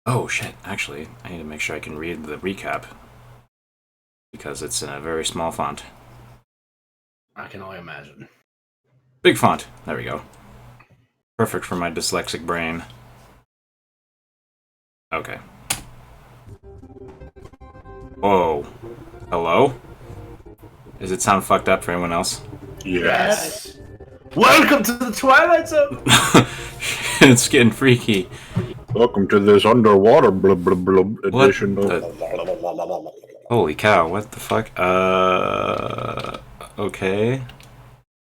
Oh shit, actually, I need to make sure I can read the recap because it's in a very small font. I can only imagine. Big font. There we go. Perfect for my dyslexic brain. Okay. Whoa. Hello? Does it sound fucked up for anyone else? Yes. Welcome to the Twilight Zone. It's getting freaky. Welcome to this underwater blub blub blub edition of... Holy cow, what the fuck? Okay.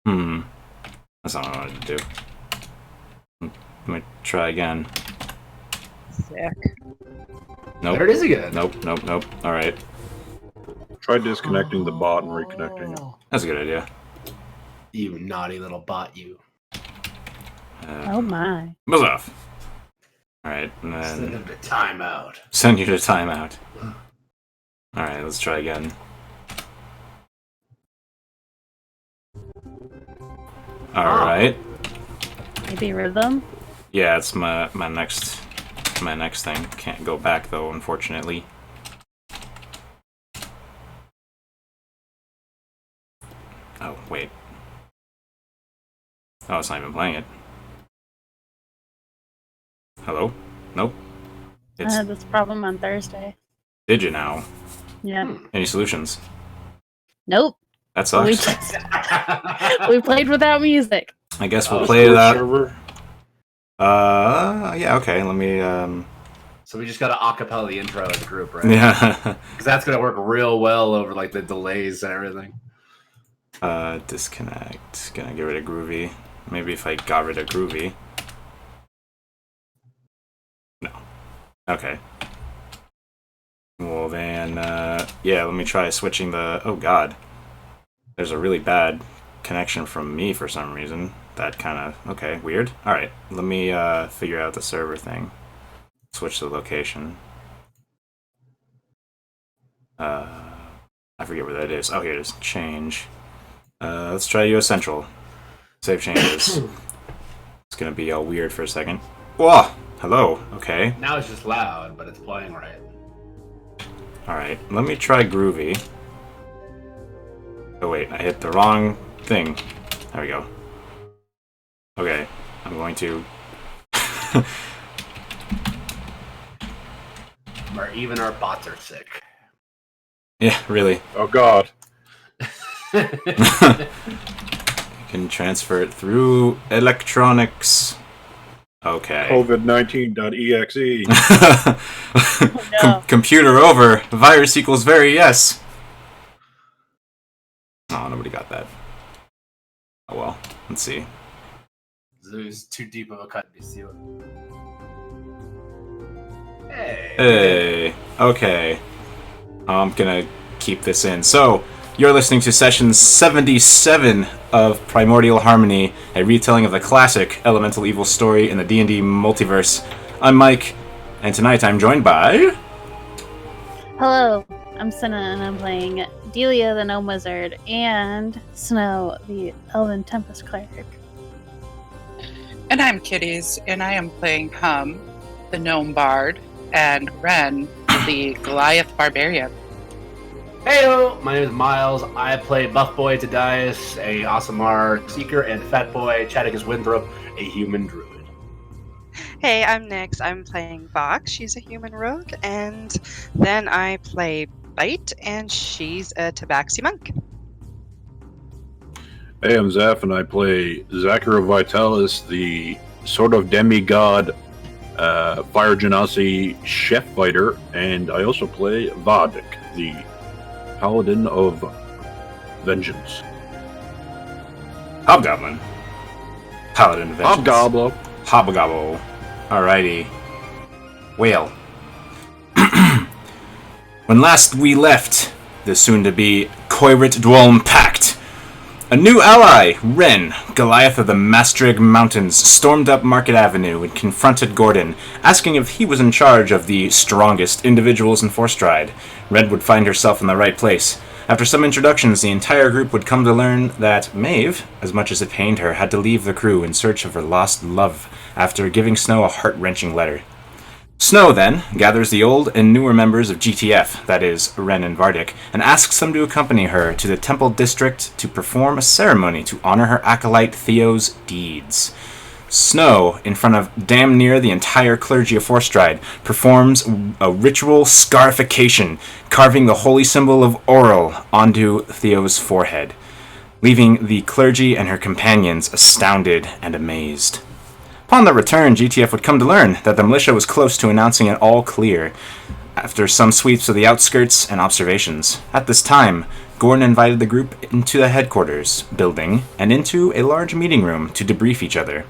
That's not what I wanted to do. Let me try again. Sick. Nope. There it is again. Nope. Alright. Try disconnecting the bot and reconnecting it. That's a good idea. You naughty little bot, you. Oh my. Buzz off. Alright, and Send then him to timeout. send you to timeout. Alright, let's try again. Alright. Maybe rhythm? Yeah, it's my next thing. Can't go back though, unfortunately. Oh, wait. Oh, it's not even playing it. Hello? Nope. I had this problem on Thursday. Did you now? Yeah. Any solutions? Nope. That We, sucks. we played without music. I guess we'll Discord play that. server? Yeah, okay, let me, So we just got to acapella the intro as a group, right? yeah. Because that's gonna work real well over like the delays and everything. Disconnect. Gonna get rid of Groovy. Maybe if I got rid of Groovy. No. Okay. Well then, yeah, let me try switching the... Oh god. There's a really bad connection from me for some reason. That kind of... Okay, weird. Alright, let me figure out the server thing. Switch the location. I forget where that is. Oh, here it is. Change. Let's try US Central. Save changes. It's gonna be all weird for a second. Whoa! Hello. Okay. Now it's just loud, but it's playing right. Alright, let me try Groovy. Oh wait, I hit the wrong thing. There we go. Okay, I'm going to... Or even our bots are sick. Yeah, really. Oh god. You can transfer it through electronics. Okay. COVID-19.exe. No. Computer over. Virus equals very yes. Oh, nobody got that. Oh well. Let's see. This is too deep of a cut to see it. Hey. Hey. Okay. I'm gonna keep this in. So, you're listening to session 77 of Primordial Harmony, a retelling of the classic Elemental Evil story in the D&D multiverse. I'm Mike, and tonight I'm joined by... Hello, I'm Senna and I'm playing Delia the Gnome Wizard and Snow the Elven Tempest Cleric. And I'm Kitties, and I am playing Hum, the Gnome Bard, and Ren, the Goliath Barbarian. Heyo! My name is Miles. I play Buff Boy Tadias, a Asamar Seeker, and Fat Boy Chaticus Winthrop, a human druid. Hey, I'm Nyx. I'm playing Vox. She's a human rogue. And then I play Bite, and she's a Tabaxi monk. Hey, I'm Zeph, and I play Zachary Vitalis, the sort of demigod fire genasi chef fighter, and I also play Vadik, the paladin of vengeance. Hobgoblin. Paladin of Vengeance. Hobgoblin. Hobgobble. Alrighty. Whale. When last we left the soon-to-be Couyrit-Dwolm Pact, a new ally, Ren, Goliath of the Mastrig Mountains, stormed up Market Avenue and confronted Gordon, asking if he was in charge of the strongest individuals in Forthstride. Ren would find herself in the right place. After some introductions, the entire group would come to learn that Maeve, as much as it pained her, had to leave the crew in search of her lost love after giving Snow a heart-wrenching letter. Snow then gathers the old and newer members of GTF, that is, Ren and Vardik, and asks them to accompany her to the Temple District to perform a ceremony to honor her acolyte Theo's deeds. Snow, in front of damn near the entire clergy of Forthstride, performs a ritual scarification, carving the holy symbol of Oral onto Theo's forehead, leaving the clergy and her companions astounded and amazed. Upon their return, GTF would come to learn that the militia was close to announcing it all clear, after some sweeps of the outskirts and observations. At this time, Gordon invited the group into the headquarters building and into a large meeting room to debrief each other.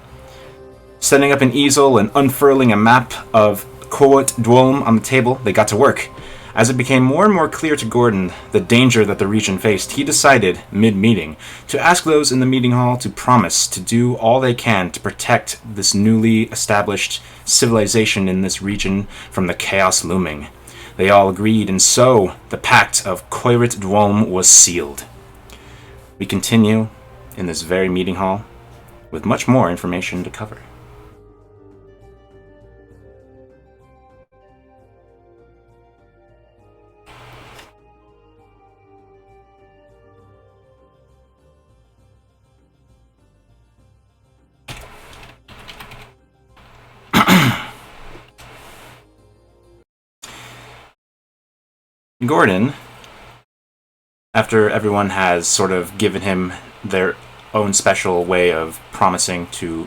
Setting up an easel and unfurling a map of Couyrit-Dwolm on the table, they got to work. As it became more and more clear to Gordon the danger that the region faced, he decided, mid-meeting, to ask those in the meeting hall to promise to do all they can to protect this newly established civilization in this region from the chaos looming. They all agreed, and so the Pact of Couyrit-Dwolm was sealed. We continue in this very meeting hall with much more information to cover. Gordon, after everyone has sort of given him their own special way of promising to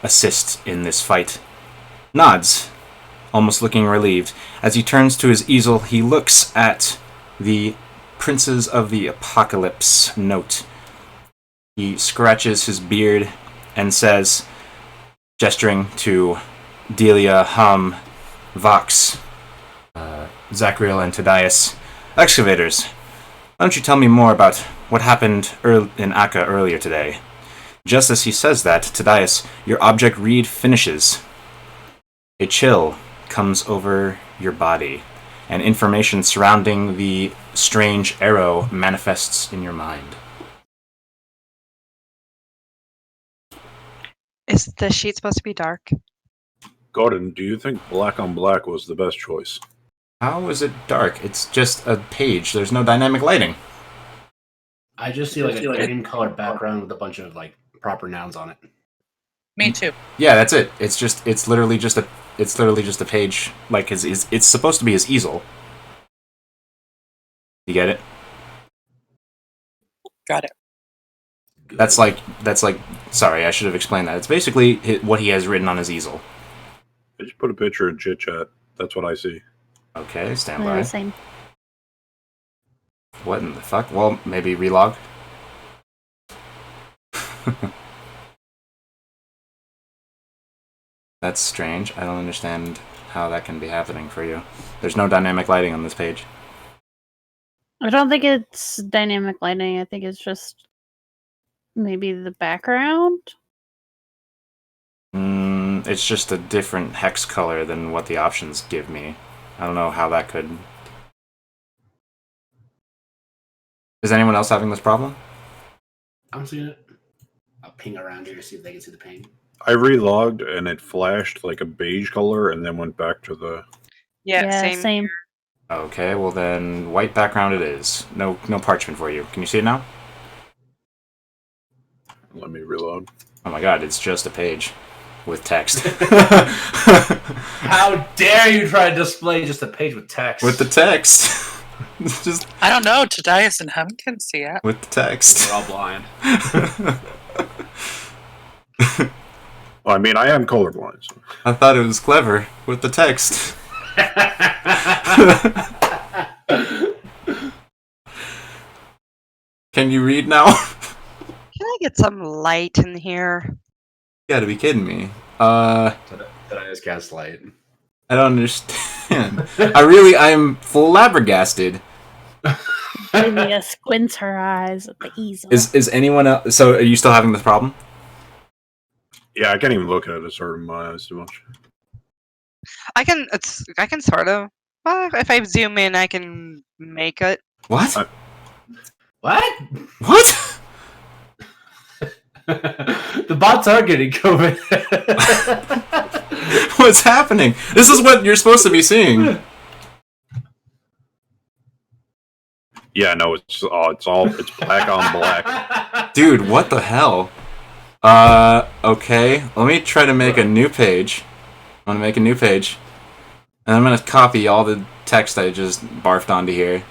assist in this fight, nods, almost looking relieved. As he turns to his easel, he looks at the Princes of the Apocalypse note. He scratches his beard and says, gesturing to Delia, Hum, Vox, Zachriel, and Tadias, "Excavators, why don't you tell me more about what happened in Akka earlier today?" Just as he says that, Tadias, your object read finishes. A chill comes over your body, and information surrounding the strange arrow manifests in your mind. Is the sheet supposed to be dark? Gordon, do you think black on black was the best choice? How is it dark? It's just a page. There's no dynamic lighting. I just see like a green colored background with a bunch of like proper nouns on it. Me too. Yeah, that's it. It's literally just a page. Like it's supposed to be his easel. You get it? Got it. That's like. Sorry, I should have explained that. It's basically what he has written on his easel. I just put a picture in chit chat. That's what I see. Okay, stand by. Same. What in the fuck? Well, maybe relog. That's strange. I don't understand how that can be happening for you. There's no dynamic lighting on this page. I don't think it's dynamic lighting. I think it's just maybe the background. It's just a different hex color than what the options give me. I don't know how that could... Is anyone else having this problem? I'm seeing it. I'll ping around here to see if they can see the ping. I relogged and it flashed like a beige color and then went back to the... Yeah, same. Okay, well then, white background it is. No parchment for you. Can you see it now? Let me reload. Oh my god, it's just a page with text. How dare you try to display just a page with text? With the text. It's just I don't know. Tadias and Hum can see it. with the text. We're all blind. Well, I mean, I am colorblind. So. I thought it was clever with the text. Can you read now? Can I get some light in here? You gotta be kidding me. Did I just gaslight? I don't understand. I'm flabbergasted. Julia squints her eyes at the easel. Is anyone else? So, are you still having this problem? Yeah, I can't even look at it. It's hurting my eyes too much. I can sort of. Well, if I zoom in, I can make it. What? What? What? The bots are getting COVID. What's happening? This is what you're supposed to be seeing. Yeah, no, it's black on black. Dude, what the hell? Okay. Let me try to make a new page. I'm gonna make a new page. And I'm gonna copy all the text I just barfed onto here.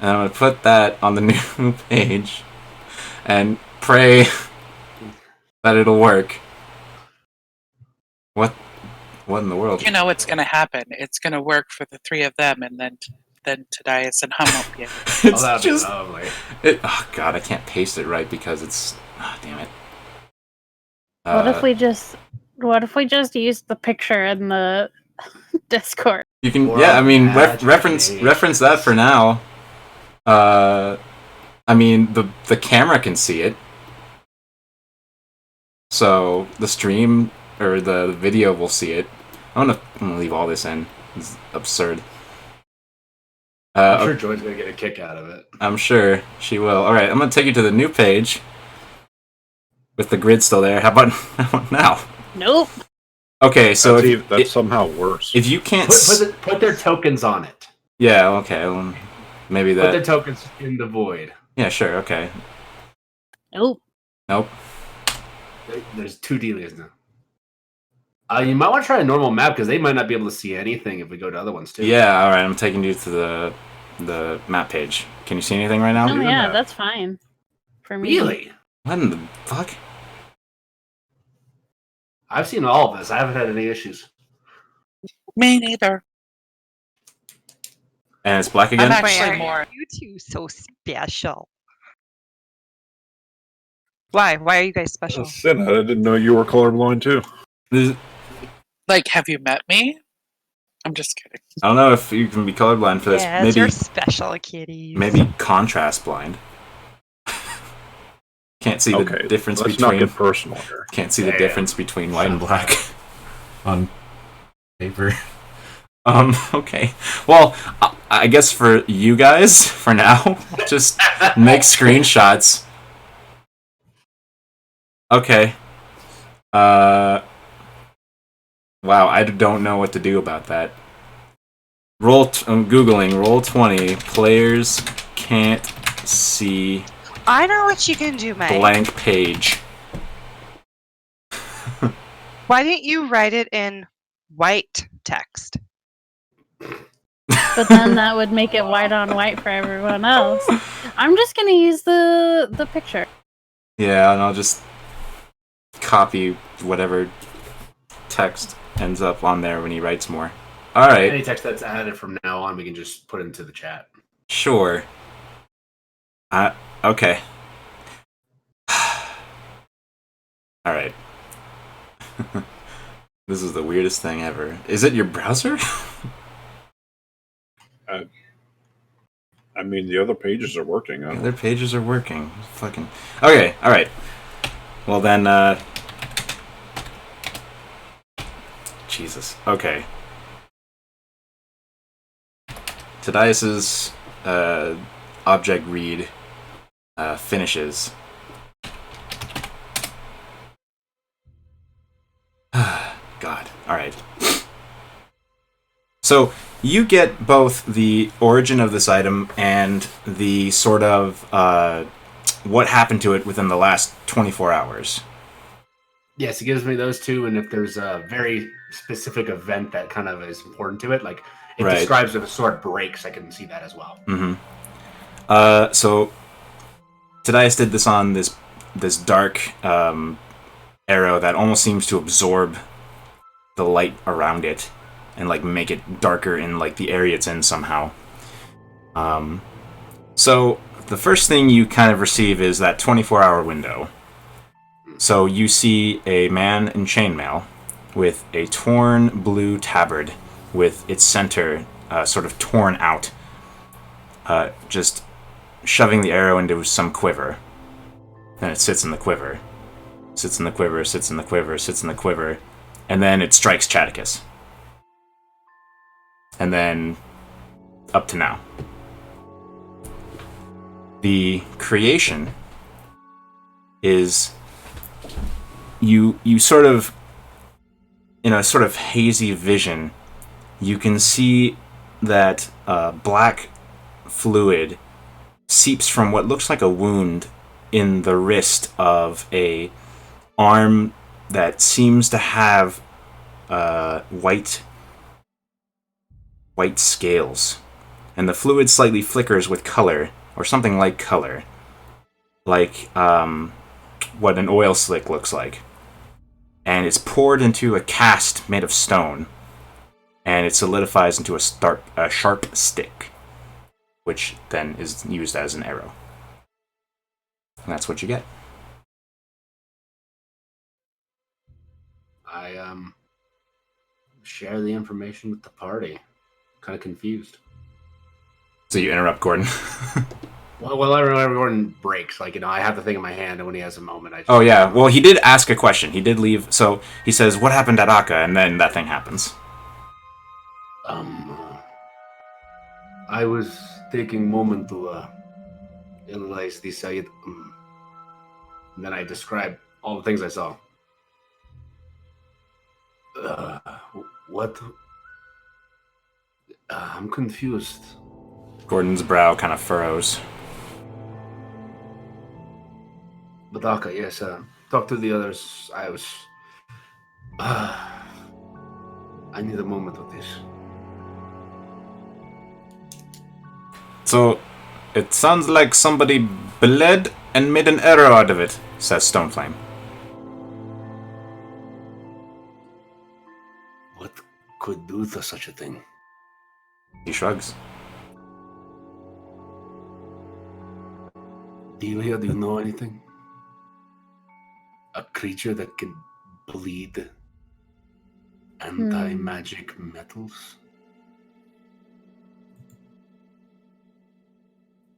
And I'm gonna put that on the new page. And pray that it'll work. What in the world? You know what's going to happen. It's going to work for the three of them, and then Tadias and Hum won't be able to. It's that'd just... be lovely. Oh god, I can't paste it right because it's... Oh, damn it. What if we just use the picture in the Discord? You can... Or Yeah, I mean, magic reference that for now. I mean, the camera can see it. So, the stream... or the video will see it. I'm gonna leave all this in. It's absurd. I'm sure Joy's gonna get a kick out of it. I'm sure she will. Alright, I'm gonna take you to the new page. With the grid still there. How about now? Nope. Okay, so that's somehow worse. if you can't... Put their tokens on it. Yeah, okay. Well, maybe that... Put their tokens in the void. Yeah, sure, okay. Nope. Nope. There's 2 Delias now. You might want to try a normal map because they might not be able to see anything if we go to other ones too. Yeah, alright, I'm taking you to the map page. Can you see anything right now? Oh yeah, that's fine. For me. Really? What in the fuck? I've seen all of this. I haven't had any issues. Me neither. And it's black again? I'm actually more. You two so special. Why? Why are you guys special? Sin, I didn't know you were colorblind too. Like, have you met me? I'm just kidding. I don't know if you can be colorblind for this. Yes, Maybe you're special, kitties. maybe contrast blind. Can't see the difference let's between... not get personal here. Can't see the difference between white and black on paper. Okay. Well, I guess for you guys, for now, just make screenshots. Okay. Wow, I don't know what to do about that. I'm Googling Roll20. Players can't see I know what you can do, Mike. blank page. Why didn't you write it in white text? But then that would make it white on white for everyone else. I'm just gonna use the picture. Yeah, and I'll just copy whatever text ends up on there when he writes more. Alright. Any text that's added from now on, we can just put into the chat. Sure. Okay. Alright. This is the weirdest thing ever. Is it your browser? I mean, the other pages are working. The other pages are working. Fucking... Okay, alright. Well then, Jesus. Okay. Tadias's object read finishes. God. Alright. So, you get both the origin of this item and the sort of what happened to it within the last 24 hours. Yes, it gives me those two, and if there's a very specific event that kind of is important to it, like it describes if a sword breaks, I can see that as well. Mm-hmm. So, Tadias did this on this dark arrow that almost seems to absorb the light around it and like make it darker in like the area it's in somehow. So the first thing you kind of receive is that 24-hour window. So you see a man in chainmail with a torn blue tabard with its center sort of torn out, just shoving the arrow into some quiver. Then it sits in the quiver. Sits in the quiver, sits in the quiver, sits in the quiver, and then it strikes Chaticus. And then up to now. The creation is you sort of in a sort of hazy vision, you can see that black fluid seeps from what looks like a wound in the wrist of a arm that seems to have white scales, and the fluid slightly flickers with color, or something like color, like what an oil slick looks like. And it's poured into a cast made of stone, and it solidifies into a sharp stick, which then is used as an arrow. And that's what you get. I share the information with the party. Kind of confused. So you interrupt Gordon. Well, everyone breaks. Like, I have the thing in my hand, and when he has a moment, I just... Oh, yeah. Well, he did ask a question. He did leave. So he says, what happened at Akka? And then that thing happens. I was taking a moment to analyze this side. And then I described all the things I saw. What? I'm confused. Gordon's brow kind of furrows. Badaka, yes. Talk to the others. I need a moment of this. So, it sounds like somebody bled and made an arrow out of it, says Stoneflame. What could do to such a thing? He shrugs. Delia, do you know anything? A creature that can bleed anti-magic metals?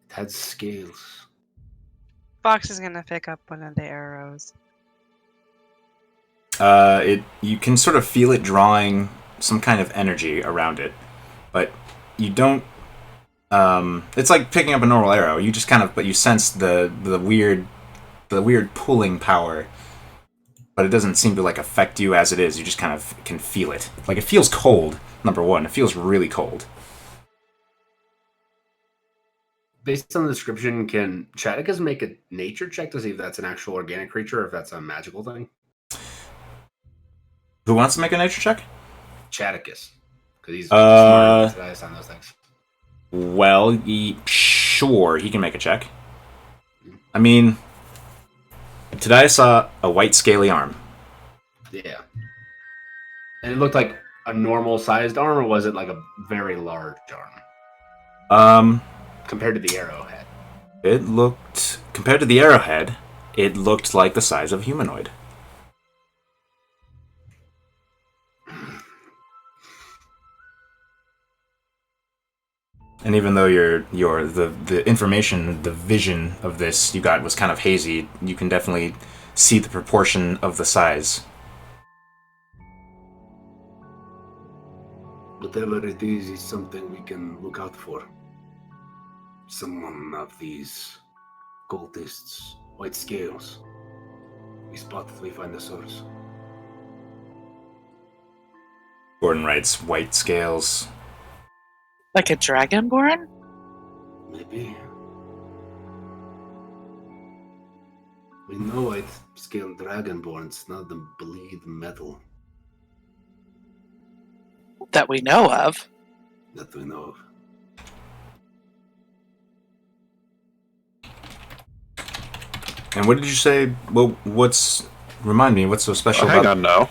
It had scales. Fox is gonna pick up one of the arrows. You can sort of feel it drawing some kind of energy around it, but you don't. It's like picking up a normal arrow. You just but you sense the weird pulling power, but it doesn't seem to affect you as it is. You just kind of can feel it. Like, it feels cold. Number one, it feels really cold. Based on the description, can Chaticus make a nature check to see if that's an actual organic creature or if that's a magical thing? Who wants to make a nature check? Chaticus. Because he's smart on those things. Well, sure, he can make a check. I mean, today I saw a white scaly arm. Yeah. And it looked like a normal-sized arm, or was it like a very large arm? Compared to the arrowhead. Compared to the arrowhead, it looked like the size of a humanoid. And even though the information, the vision of this you got was kind of hazy, you can definitely see the proportion of the size. Whatever it is something we can look out for. Someone of these cultists, white scales. We spot it, we find the source. Gordon writes, white scales. Like a dragonborn? Maybe. We know white scale dragonborns, not them bleed metal. That we know of. That we know of. And what did you say? Well, remind me, what's so special hang about... on now.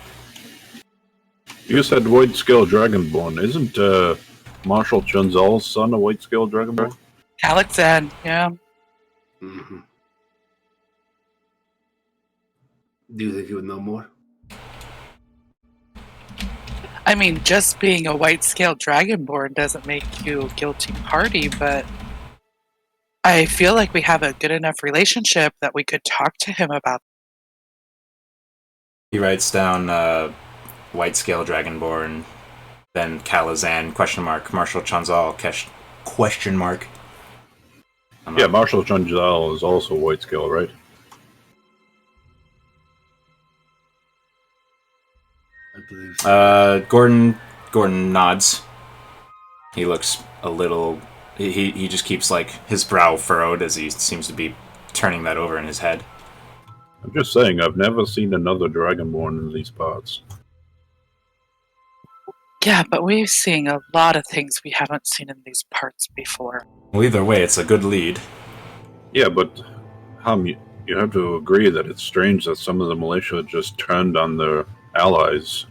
You said white scale dragonborn. Isn't Marshal Chunzal's son a white scale dragonborn? Alexand, yeah. Mm-hmm. Do you think you would know more? I mean, just being a white scale dragonborn doesn't make you a guilty party, but I feel like we have a good enough relationship that we could talk to him about. He writes down white scale dragonborn, then Kalazan, question mark, Marshal Chunzal, question mark. Yeah, Marshal Chunzal is also white scale, right? I believe so. Gordon nods. He looks a little... He just keeps, like, his brow furrowed as he seems to be turning that over in his head. I'm just saying, I've never seen another Dragonborn in these parts. Yeah, but we're seeing a lot of things we haven't seen in these parts before. Well, either way, it's a good lead. Yeah, but you have to agree that it's strange that some of the militia just turned on their allies.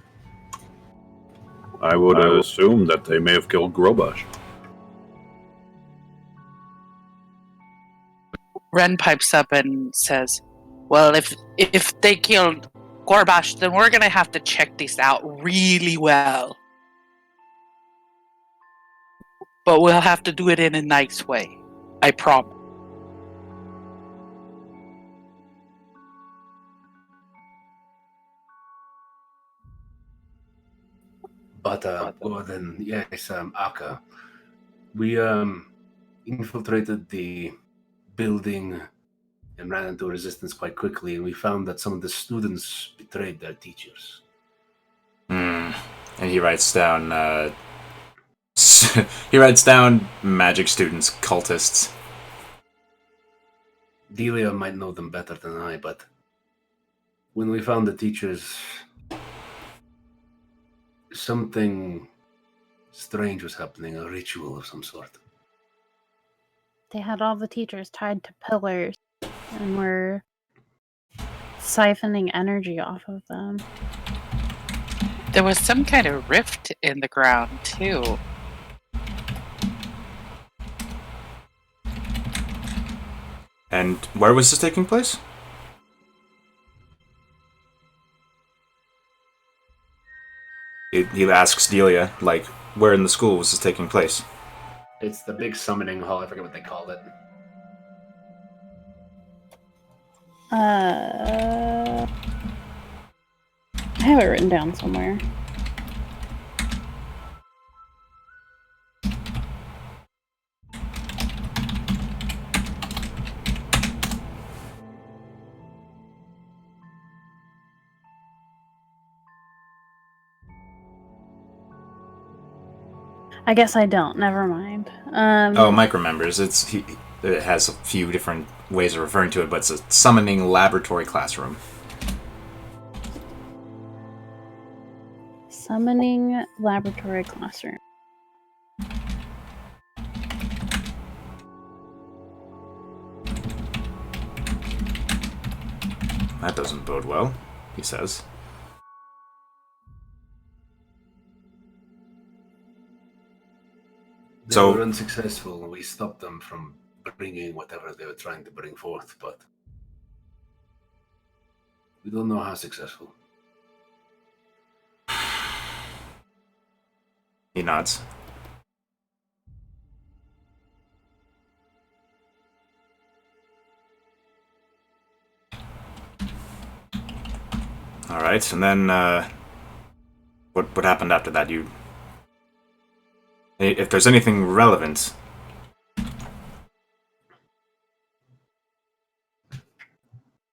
I would assume that they may have killed Grobash. Ren pipes up and says, well, if they killed Gorbash, then we're going to have to check this out really well. But we'll have to do it in a nice way. I promise. But Gordon, yes, Akka, we infiltrated the building and ran into resistance quite quickly, and we found that some of the students betrayed their teachers. And he writes down he writes down magic students, cultists. Delia might know them better than I, but when we found the teachers, something strange was happening, a ritual of some sort. They had all the teachers tied to pillars and were siphoning energy off of them. There was some kind of rift in the ground, too. And where was this taking place? He asks Delia, like, where in the school was this taking place? It's the big summoning hall, I forget what they called it. I have it written down somewhere. I guess I don't. Never mind. Mike remembers. It has a few different ways of referring to it, but it's a summoning laboratory classroom. Summoning laboratory classroom. That doesn't bode well, he says. They were unsuccessful. We stopped them from bringing whatever they were trying to bring forth, but we don't know how successful. He nods. All right, and then what happened after that? If there's anything relevant.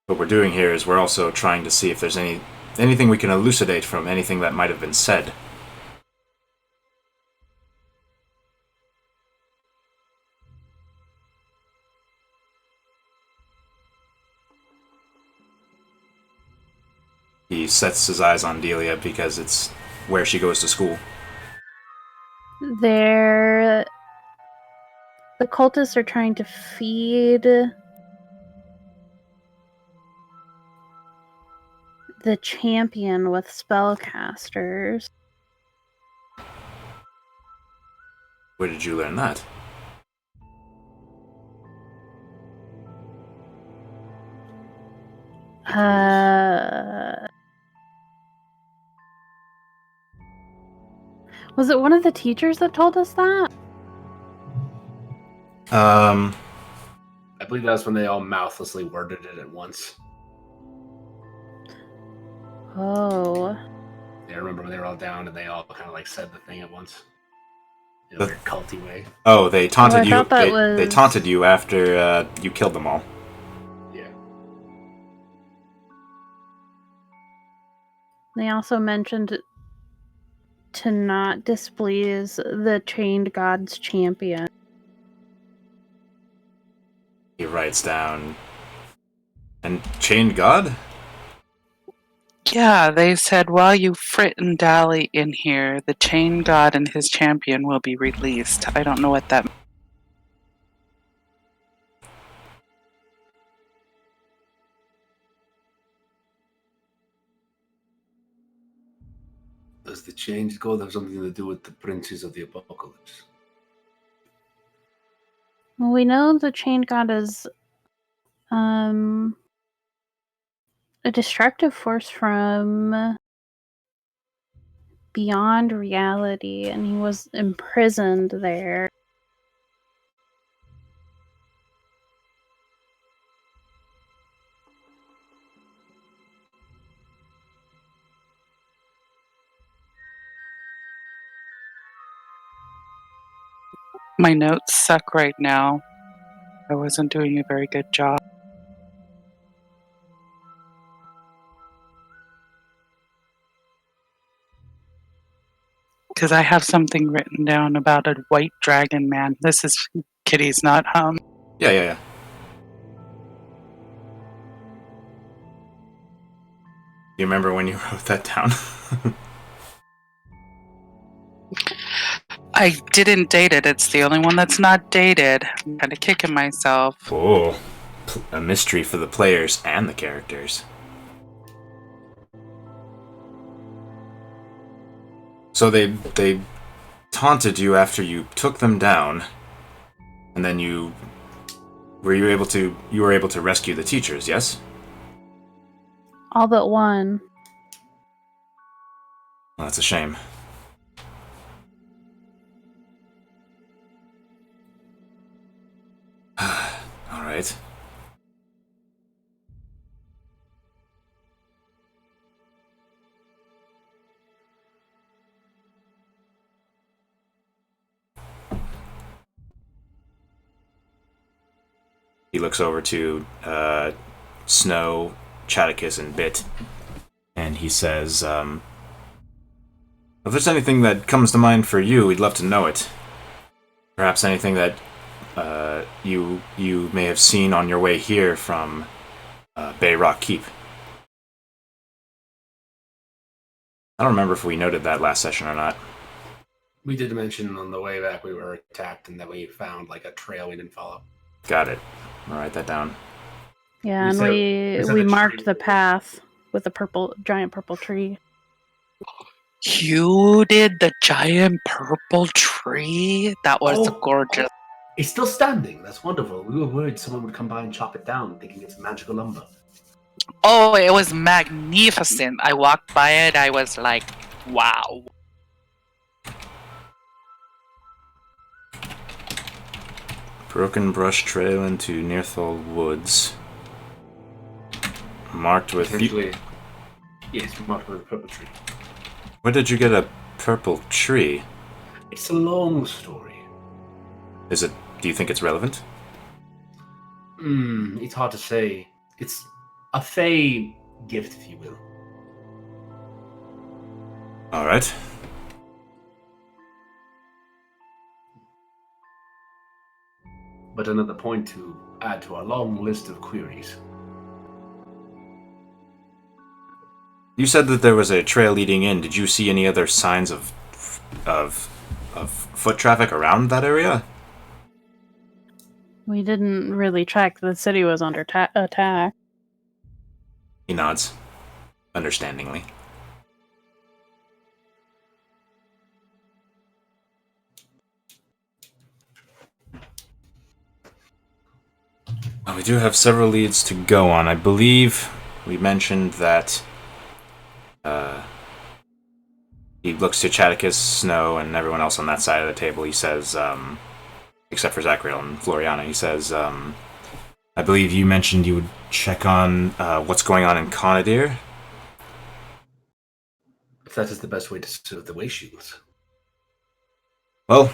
What we're doing here is we're also trying to see if there's anything we can elucidate from anything that might have been said. He sets his eyes on Delia because it's where she goes to school. The cultists are trying to feed the champion with spellcasters. Where did you learn that? Was it one of the teachers that told us that? I believe that's when they all mouthlessly worded it at once. Oh. Yeah, I remember when they were all down and they all kind of like said the thing at once. In a weird culty way. Oh, they taunted you. They was... taunted you after you killed them all. Yeah. They also mentioned to not displease the Chained God's champion. He writes down. And Chained God? Yeah, they said while you frit and dally in here, the Chain God and his champion will be released. I don't know what that means. Does the changed god have something to do with the princes of the apocalypse? Well, we know the Chained God is a destructive force from beyond reality, and he was imprisoned there. My notes suck right now. I wasn't doing a very good job. Because I have something written down about a white dragon man. This is Kitty's, not hum. Yeah. You remember when you wrote that down? I didn't date it. It's the only one that's not dated. I'm kind of kicking myself. Oh, a mystery for the players and the characters. So they taunted you after you took them down, and then you were able to rescue the teachers, yes? All but one. Well, that's a shame. All right. He looks over to Snow, Chaticus, and Bit, and he says, if there's anything that comes to mind for you, we'd love to know it. Perhaps anything that you may have seen on your way here from Bay Rock Keep. I don't remember if we noted that last session or not. We did mention on the way back we were attacked and that we found like a trail we didn't follow. Got it. I'll write that down. Yeah, and we marked the path with a giant purple tree. You did the giant purple tree? That was gorgeous. It's still standing. That's wonderful. We were worried someone would come by and chop it down, thinking it's magical lumber. Oh, it was magnificent. I walked by it. I was like, wow. Broken brush trail into Nearthal Woods. Marked with... Yes, marked with a purple tree. Where did you get a purple tree? It's a long story. Is it... Do you think it's relevant? It's hard to say. It's a fey gift, if you will. Alright. But another point to add to our long list of queries. You said that there was a trail leading in. Did you see any other signs of foot traffic around that area? We didn't really check. The city was under attack. He nods, understandingly. Well, we do have several leads to go on. I believe we mentioned that he looks to Chaticus, Snow, and everyone else on that side of the table. He says, except for Zachriel and Floriana, he says, I believe you mentioned you would check on what's going on in Conadir. If that is the best way to serve the way shields. Well,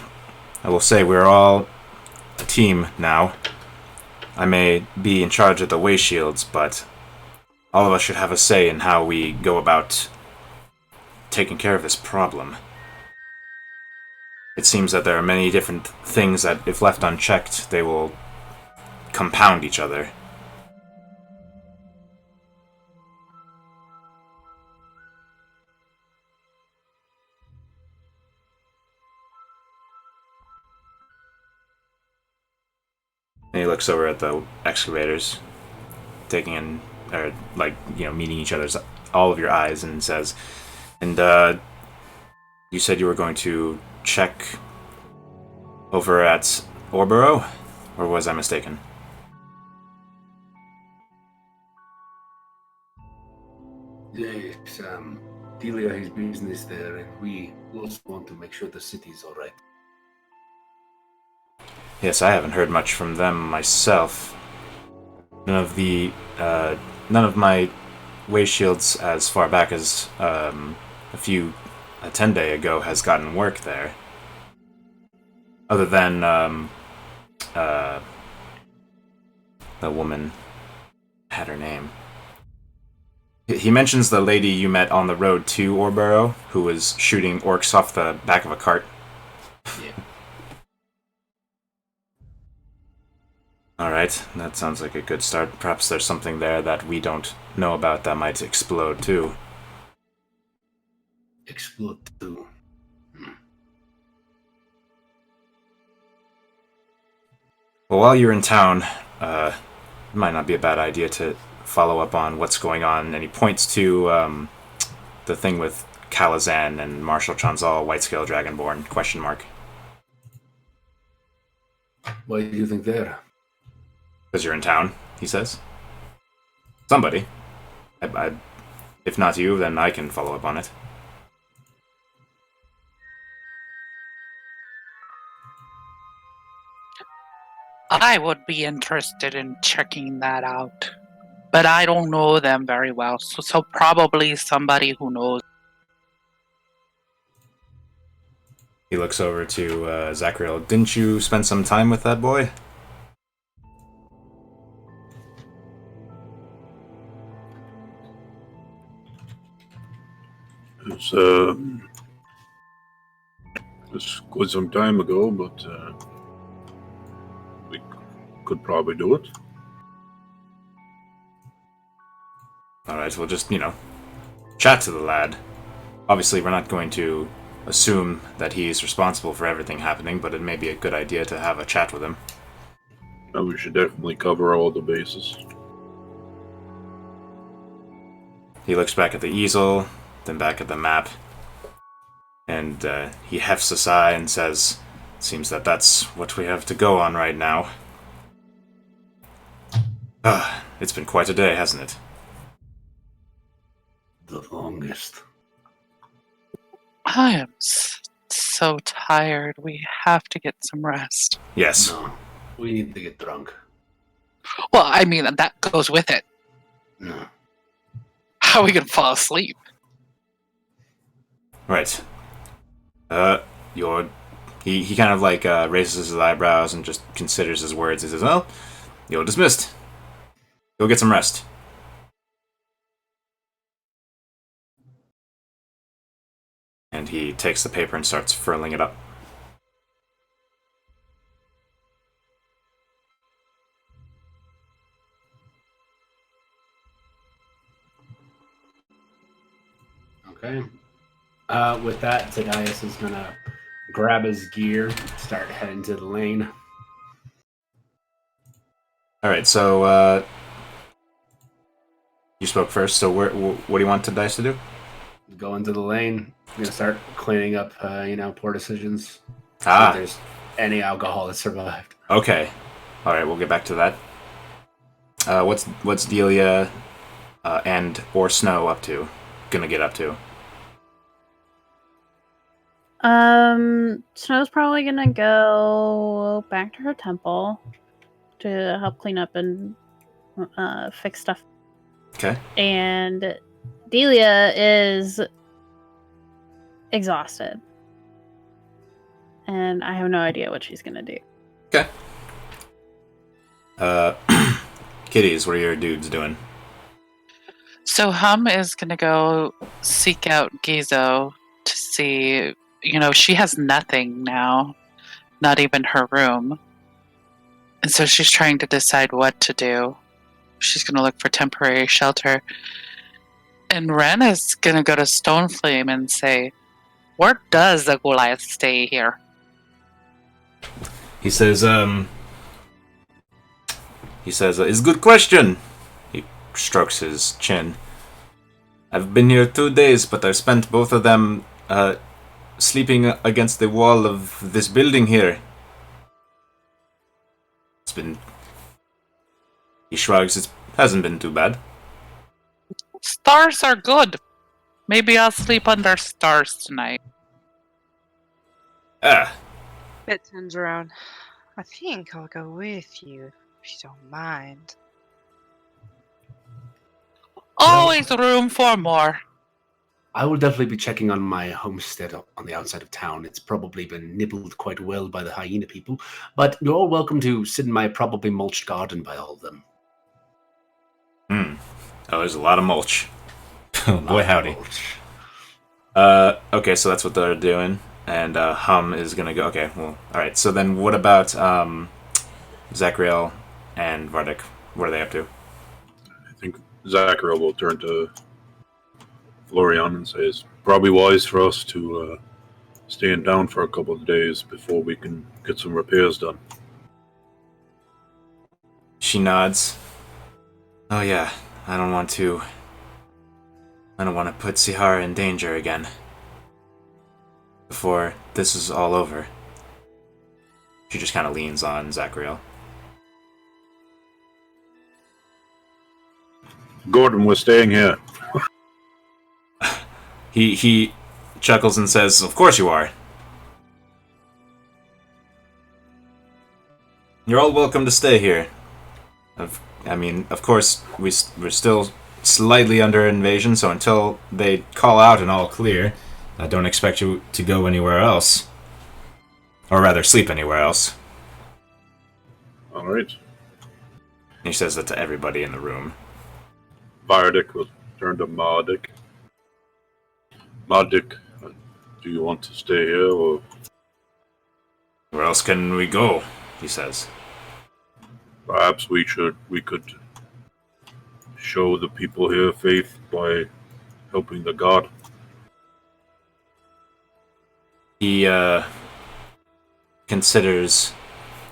I will say we're all a team now. I may be in charge of the way shields, but all of us should have a say in how we go about taken care of this problem. It seems that there are many different things that, if left unchecked, they will compound each other. And he looks over at the excavators, taking in, or meeting each other's, all of your eyes, and says, "And you said you were going to check over at Orboro, or was I mistaken?" Yes, Delia has business there, and we also want to make sure the city's all right. Yes, I haven't heard much from them myself. None of my way shields as far back as a 10 day ago has gotten work there. Other than the woman had her name. He mentions the lady you met on the road to Orboro, who was shooting orcs off the back of a cart. Yeah. Alright, that sounds like a good start. Perhaps there's something there that we don't know about that might explode too. Explode too. Well, while you're in town, it might not be a bad idea to follow up on what's going on. And he points to the thing with Kalazan and Marshal Chanzal, White-Scale Dragonborn, question mark. Why do you think they're? Because you're in town, he says. Somebody. If not you, then I can follow up on it. I would be interested in checking that out. But I don't know them very well, so probably somebody who knows. He looks over to Zachariel. Didn't you spend some time with that boy? It's quite some time ago, but we could probably do it. Alright, we'll just, chat to the lad. Obviously, we're not going to assume that he's responsible for everything happening, but it may be a good idea to have a chat with him. And we should definitely cover all the bases. He looks back at the easel, then back at the map, and he hefts a sigh and says, "Seems that that's what we have to go on right now." It's been quite a day, hasn't it? The longest. I am so tired. We have to get some rest. Yes. No, we need to get drunk. Well, I mean, that goes with it. No. How are we going to fall asleep? Right. He kind of raises his eyebrows and just considers his words. He says, "Well, you're dismissed. Go get some rest." And he takes the paper and starts furling it up. Okay. With that, Tadias is gonna grab his gear, start heading to the lane. Alright, so, you spoke first, so what do you want Tadias to do? Go into the lane. I'm gonna start cleaning up, poor decisions. If Ah, there's any alcohol that survived. okay. Alright, we'll get back to that. What's Delia or Snow up to? Gonna get up to? Snow's probably gonna go back to her temple to help clean up and fix stuff. Okay. And Delia is exhausted. And I have no idea what she's gonna do. Okay. Kitties, what are your dudes doing? So Hum is going to go seek out Gizo to see, she has nothing now, not even her room. And so she's trying to decide what to do. She's going to look for temporary shelter. And Ren is going to go to Stoneflame and say, where does the Goliath stay here? He says, it's a good question. He strokes his chin. I've been here 2 days, but I've spent both of them, sleeping against the wall of this building here. It's been... He shrugs, it hasn't been too bad. Stars are good. Maybe I'll sleep under stars tonight. Ah, It turns around. I think I'll go with you, if you don't mind. Always room for more. I will definitely be checking on my homestead on the outside of town. It's probably been nibbled quite well by the hyena people, but you're all welcome to sit in my probably mulched garden by all of them. Oh, there's a lot of mulch. Boy, howdy. Mulch. Okay, so that's what they're doing. And Hum is gonna go. Okay, well, alright. So then what about Zachriel and Vardik? What are they up to? I think Zachariel will turn to Florian and say it's probably wise for us to stay in town for a couple of days before we can get some repairs done. She nods. Oh yeah, I don't want to put Sihara in danger again. Before this is all over. She just kind of leans on Zachriel. Gordon, we're staying here. He chuckles and says, "Of course you are. You're all welcome to stay here. Of course, we're still slightly under invasion, so until they call out and all clear, I don't expect you to go anywhere else. Or rather, sleep anywhere else." All right. He says that to everybody in the room. Vardik will turn to Mardik. Mardik, do you want to stay here or? Where else can we go? He says. Perhaps we could show the people here faith by helping the god. He considers.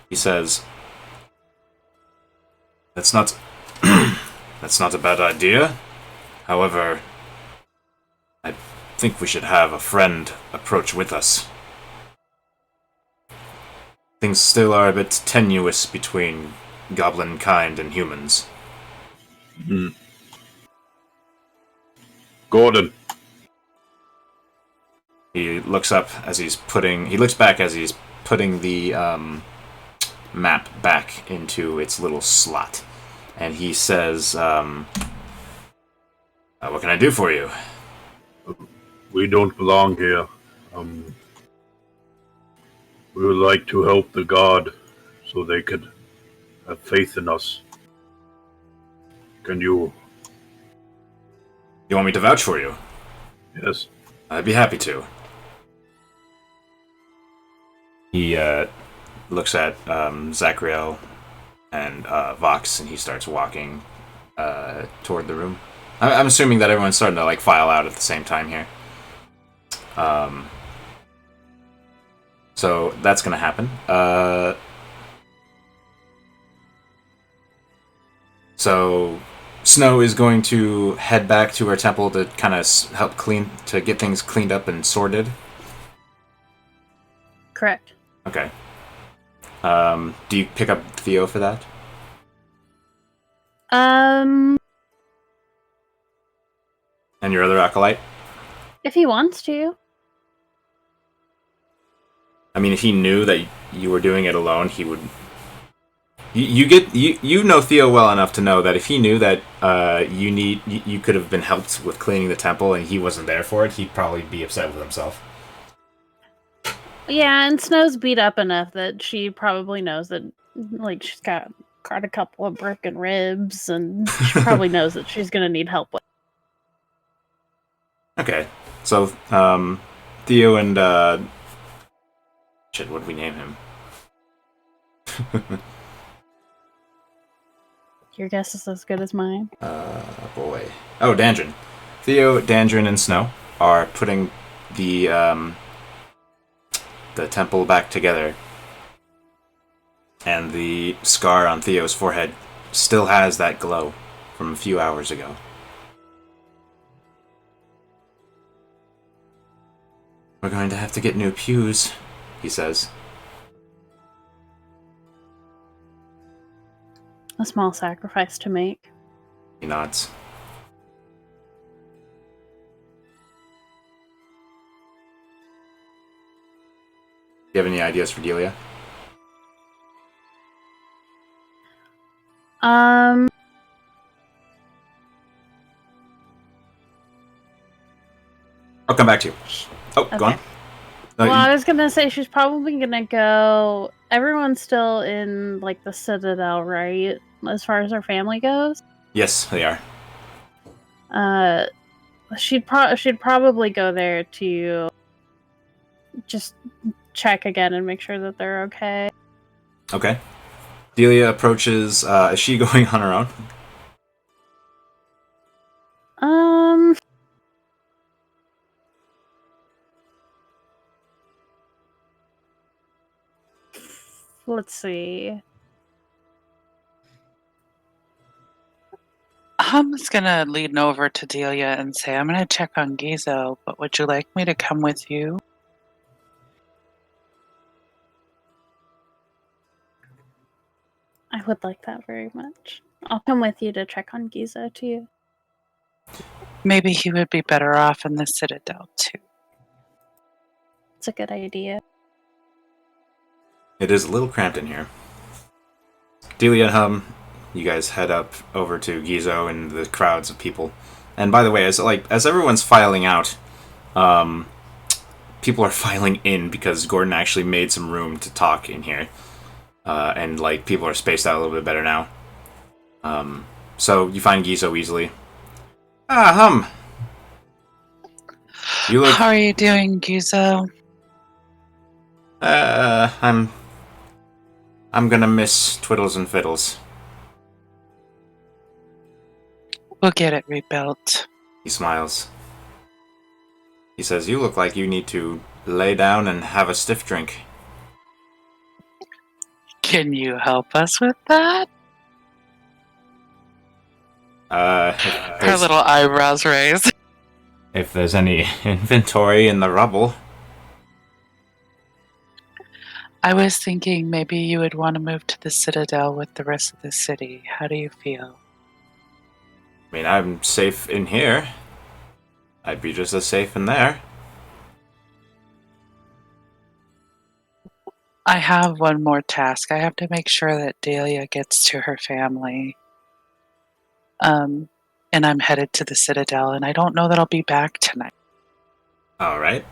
He says, "That's not that's not a bad idea. However, I think we should have a friend approach with us. Things still are a bit tenuous between goblin kind and humans." Gordon. He looks up as he's putting. He looks back as he's putting the map back into its little slot, and he says, "What can I do for you?" We don't belong here. We would like to help the god so they could have faith in us. Can you? You want me to vouch for you? Yes. I'd be happy to. He looks at Zachriel and Vox, and he starts walking toward the room. I'm assuming that everyone's starting to file out at the same time here. So that's gonna happen. So Snow is going to head back to her temple to kind of help to get things cleaned up and sorted. Correct. Okay. Do you pick up Theo for that? Um, And your other acolyte? if he wants to. I mean, if he knew that you were doing it alone, he would. You know Theo well enough to know that if he knew that you could have been helped with cleaning the temple and he wasn't there for it, he'd probably be upset with himself. Yeah, and Snow's beat up enough that she probably knows that, she's got a couple of broken ribs, and she probably knows that she's gonna need help with. Okay, so Theo and shit, what did we name him? Your guess is as good as mine. Boy. Oh, Dandrin. Theo, Dandrin, and Snow are putting the temple back together, and the scar on Theo's forehead still has that glow from a few hours ago. We're going to have to get new pews, he says. A small sacrifice to make. He nods. Do you have any ideas for Delia? I'll come back to you. Oh, Okay. go on. Well, I was gonna say she's probably gonna go. Everyone's still in like the Citadel, right? As far as her family goes. Yes, they are. She'd probably go there to just check again and make sure that they're okay. Okay. Delia approaches. Is she going on her own? Let's see. I'm just gonna lean over to Delia and say, I'm gonna check on Gizo, but would you like me to come with you? I would like that very much. I'll come with you to check on Giza too. Maybe he would be better off in the Citadel too. It's a good idea. It is a little cramped in here. Delia and Hum, you guys head up over to Gizo and the crowds of people. And by the way, as everyone's filing out, people are filing in because Gordon actually made some room to talk in here, and like people are spaced out a little bit better now. So you find Gizo easily. Ah, Hum. You look. How are you doing, Gizo? I'm gonna miss Twiddles and Fiddles. We'll get it rebuilt. He smiles. He says, "You look like you need to lay down and have a stiff drink." Can you help us with that? Her little eyebrows raised. If there's any inventory in the rubble. I was thinking maybe you would want to move to the Citadel with the rest of the city. How do you feel? I mean, I'm safe in here. I'd be just as safe in there. I have one more task. I have to make sure that Dahlia gets to her family. And I'm headed to the Citadel, and I don't know that I'll be back tonight. Alright.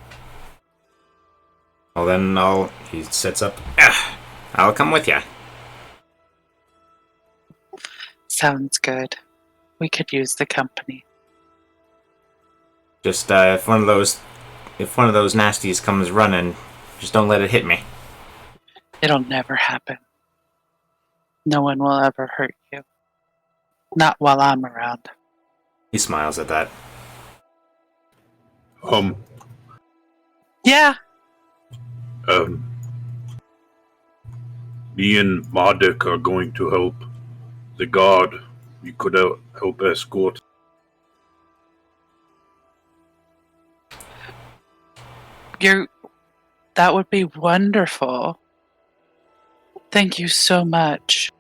Well then, he sits up. I'll come with ya. Sounds good. We could use the company. Just, if one of those nasties comes running, just don't let it hit me. It'll never happen. No one will ever hurt you. Not while I'm around. He smiles at that. Yeah. Me and Marduk are going to help the guard. You could help escort. That would be wonderful. Thank you so much.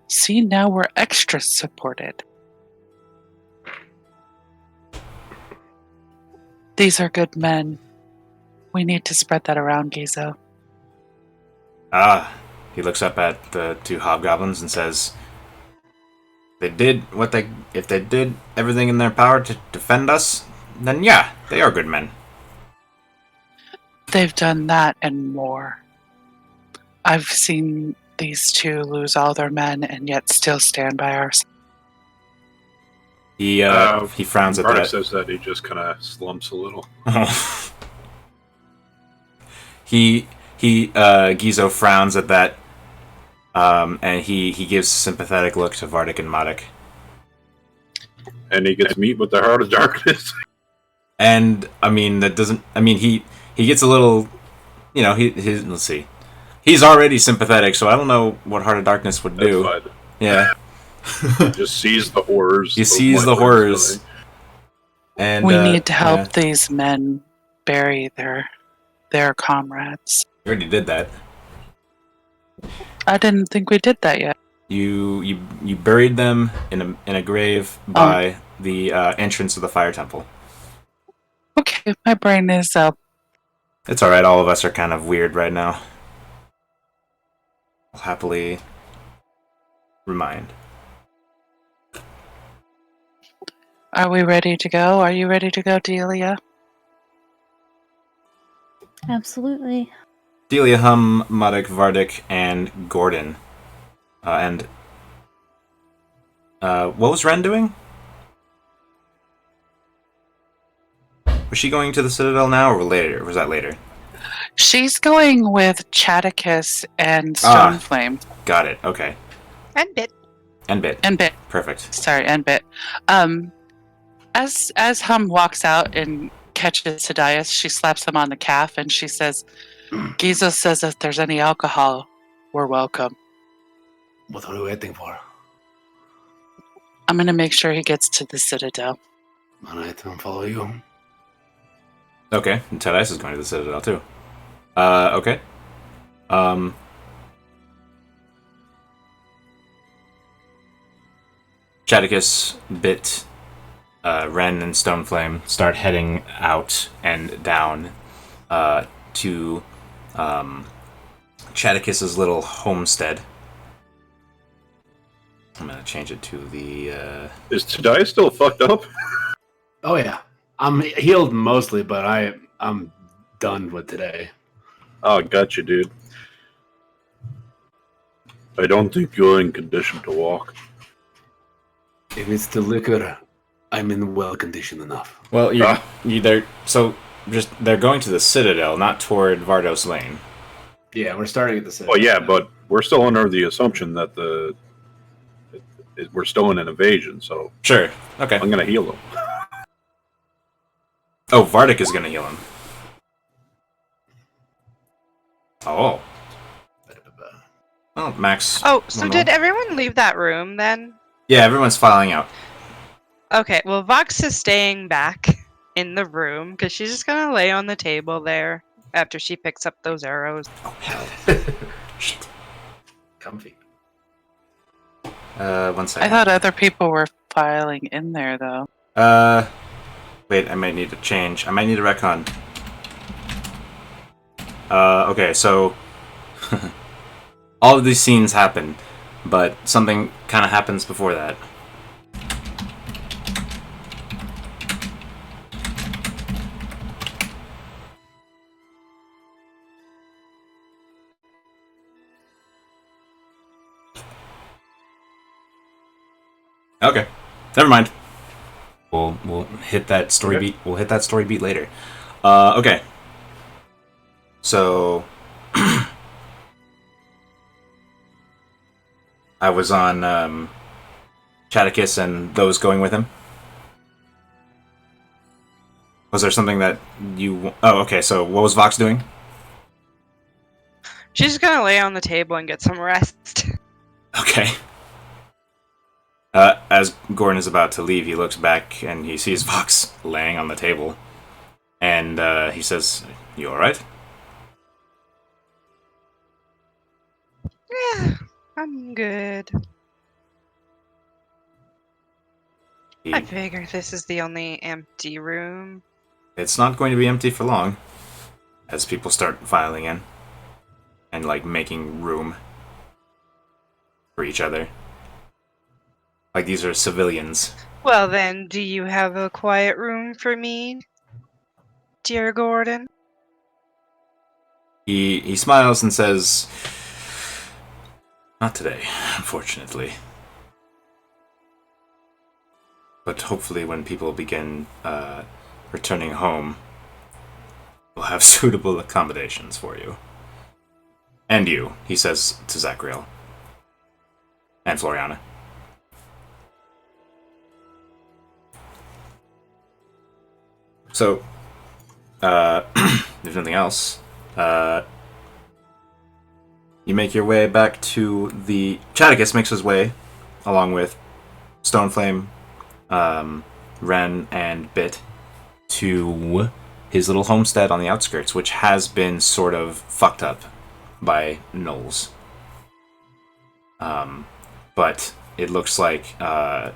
See, now we're extra supported. These are good men. We need to spread that around, Gizo. He looks up at the two hobgoblins and says, if they did everything in their power to defend us, then yeah, they are good men. They've done that and more. I've seen these two lose all their men and yet still stand by our side. He frowns at Bardic that. says that he just kind of slumps a little. Gizo frowns at that, and he gives a sympathetic look to Vardic and Madik. And he gets meat with the Heart of Darkness. And I mean that doesn't. I mean he gets a little, you know. Let's see. He's already sympathetic, so I don't know what Heart of Darkness would do. That's fine. Yeah. He just sees the horrors. He sees the horrors. And we need to help these men bury their comrades. You already did that. I didn't think we did that yet. You buried them in a grave by the entrance of the fire temple. Okay, my brain is up. It's all right. All of us are kind of weird right now. I'll happily remind. Are we ready to go? Are you ready to go, Delia? Absolutely. Delia, Hum, Madik, Vardic, and Gordon. What was Ren doing? Was she going to the Citadel now, or later? Or was that later? She's going with Chaticus and Stoneflame. Got it. Okay. And Bit. And Bit. And Bit. Perfect. Sorry, and Bit. As Hum walks out and catches Sidias, she slaps him on the calf and she says, Gizo says if there's any alcohol, we're welcome. What are we waiting for? I'm going to make sure he gets to the Citadel. Alright, I'll follow you. Okay. And Ted Ice is going to the Citadel, too. Okay. Chaticus, Bit, Ren, and Stoneflame start heading out and down to Chaticus's little homestead. I'm gonna change it to the. Is Tadai still fucked up? Oh yeah, I'm healed mostly, but I'm done with today. Oh, gotcha, dude. I don't think you're in condition to walk. If it's the liquor, I'm in well condition enough. Well, they're going to the Citadel, not toward Vardos Lane. Yeah, we're starting at the city. Well, yeah, but we're still under the assumption that we're still in an invasion, so Sure. Okay. I'm gonna heal him. Oh, Vardic is gonna heal him. Oh. Oh, Max. Oh, so Well, did everyone leave that room then? Yeah, everyone's filing out. Okay, well, Vox is staying back in the room because she's just gonna lay on the table there after she picks up those arrows. Oh, hell. Shit. Comfy. 1 second. I thought other people were filing in there, though. Wait, I might need to change. I might need a retcon. Okay, so... all of these scenes happen, but something kind of happens before that. Okay, never mind. We'll hit that story beat. We'll hit that story beat later. Okay. So I was on Chaticus and those going with him. Was there something that you? Oh, okay. So what was Vox doing? She's just gonna lay on the table and get some rest. Okay. As Gordon is about to leave, he looks back and he sees Vox laying on the table. And he says, "You alright?" Yeah, I'm good. I figure this is the only empty room. It's not going to be empty for long. As people start filing in. And, like, making room for each other. Like, these are civilians. Well then, do you have a quiet room for me, dear Gordon? He smiles and says, "Not today, unfortunately. But hopefully when people begin returning home, we'll have suitable accommodations for you. And you, he says to Zachriel. And Floriana. So, if nothing else, you make your way back to the... Chaticus makes his way, along with Stoneflame, Ren, and Bit, to his little homestead on the outskirts, which has been sort of fucked up by gnolls. But it looks like a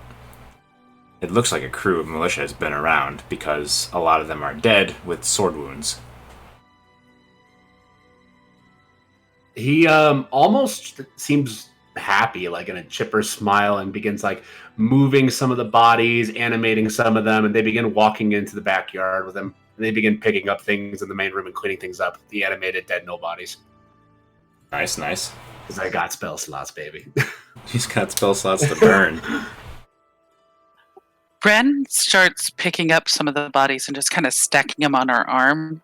crew of militia has been around, because a lot of them are dead with sword wounds. He almost seems happy, like in a chipper smile, and begins like moving some of the bodies, animating some of them, and they begin walking into the backyard with him. And they begin picking up things in the main room and cleaning things up, the animated dead Gnoll bodies. Nice, nice. Because I got spell slots, baby. He's got spell slots to burn. Ren starts picking up some of the bodies and just kind of stacking them on her arm.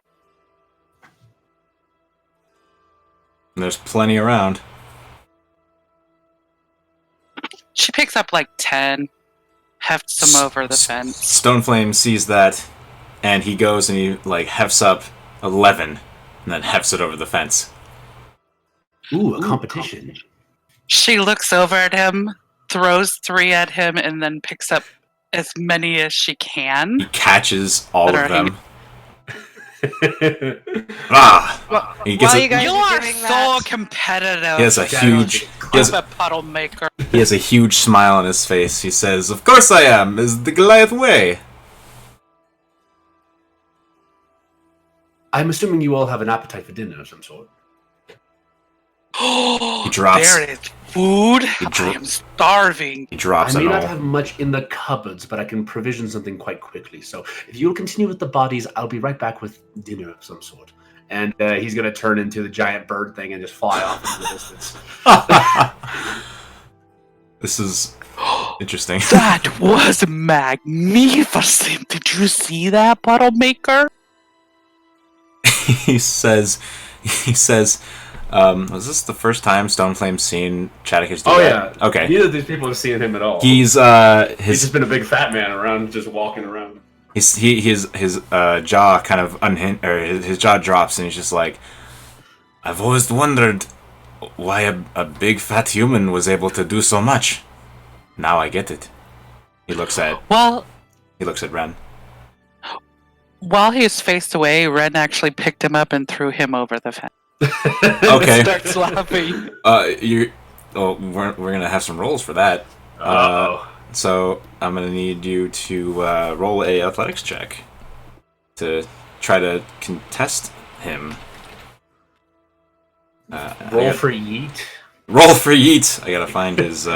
And there's plenty around. She picks up like 10, hefts them over the fence. Stoneflame sees that, and he goes and he like hefts up 11, and then hefts it over the fence. Ooh, a competition. She looks over at him, throws 3 at him, and then picks up as many as she can. He catches all That of are them. Ah! He gets While a, you guys You are are doing so that, competitive. he has a huge... I'm a puddle maker. He has a huge smile on his face. He says, "Of course I am, is the Goliath way." I'm assuming you all have an appetite for dinner of some sort. He drops. There is food. dro- I am starving. He drops I it may not all. have much in the cupboards, but I can provision something quite quickly. So if you'll continue with the bodies, I'll be right back with dinner of some sort. And he's going to turn into the giant bird thing and just fly off into the distance. This is interesting. That was magnificent. Did you see that, puddle maker? he says, was this the first time Stoneflame's seen Chaticus do that? Yeah. Okay. Neither of these people have seen him at all. He's He's just been a big fat man around, just walking around. his jaw kind of his jaw drops, and he's just like, I've always wondered why a big fat human was able to do so much. Now I get it. He looks at Ren. While he's faced away, Ren actually picked him up and threw him over the fence. Okay. Starts laughing. We're gonna have some rolls for that. So I'm gonna need you to roll a athletics check to try to contest him. Roll for yeet. Roll for yeet. I gotta find his.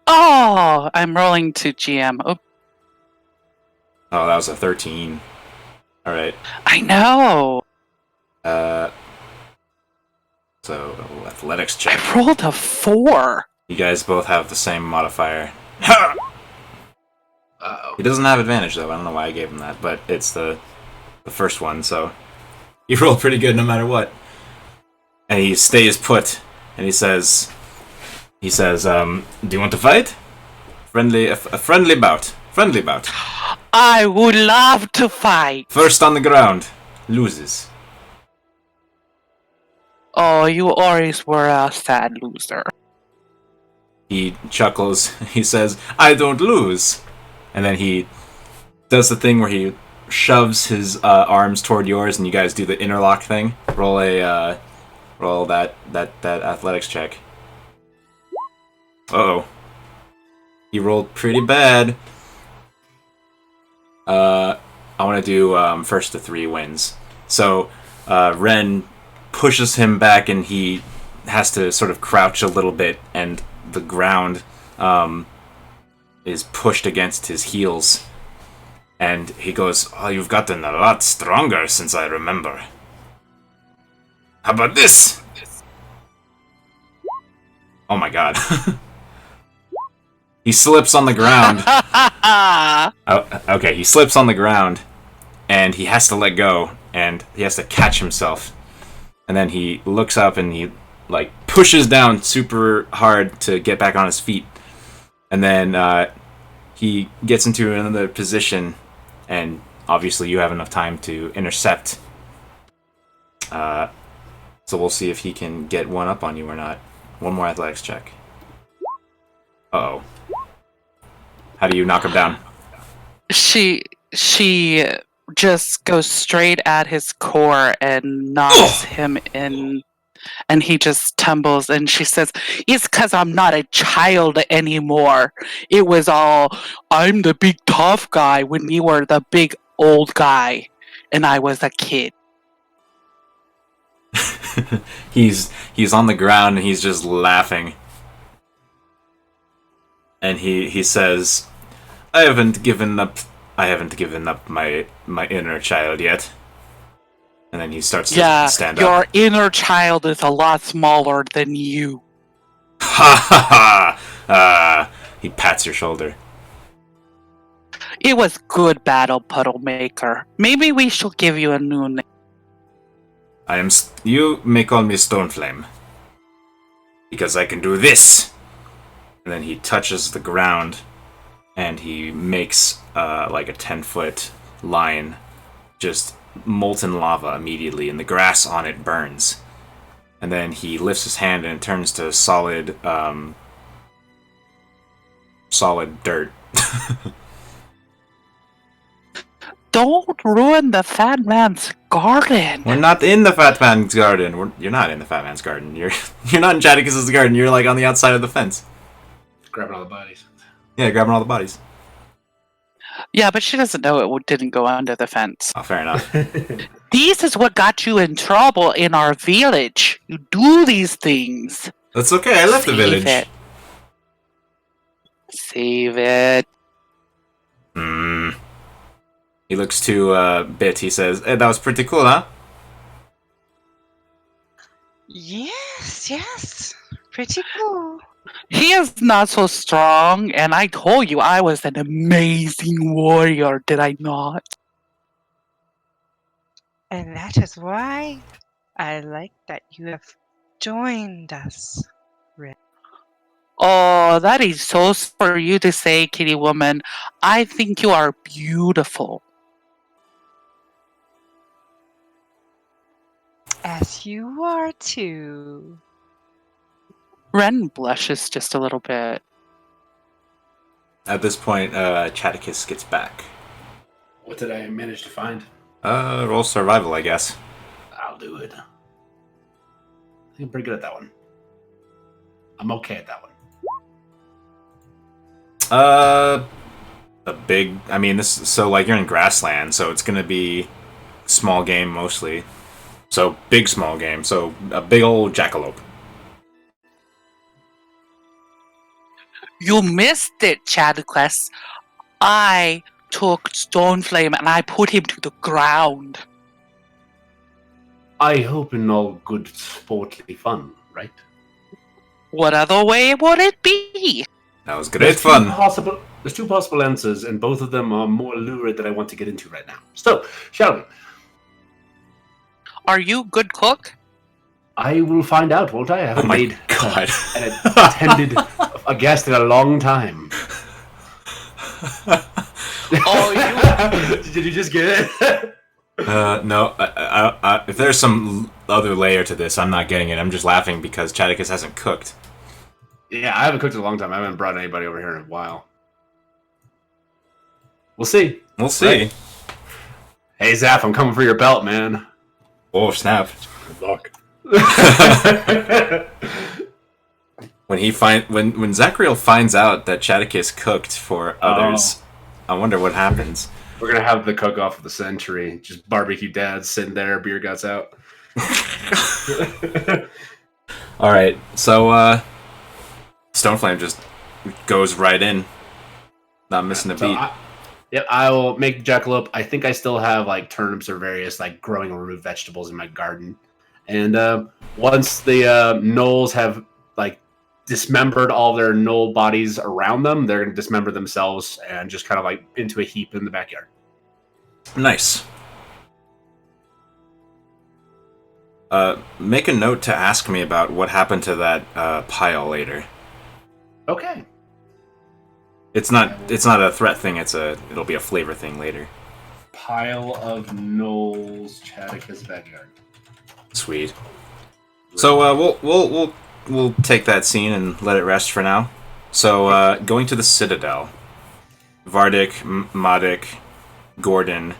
Oh, I'm rolling to GM. Oh, that was a 13. All right. I know. So athletics check. I rolled a 4. You guys both have the same modifier. Ha! Uh-oh. He doesn't have advantage though. I don't know why I gave him that, but it's the first one, so you rolled pretty good no matter what. And he stays put, and he says, do you want to fight? A friendly bout. Friendly bout. I would love to fight. First on the ground, loses. Oh, you always were a sad loser. He chuckles. He says, I don't lose. And then he does the thing where he shoves his arms toward yours, and you guys do the interlock thing. Roll that athletics check. Uh-oh. He rolled pretty bad. I want to do first to 3 wins. So Ren pushes him back, and he has to sort of crouch a little bit, and the ground is pushed against his heels. And he goes, "Oh, you've gotten a lot stronger since I remember. How about this?" Oh my god. He slips on the ground. Okay, he slips on the ground, and he has to let go, and he has to catch himself. And then he looks up and he like pushes down super hard to get back on his feet. And then he gets into another position, and obviously you have enough time to intercept. So we'll see if he can get one up on you or not. One more athletics check. Uh-oh. How do you knock him down? She just goes straight at his core and knocks him in, and he just tumbles, and she says, "It's because I'm not a child anymore. It was all, I'm the big tough guy when you were the big old guy, and I was a kid." He's on the ground and he's just laughing. And he says, I haven't given up my inner child yet. And then he starts to stand up. Your inner child is a lot smaller than you. Ha ha ha! He pats your shoulder. It was good battle, Puddle Maker. Maybe we should give you a new name. You may call me Stoneflame. Because I can do this! And then he touches the ground, and he makes like a 10-foot line, just molten lava immediately, and the grass on it burns. And then he lifts his hand and it turns to solid dirt. Don't ruin the fat man's garden. We're not in the fat man's garden. You're not in the fat man's garden. You're not in Jadicus's garden. You're like on the outside of the fence. Grabbing all the bodies. Yeah, grabbing all the bodies. Yeah, but she doesn't know it didn't go under the fence. Oh, fair enough. This is what got you in trouble in our village. You do these things. That's okay. I left the village. Save it. He looks to Bit. He says, hey, that was pretty cool, huh? Yes. Pretty cool. He is not so strong, and I told you I was an amazing warrior, did I not? And that is why I like that you have joined us. Oh, that is so for you to say, kitty woman. I think you are beautiful. As you are too. Ren blushes just a little bit. At this point, Chadicus gets back. What did I manage to find? Roll survival, I guess. I'll do it. I think I'm pretty good at that one. I'm okay at that one. A big... I mean, so, like, you're in grassland, so it's gonna be small game, mostly. So, big small game. So, a big old jackalope. You missed it, Chadicus. I took Stoneflame and I put him to the ground. I hope in all good sportly fun, right? What other way would it be? That was great fun. There's two possible answers, and both of them are more lurid than I want to get into right now. So, shall we? Are you good cook? I will find out, won't I? I haven't made God. and attended a guest in a long time. Oh, Did you just get it? No. If there's some other layer to this, I'm not getting it. I'm just laughing because Chadicus hasn't cooked. Yeah, I haven't cooked in a long time. I haven't brought anybody over here in a while. We'll see. We'll see. Right. Hey, Zaph, I'm coming for your belt, man. Oh, snap. Good luck. When Zachriel finds out that Chadicus cooked for others, I wonder what happens. We're gonna have the cook-off of the century. Just barbecue dads sitting there, beer guts out. All right, so Stoneflame just goes right in, not missing a beat. I will make the jackalope. I think I still have like turnips or various like growing root vegetables in my garden. And once the gnolls have like dismembered all their Gnoll bodies around them. They're going to dismember themselves and just kind of like into a heap in the backyard. Nice. Make a note to ask me about what happened to that pile later. Okay. It's not a threat thing. It'll be a flavor thing later. Pile of Gnolls, Chatica's backyard. Sweet. So we'll take that scene and let it rest for now. So going to the Citadel, Vardic, Madik, Gordon,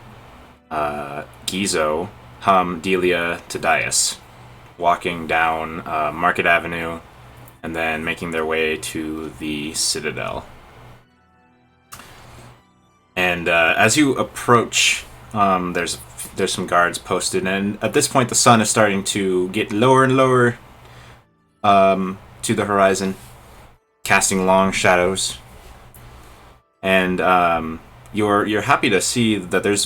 Gizo, Hum, Delia, Tadias, walking down Market Avenue, and then making their way to the Citadel. And as you approach, there's some guards posted, and at this point the sun is starting to get lower and lower to the horizon, casting long shadows. And you're happy to see that there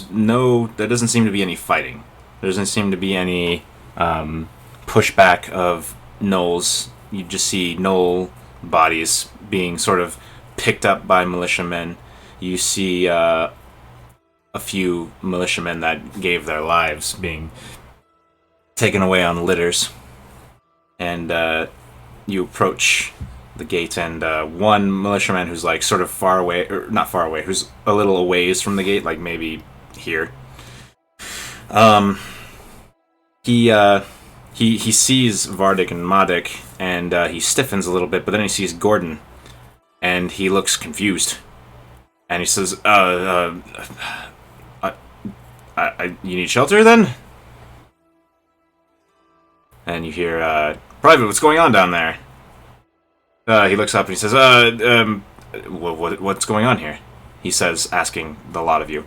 doesn't seem to be any fighting. There doesn't seem to be any pushback of Gnolls. You just see Gnoll bodies being sort of picked up by militiamen. You see a few militiamen that gave their lives being taken away on litters. And you approach the gate, and one militiaman who's like sort of far away, or not far away, who's a little a ways from the gate, like maybe here. He sees Vardic and Madik, and he stiffens a little bit, but then he sees Gordon, and he looks confused. And he says, you need shelter then? And you hear, Private, what's going on down there? He looks up and he says, what's going on here? He says, asking the lot of you.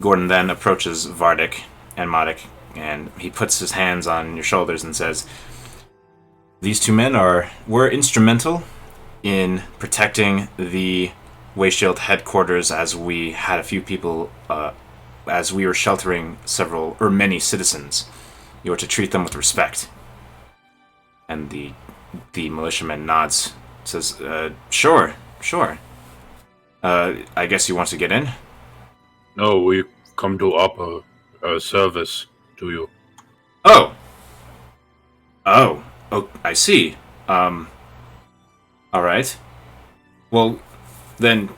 Gordon then approaches Vardic and Madik, and he puts his hands on your shoulders and says, these two men were instrumental in protecting the Wayshield headquarters as we had a few people, as we were sheltering many citizens. You are to treat them with respect. And the militiaman nods, says, sure. I guess you want to get in? No, we come to offer a service to you. Oh, I see. All right. Well, then,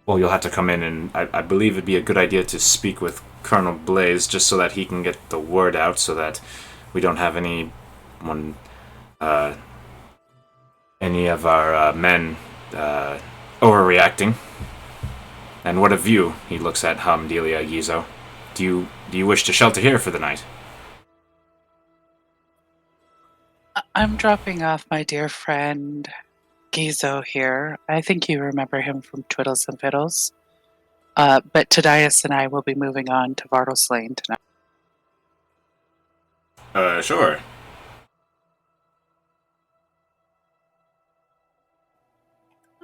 you'll have to come in, and I believe it'd be a good idea to speak with Colonel Blaze, just so that he can get the word out, so that we don't have any of our men overreacting. And what of you? He looks at Hum, Delia, Gizo. Do you wish to shelter here for the night? I'm dropping off my dear friend Gizo here. I think you remember him from Twiddles and Fiddles. But Tadias and I will be moving on to Vardel's Lane tonight. Sure.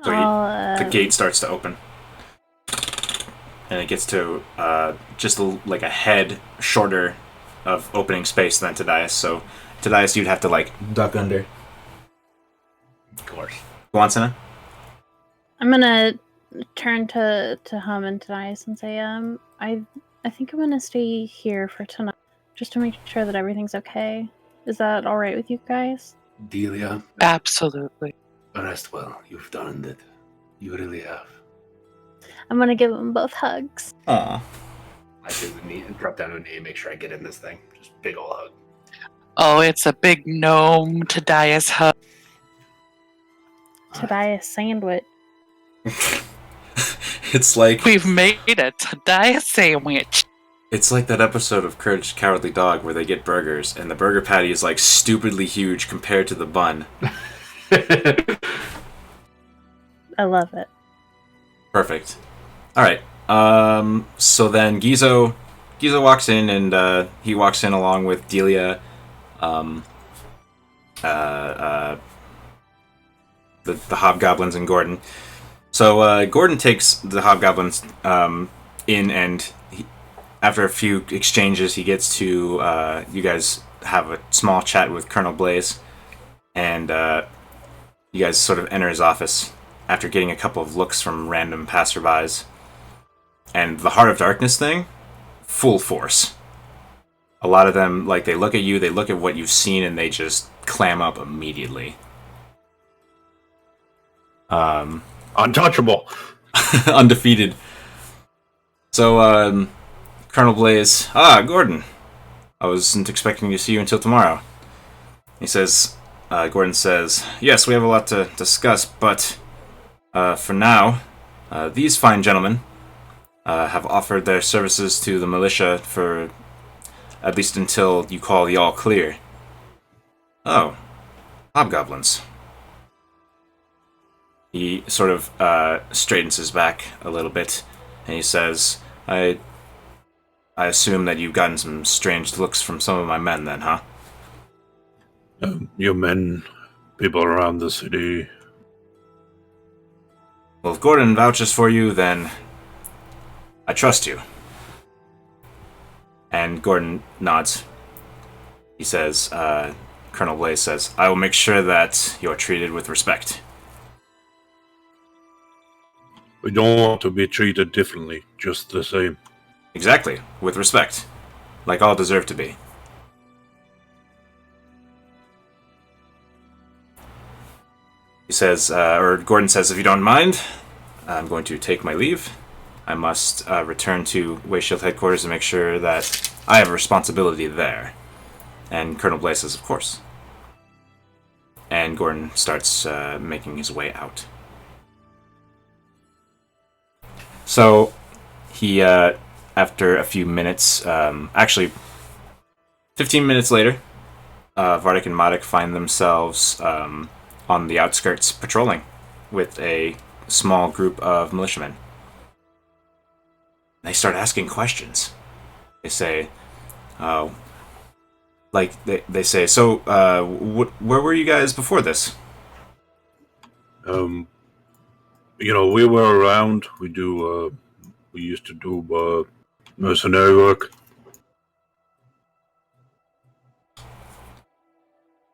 So the gate starts to open. And it gets to just like a head shorter of opening space than Tadias. So Tadias, you'd have to like duck under. Of course. Go on, Senna. I'm gonna turn to Hum and Tadias and say, I think I'm gonna stay here for tonight, just to make sure that everything's okay. Is that all right with you guys? Delia, Absolutely. rest well. You've done it. You really have. I'm gonna give them both hugs. Aw. I do the knee and drop down to a knee and make sure I get in this thing. Just big ol' hug. Oh, it's a big gnome Tadias hug. Tadias sandwich. It's like We've made a Tadias sandwich. it's like that episode of Courage the Cowardly Dog where they get burgers and the burger patty is like stupidly huge compared to the bun. I love it. Perfect. All right. So then Gizo walks in, and he walks in along with Delia, the hobgoblins, and Gordon. So Gordon takes the hobgoblins in, and after a few exchanges, he gets to you guys have a small chat with Colonel Blaze, And you guys sort of enter his office after getting a couple of looks from random passerbys. And the Heart of Darkness thing, full force. A lot of them, like, they look at you, they look at what you've seen, and they just clam up immediately. Untouchable. Undefeated. So, Colonel Blaze, Gordon. I wasn't expecting to see you until tomorrow. He says, Gordon says, yes, we have a lot to discuss, but for now, these fine gentlemen have offered their services to the militia for at least until you call the all clear. Oh, hobgoblins. He sort of straightens his back a little bit, and he says, I assume that you've gotten some strange looks from some of my men then, huh? You men, people around the city. Well, if Gordon vouches for you, then I trust you. And Gordon nods. He says, Colonel Blaze says, I will make sure that you're treated with respect. We don't want to be treated differently, just the same. Exactly, with respect. Like all deserve to be. He says, or Gordon says, if you don't mind, I'm going to take my leave. I must return to Wayshield headquarters and make sure that I have a responsibility there. And Colonel Blaze says, of course. And Gordon starts making his way out. So, he, after a few minutes, actually, 15 minutes later, Vardik and Madik find themselves on the outskirts patrolling with a small group of militiamen. They start asking questions. They say, they say, so, where were you guys before this? We were around. We used to do mercenary work.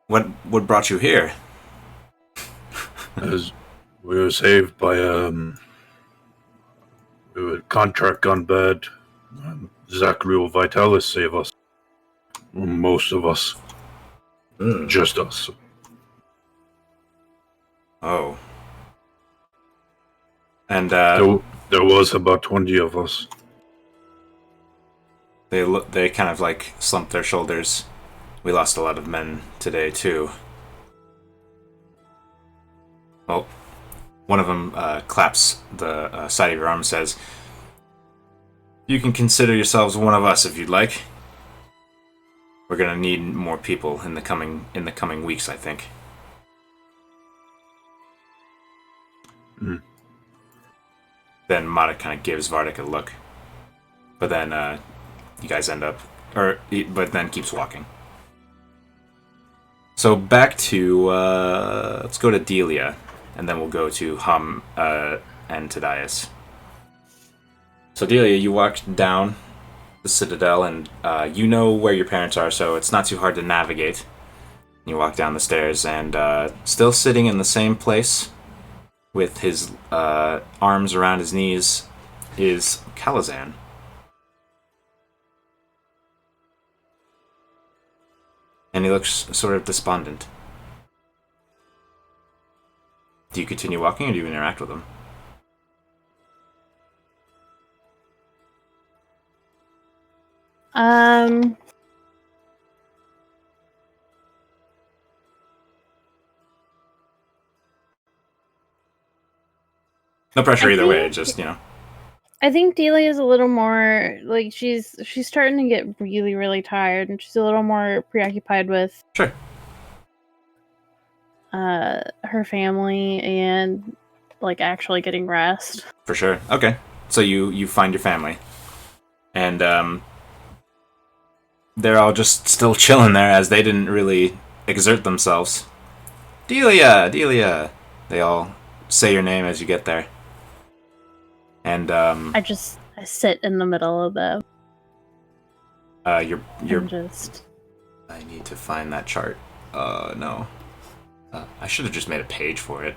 What brought you here? As we were saved by contract gone bad. Zachary Vitalis saved us. Most of us. Just us. Oh. And there was about 20 of us. They kind of like slump their shoulders. We lost a lot of men today too. Well, one of them claps the side of your arm and says, you can consider yourselves one of us if you'd like. We're gonna need more people in the coming weeks, I think. Then Madik kind of gives Vardik a look. But then you guys end up... but then keeps walking. So back to... let's go to Delia. And then we'll go to Hum and Tadias. So Delia, you walked down the Citadel, and you know where your parents are, so it's not too hard to navigate. You walk down the stairs, and still sitting in the same place, with his arms around his knees, is Kalazan. And he looks sort of despondent. Do you continue walking, or do you interact with him? No pressure either way, just, I think Delia is a little more like she's starting to get really, really tired, and she's a little more preoccupied with Sure. Her family and like actually getting rest. For sure. Okay. So you find your family. And they're all just still chilling there as they didn't really exert themselves. Delia! Delia! They all say your name as you get there. And I sit in the middle of the you're and just I need to find that chart. No. I should have just made a page for it.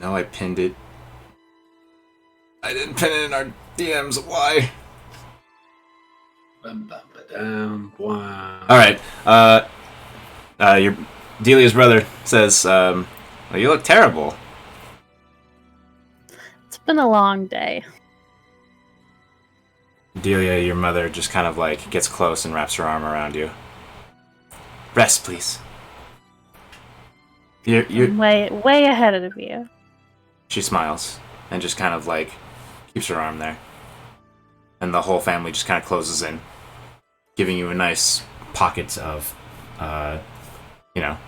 No, I pinned it. I didn't pin it in our DMs. Why? Alright. Your Delia's brother says, well, you look terrible. It's been a long day. Delia, your mother, just kind of like gets close and wraps her arm around you. Rest, please. You're I'm way ahead of you. She smiles and just kind of like keeps her arm there. And the whole family just kind of closes in, giving you a nice pocket of, you know.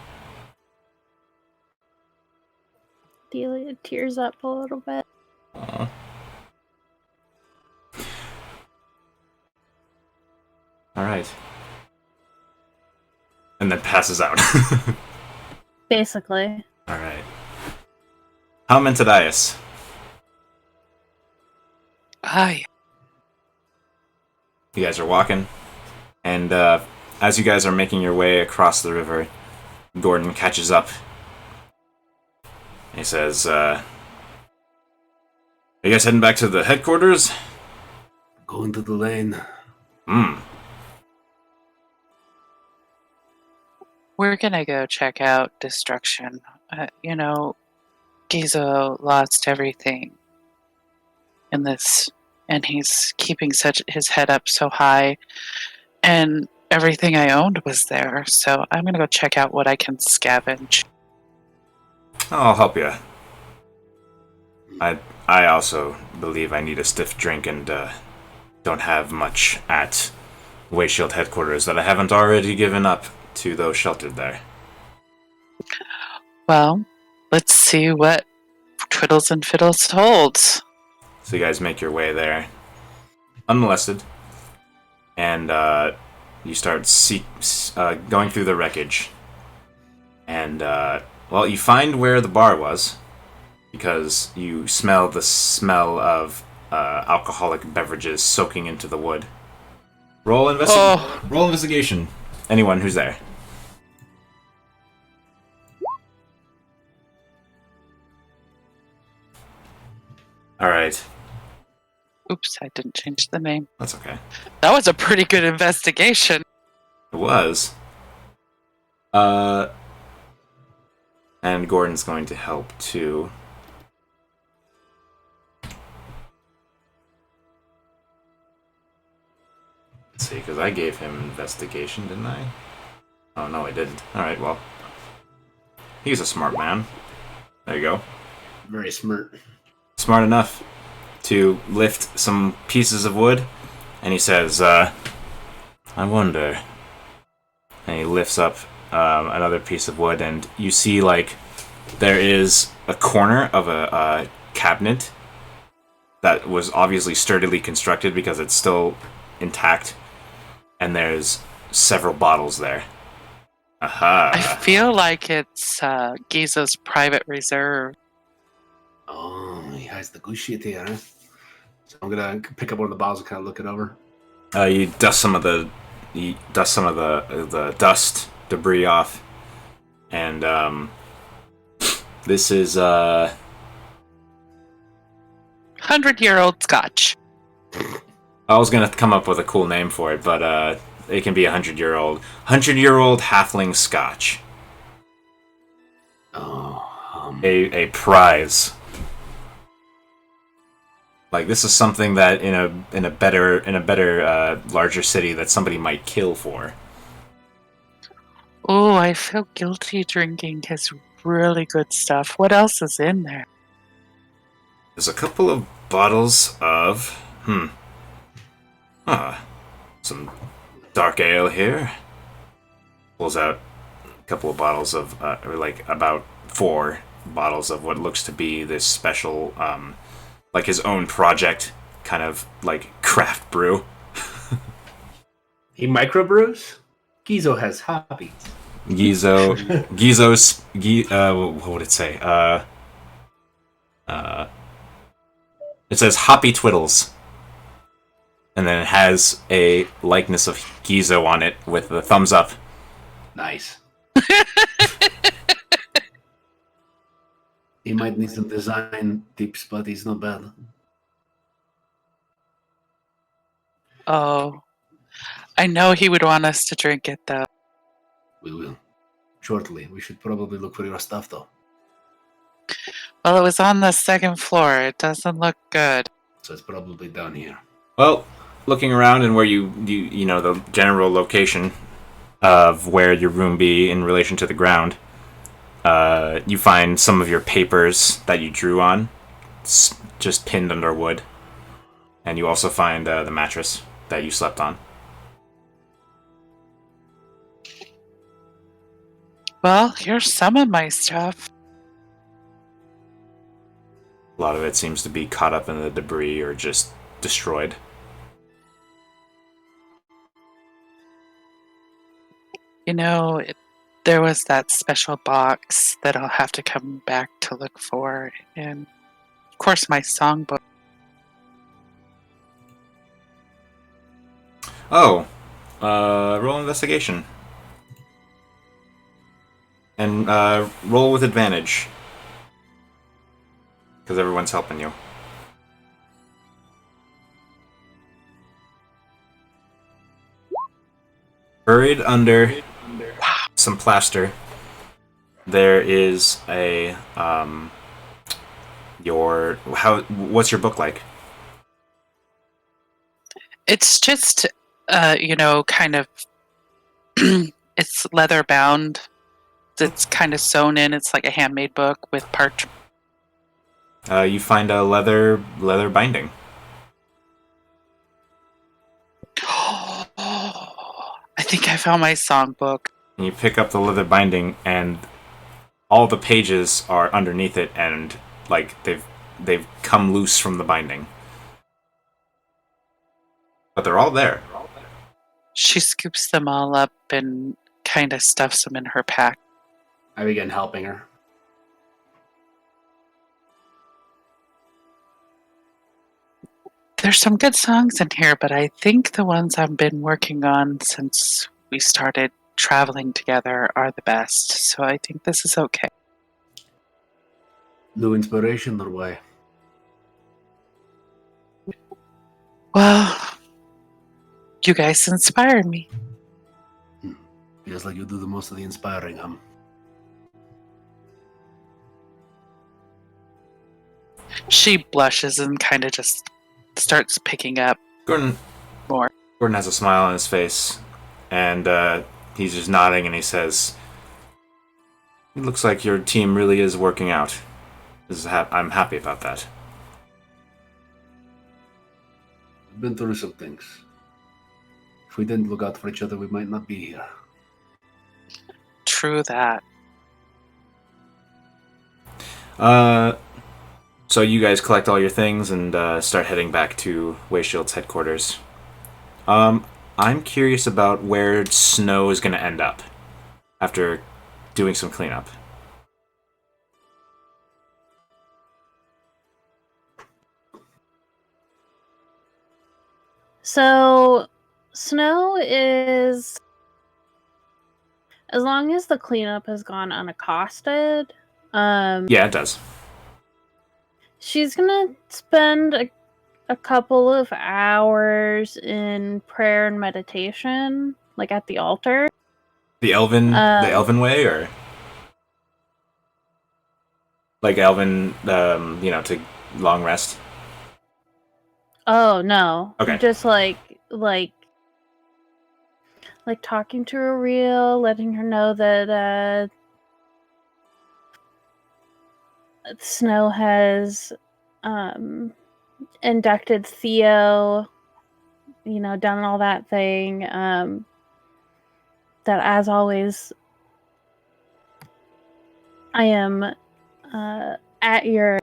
Delia tears up a little bit. Aww. Alright. And then passes out. Basically. Alright. How Mentadias? Hi. You guys are walking, and as you guys are making your way across the river, Gordon catches up. He says, are you guys heading back to the headquarters? Going to the lane. We're gonna go check out Destruction. Gizo lost everything in this, and he's keeping his head up so high, and everything I owned was there, so I'm gonna go check out what I can scavenge. I'll help you. I also believe I need a stiff drink and don't have much at Wayshield headquarters that I haven't already given up to those sheltered there. Well, let's see what Twiddles and Fiddles holds. So you guys make your way there, unmolested, and you start going through the wreckage. And, you find where the bar was, because you smell the smell of alcoholic beverages soaking into the wood. Roll investigation. Anyone who's there. Alright. Oops, I didn't change the name. That's okay. That was a pretty good investigation. It was. And Gordon's going to help too. Let's see, because I gave him investigation, didn't I? Oh, no, I didn't. Alright, well. He's a smart man. There you go. Very smart. Smart enough to lift some pieces of wood, and he says, I wonder. And he lifts up another piece of wood, and you see, like, there is a corner of a cabinet that was obviously sturdily constructed because it's still intact, and there's several bottles there. Aha! I feel like it's Giza's private reserve. Oh, he has the good shit here, huh? So I'm gonna pick up one of the bottles and kind of look it over. You dust some of the dust debris off, and this is 100-year-old scotch. I was gonna come up with a cool name for it, but it can be 100-year-old halfling scotch. Oh, A prize. Like, this is something that in a better larger city that somebody might kill for. Oh, I feel guilty drinking his really good stuff. What else is in there? There's a couple of bottles of some dark ale here. Pulls out a couple of bottles of about 4 bottles of what looks to be this special like his own project kind of like craft brew. he microbrews? Gizo has hobbies. Gizo's what would it say? It says Hoppy Twiddles. and then it has a likeness of Gizo on it with the thumbs up. Nice. He might need some design tips, but he's not bad. Oh, I know he would want us to drink it, though. We will. Shortly. We should probably look for your stuff, though. Well, it was on the second floor. It doesn't look good. So it's probably down here. Well, looking around and where you know the general location of where your room be in relation to the ground, you find some of your papers that you drew on, just pinned under wood, and you also find the mattress that you slept on. Well, here's some of my stuff. A lot of it seems to be caught up in the debris or just destroyed. You know, there was that special box that I'll have to come back to look for, and of course my songbook. Oh, roll investigation. And roll with advantage. Because everyone's helping you. Buried under some plaster, there is a what's your book like? It's just, kind of, it's leather bound. It's kind of sewn in. It's like a handmade book with parchment. You find a leather binding. I think I found my songbook. And you pick up the leather binding, and all the pages are underneath it, and like they've come loose from the binding, but they're all there. She scoops them all up and kind of stuffs them in her pack. I begin helping her. There's some good songs in here, but I think the ones I've been working on since we started traveling together are the best, so I think this is okay. New inspiration or why? Well, you guys inspired me. Feels like you do the most of the inspiring, She blushes and kind of just starts picking up Gordon more. Gordon has a smile on his face, and he's just nodding, and he says, "It looks like your team really is working out. I'm happy about that." We've been through some things. If we didn't look out for each other, we might not be here. True that. So you guys collect all your things and start heading back to Wayshield's headquarters. I'm curious about where Snow is going to end up after doing some cleanup. So, Snow is, as long as the cleanup has gone unaccosted, Yeah, it does. she's gonna spend a couple of hours in prayer and meditation, like at the altar. The Elven way, or like Elven, to long rest. Oh no! Okay. Just like talking to her real, letting her know that Snow has inducted Theo, done all that thing. That as always, I am at your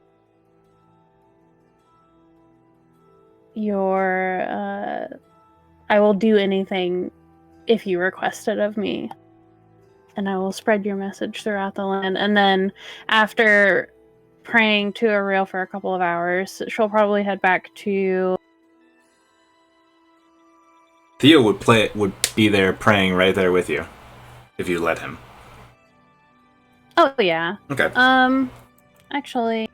I will do anything if you request it of me, and I will spread your message throughout the land. And then after praying to Ariel for a couple of hours, she'll probably head back to Theo would be there praying right there with you, if you let him. Oh yeah. Okay. Actually,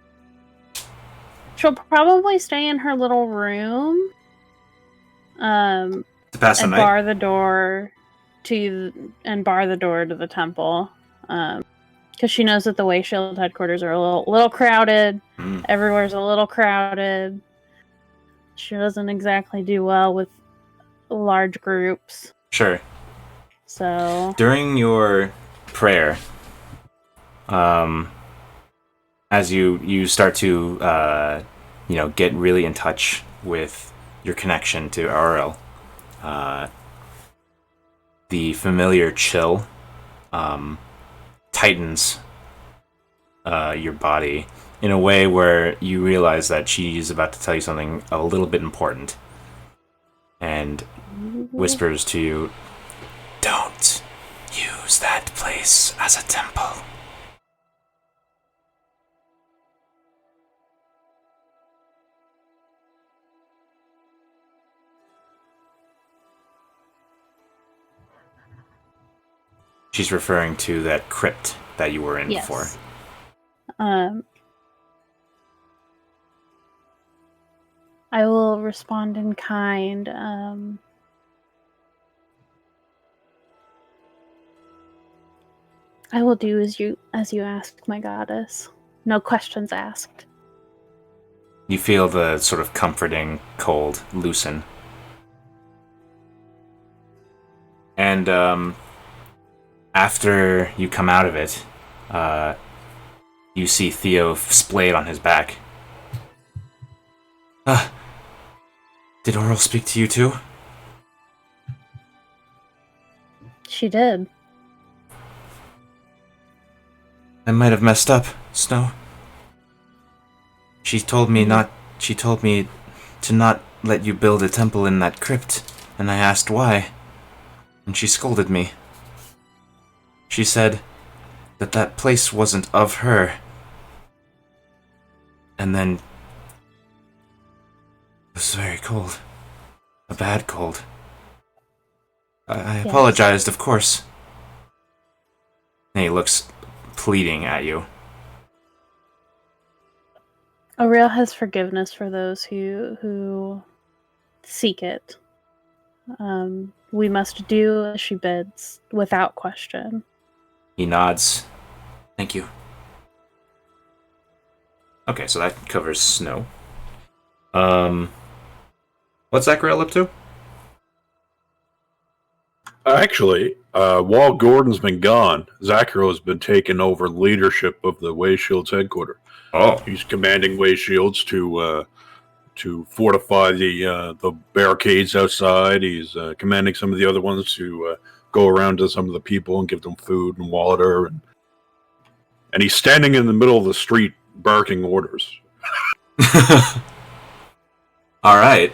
she'll probably stay in her little room. To pass the And night. bar the door to the temple. Because she knows that the Way Shield headquarters are a little crowded. Everywhere's a little crowded. She doesn't exactly do well with large groups. Sure. So during your prayer, as you start to get really in touch with your connection to Aurel, the familiar chill tightens your body in a way where you realize that she's about to tell you something a little bit important, and whispers to you, "Don't use that place as a temple." She's referring to that crypt that you were in before. I will respond in kind. I will do as you ask, my goddess. No questions asked. You feel the sort of comforting cold loosen. And after you come out of it, you see Theo splayed on his back. Did Aurel speak to you too? She did. I might have messed up, Snow. She told me to not let you build a temple in that crypt, and I asked why, and she scolded me. She said that place wasn't of her. And then it was very cold. A bad cold. I apologized, of course. And he looks pleading at you. Aurel has forgiveness for those who seek it. We must do as she bids, without question. He nods. Thank you. Okay, so that covers Snow. What's Zachariel up to? Actually, while Gordon's been gone, Zachariel has been taking over leadership of the Way Shields headquarters. Oh. He's commanding Way Shields to fortify the barricades outside. He's commanding some of the other ones to go around to some of the people and give them food and water. And he's standing in the middle of the street barking orders. All right.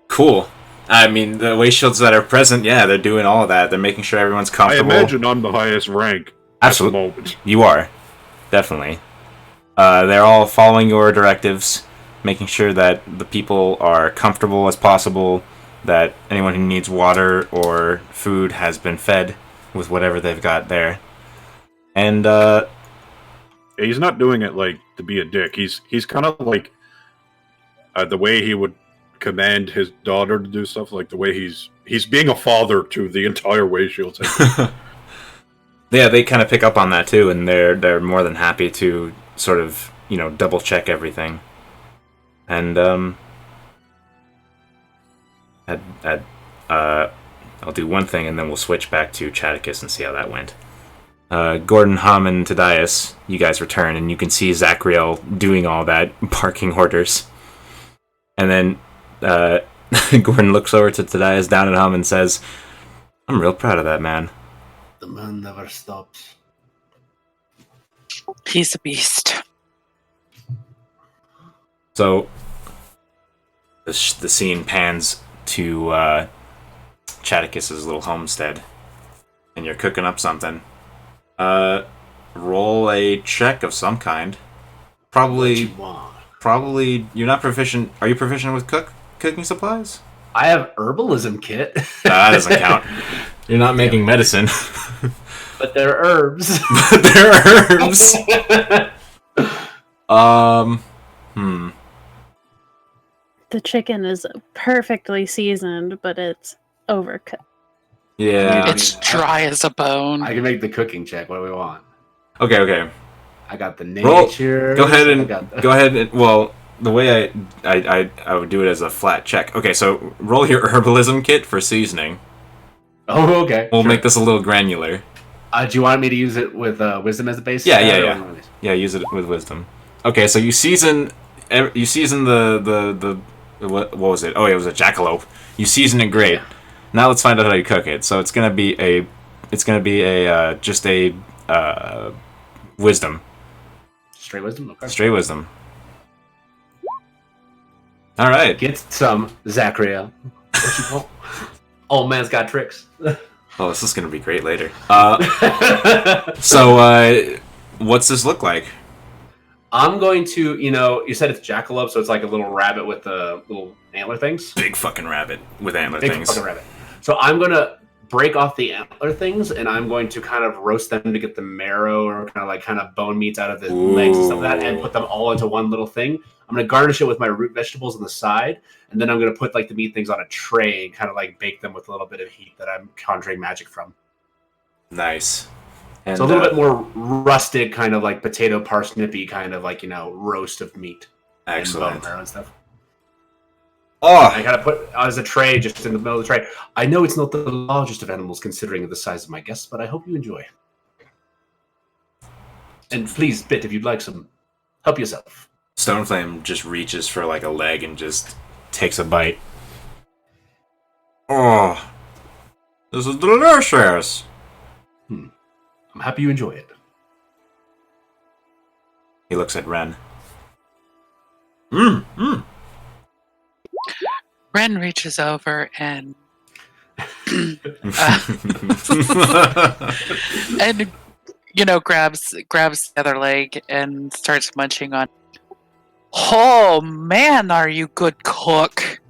Cool. I mean, the Way Shields that are present, yeah, they're doing all of that. They're making sure everyone's comfortable. I imagine I'm the highest rank. Absolutely. At the moment. You are. Definitely. They're all following your directives, making sure that the people are comfortable as possible, that anyone who needs water or food has been fed with whatever they've got there. And he's not doing it like to be a dick. He's kind of like the way he would command his daughter to do stuff, like the way he's being a father to the entire Way Shields. Yeah, they kind of pick up on that too, and they're more than happy to sort of, double check everything. And I'll do one thing and then we'll switch back to Chaticus and see how that went. Gordon, Hum, and Tadias, you guys return, and you can see Zachariel doing all that, barking orders. And then Gordon looks over to Tadias down at Hum and says, "I'm real proud of that man. The man never stops." He's a beast. So the scene pans to Chaticus's little homestead, and you're cooking up something. Roll a check of some kind. Probably you're not proficient. Are you proficient with cooking supplies? I have herbalism kit. That doesn't count. You're not making medicine. But they're herbs. They're herbs. The chicken is perfectly seasoned, but it's overcooked. Yeah. It's dry as a bone. I can make the cooking check. What do we want? Okay. I got the Roll. nature. Go ahead and well, the way I would do it as a flat check. Okay, so roll your herbalism kit for seasoning. Oh, okay. We'll sure. make this a little granular. Do you want me to use it with wisdom as a base? Yeah. Yeah, use it with wisdom. Okay, so you season the what was it? Oh, yeah, it was a jackalope. You season it great. Yeah. Now let's find out how you cook it. So it's gonna be a just a wisdom. Straight wisdom. Okay. Straight wisdom. All right. Get some, Zachariah. What you call? Old man's got tricks. Oh, this is gonna be great later. So what's this look like? I'm going to, you said it's jackalope, so it's like a little rabbit with the little antler things. Big fucking rabbit with antler Big things. fucking rabbit. So I'm going to break off the antler things, and I'm going to kind of roast them to get the marrow or kind of bone meats out of the legs and stuff like that, and put them all into one little thing. I'm going to garnish it with my root vegetables on the side, and then I'm going to put like the meat things on a tray and kind of like bake them with a little bit of heat that I'm conjuring magic from. Nice. And, So a little bit more rustic, kind of like potato parsnippy, kind of like roast of meat. Excellent. And bone marrow and stuff. Oh, I gotta put as a tray just in the middle of the tray. I know it's not the largest of animals considering the size of my guests, but I hope you enjoy. And please, Bit, if you'd like some, help yourself. Stoneflame just reaches for like a leg and just takes a bite. Oh, this is delicious. I'm happy you enjoy it. He looks at Ren. Ren reaches over and grabs the other leg and starts munching on. Oh man, are you good cook?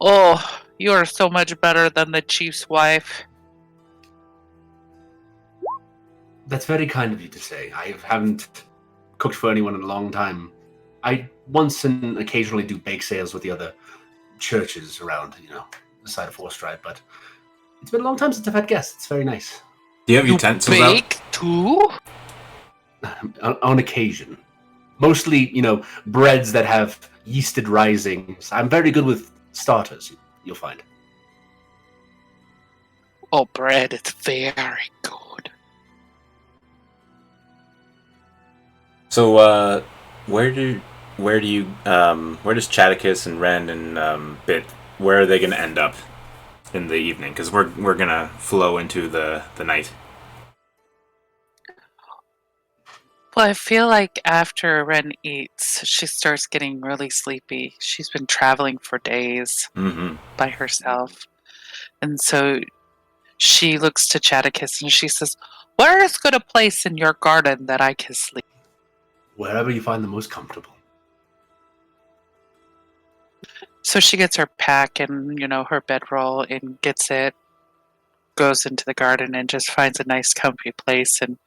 Oh, you are so much better than the chief's wife. That's very kind of you to say. I haven't cooked for anyone in a long time. I once and occasionally do bake sales with the other churches around, the side of Forthstride, but it's been a long time since I've had guests. It's very nice. Do you have utensils out? Bake too? On occasion. Mostly, breads that have yeasted risings. I'm very good with starters, you'll find. Oh, bread, it's very good. So, where does Chaticus and Ren and Bit, where are they going to end up in the evening? Because we're going to flow into the night. Well, I feel like after Ren eats, she starts getting really sleepy. She's been traveling for days by herself. And so she looks to Chaticus and she says, "Where is good a place in your garden that I can sleep?" Wherever you find the most comfortable. So she gets her pack and, her bedroll and gets it, goes into the garden and just finds a nice comfy place and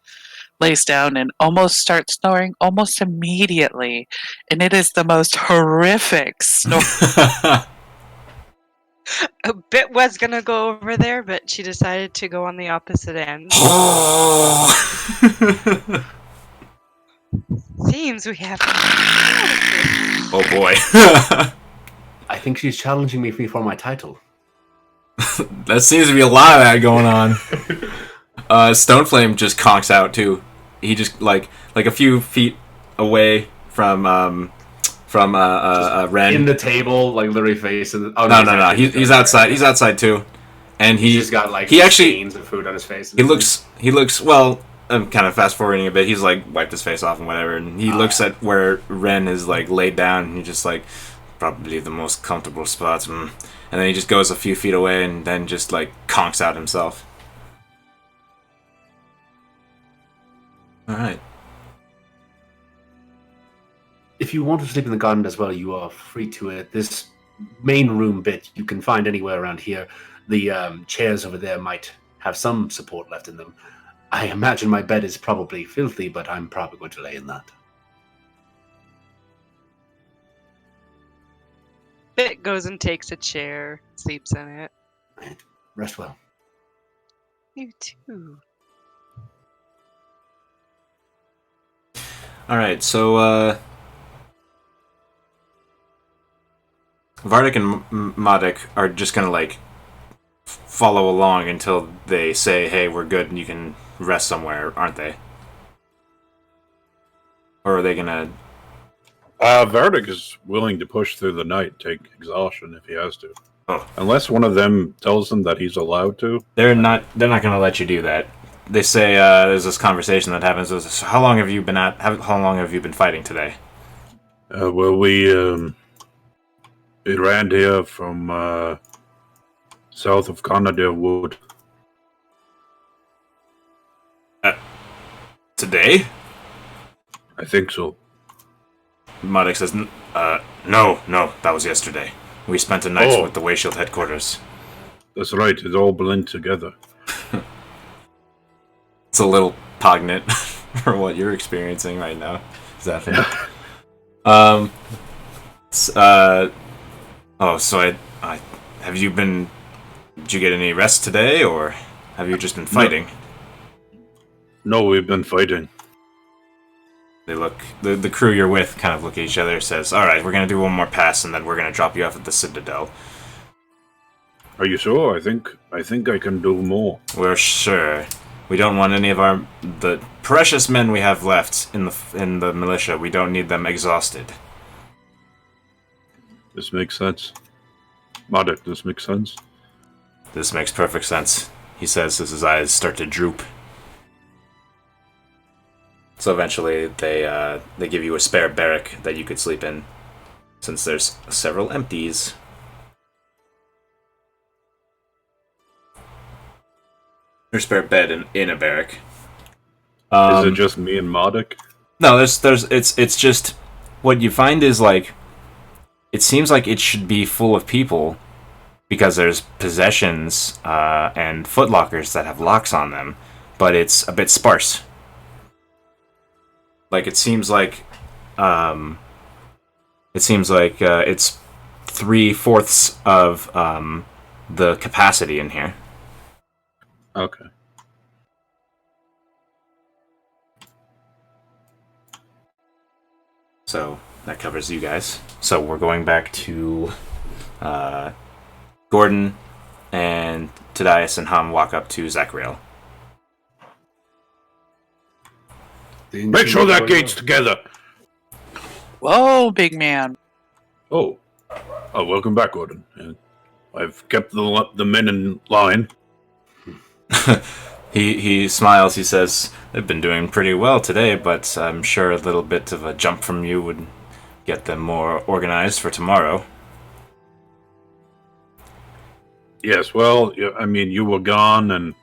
lays down and almost starts snoring almost immediately. And it is the most horrific snore. A Bit was gonna go over there, but she decided to go on the opposite end. Seems we have. Oh boy. I think she's challenging me for my title. That seems to be a lot of that going on. Stoneflame just conks out too. He just like a few feet away from Ren. In the table, like literally facing. Oh, no. He's outside. He's outside too, and He's just got like stains of food on his face. He looks well. I'm kind of fast forwarding a bit. He's like wiped his face off and whatever, and he looks at where Ren is like laid down, and he's just like probably the most comfortable spots. And then he just goes a few feet away, and then just like conks out himself. All right. If you want to sleep in the garden as well, you are free to it. This main room bit you can find anywhere around here. The chairs over there might have some support left in them. I imagine my bed is probably filthy, but I'm probably going to lay in that. Bit goes and takes a chair, sleeps in it. Rest well. You too. All right, so Vardik and Modik are just gonna like follow along until they say, "Hey, we're good, and you can rest somewhere," aren't they? Or are they gonna? Vardik is willing to push through the night, take exhaustion if he has to. Oh. Unless one of them tells him that he's allowed to. They're not gonna let you do that. They say there's this conversation that happens. So how long have you been how long have you been fighting today? Well, we ran here from south of Conadale Wood. Today? I think so. Modik says, no, that was yesterday. We spent a night Oh. with the Wayshield headquarters. That's right, it's all blended together. It's a little poignant for what you're experiencing right now. Is that fair? So I have you been? Did you get any rest today, or have you just been fighting? No, we've been fighting. They look. The crew you're with kind of look at each other. Says, "All right, we're gonna do one more pass, and then we're gonna drop you off at the Citadel." Are you sure? I think I can do more. We're sure. We don't want any of the precious men we have left in the militia. We don't need them exhausted. This makes sense. Modik, this makes sense. This makes perfect sense, he says as his eyes start to droop. So eventually they give you a spare barrack that you could sleep in, since there's several empties. Or spare bed in a barrack. Is it just me and Modik? No, it's just what you find is like it seems like it should be full of people because there's possessions and footlockers that have locks on them, but it's a bit sparse. Like it seems like it's 3/4 of the capacity in here. Okay. So that covers you guys. So we're going back to Gordon and Tadias and Hum walk up to Zachariel. Make sure that gate's together. Whoa, big man. Oh, welcome back, Gordon. I've kept the men in line. He smiles. He says, "They've been doing pretty well today, but I'm sure a little bit of a jump from you would get them more organized for tomorrow." Yes, well, I mean, you were gone, and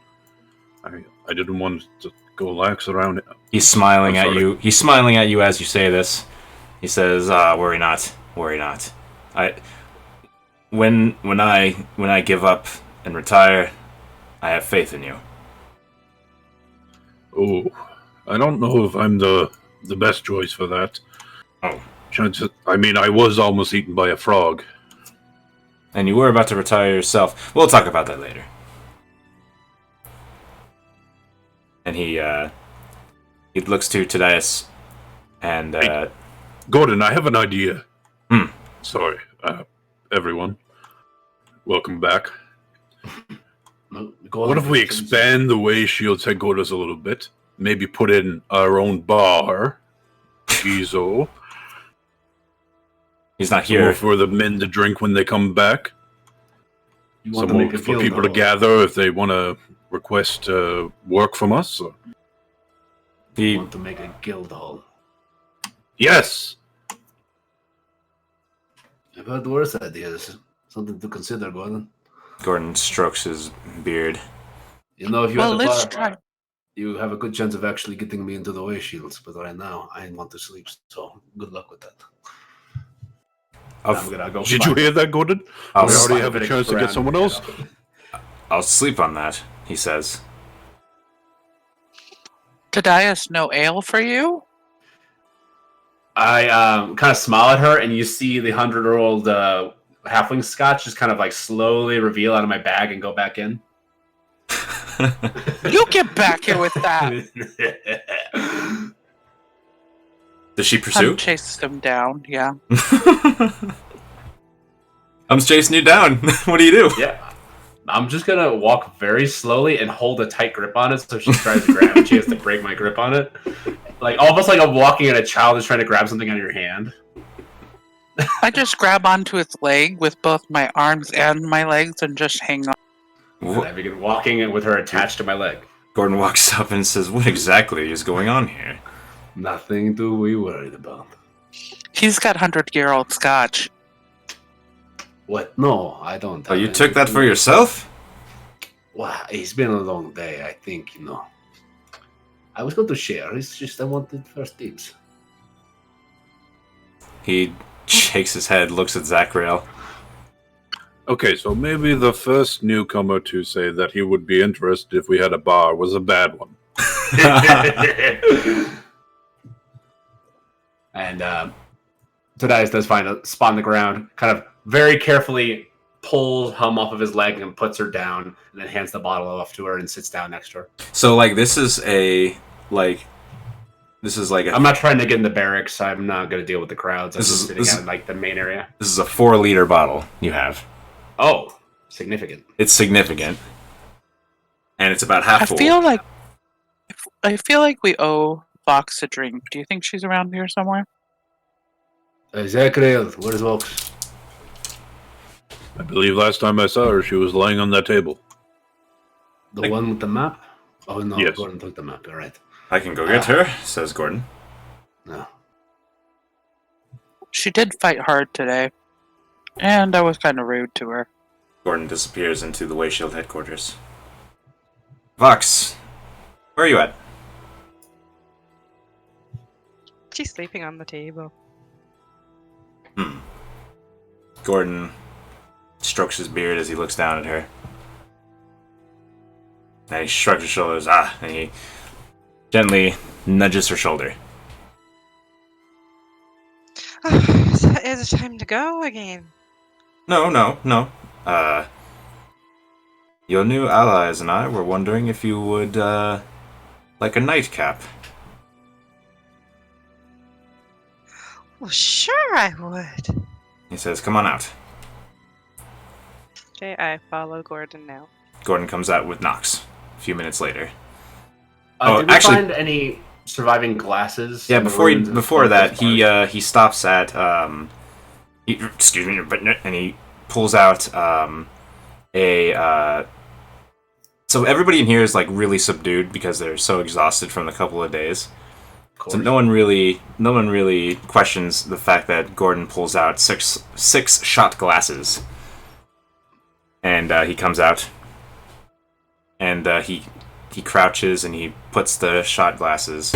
I didn't want to go lax around it. He's smiling I'm at sorry. you. He's smiling at you as you say this. He says, "Worry not, worry not. When I give up and retire, I have faith in you." Oh, I don't know if I'm the best choice for that. Oh. I mean, I was almost eaten by a frog. And you were about to retire yourself. We'll talk about that later. And he looks to Tadias and Hey, Gordon, I have an idea. Hmm. Sorry, everyone. Welcome back. What if we expand the Wayshields headquarters a little bit? Maybe put in our own bar, Gizo. He's not Somewhere here. for the men to drink when they come back. You want to Somewhere make a for guild people to hall. gather if they want to request work from us. Or... You He want to make a guild hall. Yes! I've heard worse ideas. Something to consider, Gordon. Gordon strokes his beard. You know, if you Well, have the let's bar, try. you have a good chance of actually getting me into the way shields. But right now, I want to sleep. So good luck with that. I'm gonna go. Did you hear that, Gordon? I'll, We s- already have a chance to get someone else. I'll sleep on that, he says. Tadias, no ale for you? I kind of smile at her, and you see the 100-year-old halfling scotch just kind of like slowly reveal out of my bag and go back in. You get back here with that. Does she pursue? Chases him down, yeah. I'm chasing you down. What do you do? Yeah. I'm just gonna walk very slowly and hold a tight grip on it so she tries to grab it. She has to break my grip on it. Like almost like I'm walking and a child is trying to grab something out of your hand. I just grab onto its leg with both my arms and my legs and just hang on. And I begin walking with her attached to my leg. Gordon walks up and says, "What exactly is going on here?" Nothing to be worried about. He's got 100-year-old scotch. What? No, I don't. Oh, you took that for yourself? Well, it's been a long day, I think, I was going to share, it's just I wanted first dibs. He shakes his head, looks at Zachariel. Okay, so maybe the first newcomer to say that he would be interested if we had a bar was a bad one. And Tadias does find a spot on the ground, kind of very carefully pulls Hum off of his leg and puts her down, and then hands the bottle off to her and sits down next to her. So, this is like a... I'm not trying to get in the barracks. I'm not going to deal with the crowds. I'm This just is- sitting this out is- in, the main area. This is a 4-liter bottle you have. Oh, significant. It's significant. And it's about half full. I feel like we owe Vox a drink. Do you think she's around here somewhere? Zachariel, where's Vox? I believe last time I saw her, she was laying on that table. The one with the map? Oh, no, Yes. Gordon took the map, all right. I can go get her, says Gordon. No. She did fight hard today. And I was kind of rude to her. Gordon disappears into the Wayshield headquarters. Vox, where are you at? She's sleeping on the table. Gordon strokes his beard as he looks down at her. And he shrugs his shoulders, and he gently nudges her shoulder. Is it time to go again? No. Your new allies and I were wondering if you would, like a nightcap. Well, sure I would. He says, "Come on out." Okay, I follow Gordon now. Gordon comes out with Nox a few minutes later. Did we actually- find any surviving glasses? Yeah, in the before ruins that, of he stops at excuse me, and he pulls out so everybody in here is really subdued because they're so exhausted from the couple of days. course. So no one really questions the fact that Gordon pulls out six shot glasses, and he comes out, and he crouches and he puts the shot glasses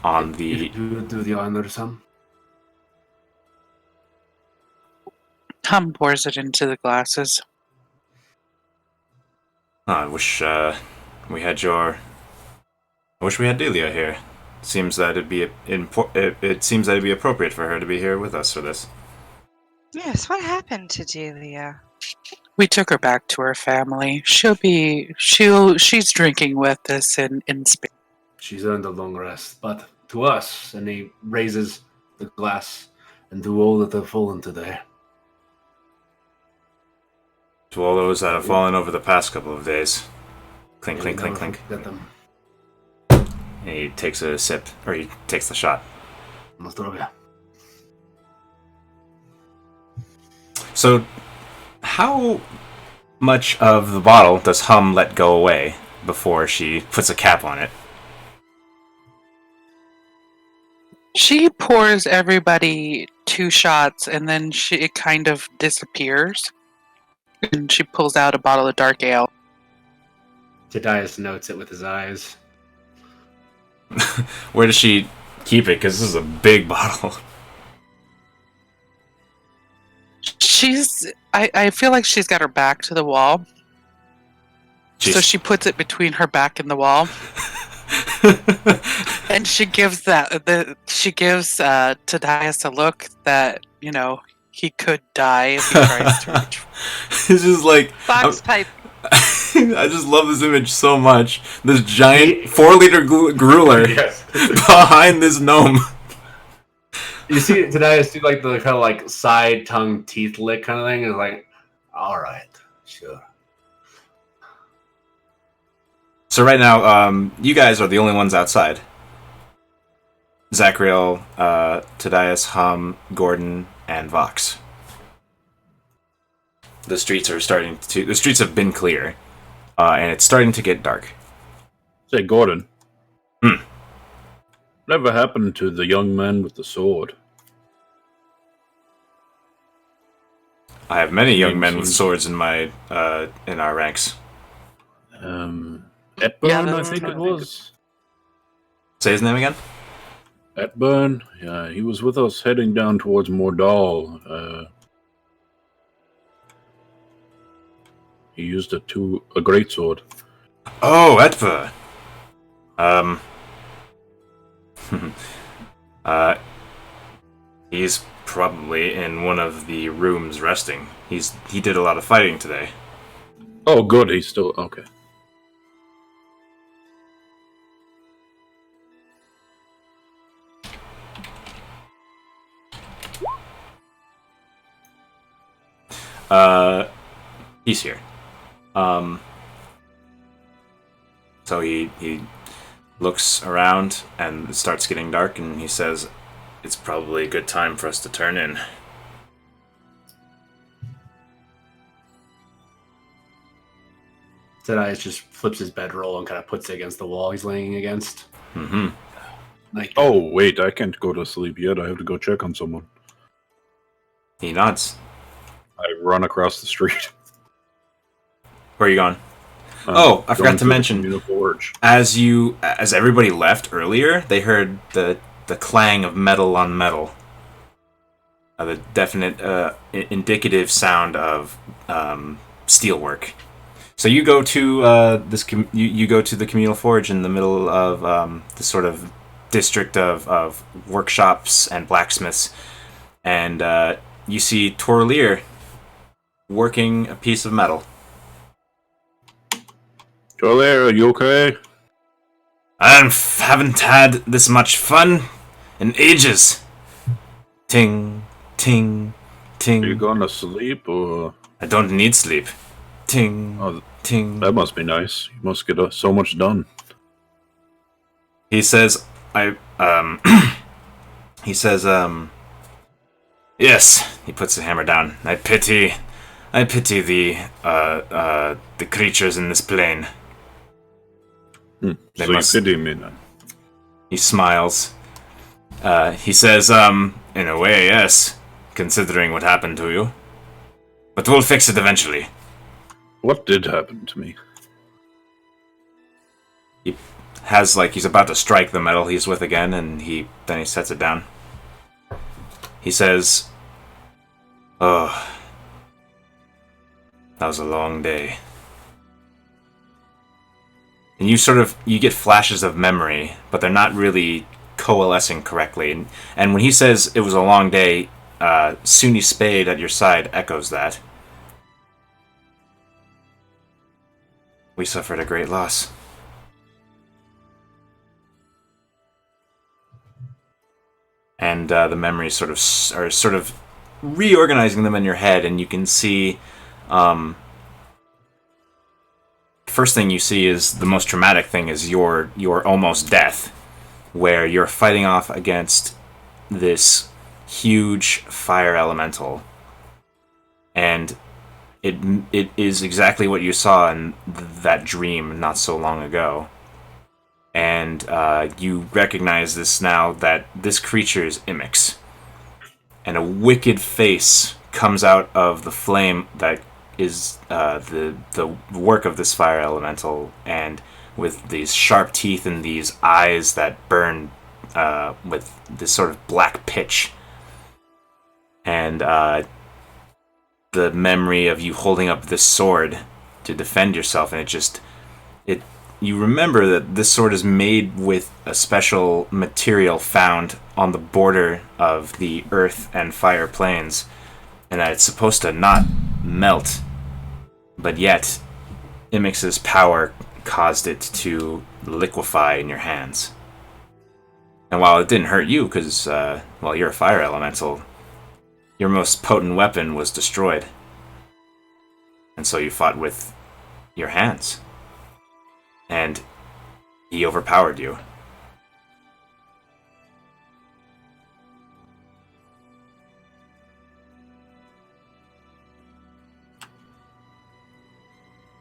on the. You do the honor, Sam. Hum pours it into the glasses. I wish we had I wish we had Delia here. Seems that it'd be it seems that it'd be appropriate for her to be here with us for this. Yes, what happened to Delia? We took her back to her family. She's drinking with us in Spain. She's earned a long rest, but to us, and he raises the glass, and to all that have fallen today. To all those that have fallen over the past couple of days. Clink, clink, clink, clink. Get them. And he takes a sip, or he takes the shot. Nostrovia. So, how much of the bottle does Hum let go away before she puts a cap on it? She pours everybody 2 shots, and then it kind of disappears. And she pulls out a bottle of dark ale. Tadias notes it with his eyes. Where does she keep it? Because this is a big bottle. I feel like she's got her back to the wall. So Jeez. she puts it between her back and the wall. And she gives Tadias a look that, he could die if he tries to reach. It's just like Box pipe. I just love this image so much. This giant 4-liter grueler Yes. behind this gnome. You see it today. I see like the kind of like side tongue teeth lick kind of thing. It's like, all right, sure. So right now, you guys are the only ones outside. Zachriel, Tadias, Hum, Gordon, and Vox. The streets have been clear, and it's starting to get dark. Say, Gordon. Hmm. Whatever happened to the young man with the sword? I have many young men with swords in our ranks. Etburn, Yeah, I that's think what it I think. was. Say his name again? Etburn? Yeah, he was with us heading down towards Mordal. He used a greatsword. Oh, Etva. He's probably in one of the rooms resting. He did a lot of fighting today. Oh, good, he's still... Okay. He's here. So he looks around and it starts getting dark, and he says, "It's probably a good time for us to turn in." Tadias just flips his bedroll and kind of puts it against the wall he's laying against. Mm-hmm. Like, Oh, wait, I can't go to sleep yet. I have to go check on someone. He nods. I run across the street. Where are you going? I'm I forgot going to the mention. communal forge. As everybody left earlier, they heard the clang of metal on metal. The definite indicative sound of steelwork. So you go to you go to the communal forge in the middle of this sort of district of workshops and blacksmiths, and you see Torlier working a piece of metal. Jolaire, are you okay? I haven't had this much fun in ages. Ting, ting, ting. Are you going to sleep, or... I don't need sleep. Ting, Oh, ting. that must be nice. You must get so much done. He says, he says, yes. He puts the hammer down. I pity the creatures in this plane. They So must- you pity me then? He smiles. He says, in a way, yes, considering what happened to you. But we'll fix it eventually. What did happen to me? He has, he's about to strike the metal he's with again, and then he sets it down. He says, "Oh, that was a long day." And you get flashes of memory, but they're not really coalescing correctly. And when he says it was a long day, Sunni Spade at your side echoes that. We suffered a great loss. And the memories are sort of reorganizing them in your head, and you can see. First thing you see is the most traumatic thing is your almost death, where you're fighting off against this huge fire elemental, and it is exactly what you saw in that dream not so long ago. And you recognize this now, that this creature is Imix. And a wicked face comes out of the flame that is the work of this fire elemental, and with these sharp teeth and these eyes that burn with this sort of black pitch. And the memory of you holding up this sword to defend yourself, and you remember that this sword is made with a special material found on the border of the earth and fire planes, and that it's supposed to not melt, but yet Imix's power caused it to liquefy in your hands. And while it didn't hurt you, because, you're a fire elemental, your most potent weapon was destroyed. And so you fought with your hands. And he overpowered you.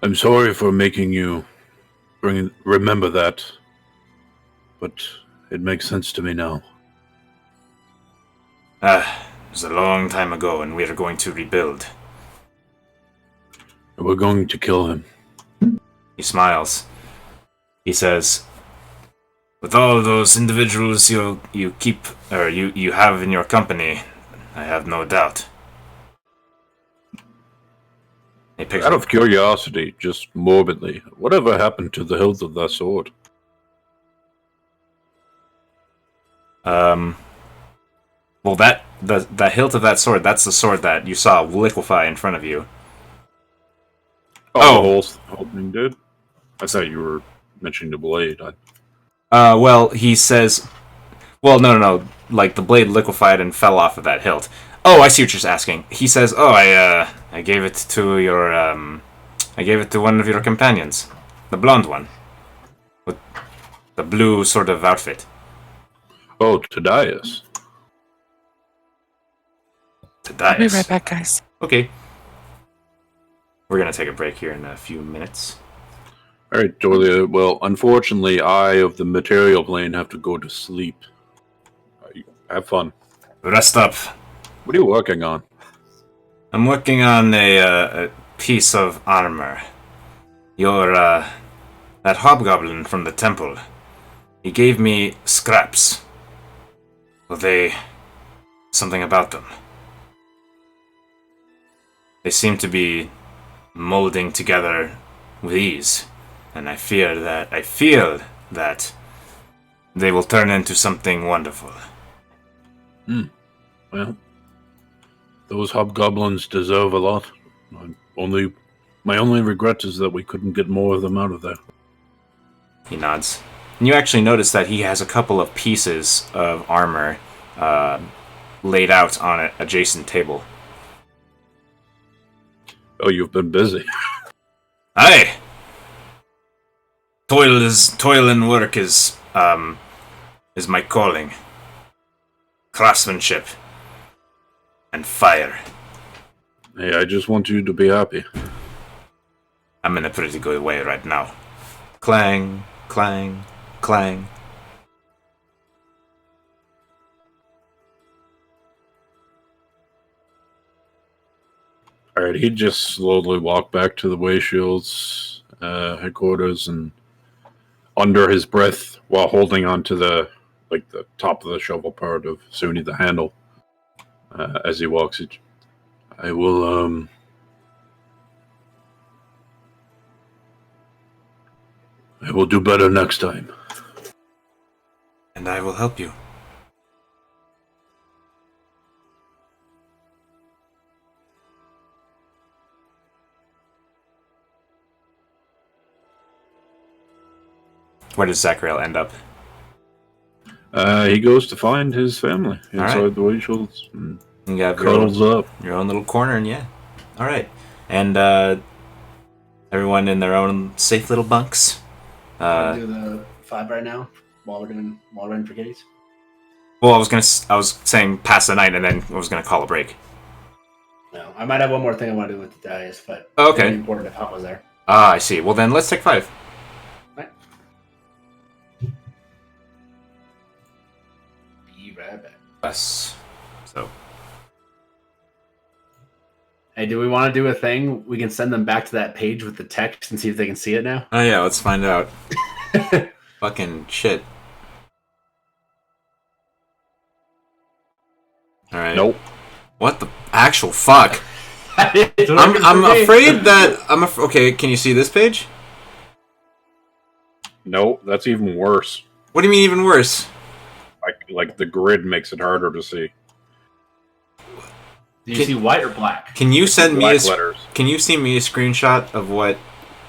I'm sorry for making you remember that, but it makes sense to me now. It was a long time ago, and we are going to rebuild. We're going to kill him. He smiles. He says, with all those individuals you keep, or you have in your company, I have no doubt. He picks Out up. of curiosity, just morbidly, whatever happened to the hilt of that sword? Well, the hilt of that sword, that's the sword that you saw liquefy in front of you. Oh, the whole thing did? I thought you were mentioning the blade. He says... Well, no. Like, the blade liquefied and fell off of that hilt. Oh, I see what you're asking. He says, I gave it to your, I gave it to one of your companions. The blonde one. With the blue sort of outfit. Oh, Tadias. I'll be right back, guys. Okay. We're gonna take a break here in a few minutes. Alright, Dolia. Well, unfortunately, I of the material plane have to go to sleep. Have fun. Rest up. What are you working on? I'm working on a piece of armor. That hobgoblin from the temple. He gave me scraps. Well, something about them. They seem to be molding together with ease, and I feel that they will turn into something wonderful. Well, those hobgoblins deserve a lot. My only regret is that we couldn't get more of them out of there. He nods. And you actually notice that he has a couple of pieces of armor laid out on an adjacent table. Oh, you've been busy. Aye! Toil and work is my calling. Craftsmanship. And fire. Hey, I just want you to be happy. I'm in a pretty good way right now. Clang, clang, clang. Alright, he just slowly walked back to the Wayshield's headquarters, and under his breath, while holding onto the top of the shovel part of Suni, the handle, as he walks, I will do better next time. And I will help you. Where does Zachariel end up? He goes to find his family inside right. the Wayshield's and You got cuddles up. your own little corner, and yeah. Alright. And everyone in their own safe little bunks. Do the 5 right now while we're running for kitties. Well, I was saying pass the night, and then I was gonna call a break. No, I might have one more thing I want to do with the dice, but Okay. it'd be important if Hot was there. Ah, I see. Well, then let's take 5. Right. Be right back. Yes. So. Hey, do we want to do a thing? We can send them back to that page with the text and see if they can see it now. Oh yeah, let's find out. Fucking shit. Alright. Nope. What the actual fuck? I'm afraid that okay. Can you see this page? No, that's even worse. What do you mean even worse? Like the grid makes it harder to see. Do you see white or black? Can you send me Black letters. Can you send me a screenshot of what?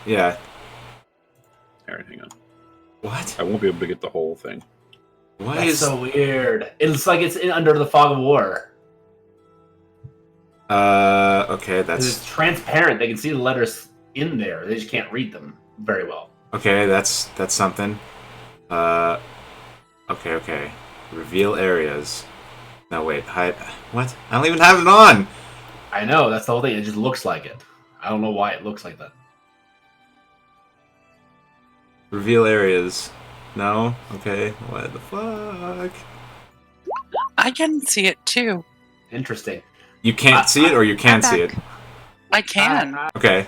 Yeah. Alright, hang on. What? I won't be able to get the whole thing. Why That's is so weird. It's like it's under the fog of war. Okay, 'Cause that's it's transparent. They can see the letters in there. They just can't read them very well. okay. That's something. Okay. Reveal areas. No, wait. Hide. What? I don't even have it on. I know, that's the whole thing. It just looks like it. I don't know why it looks like that. Reveal areas. No. Okay. What the fuck? I can see it too. Interesting. You can't see it, or you can see it. I can. Okay.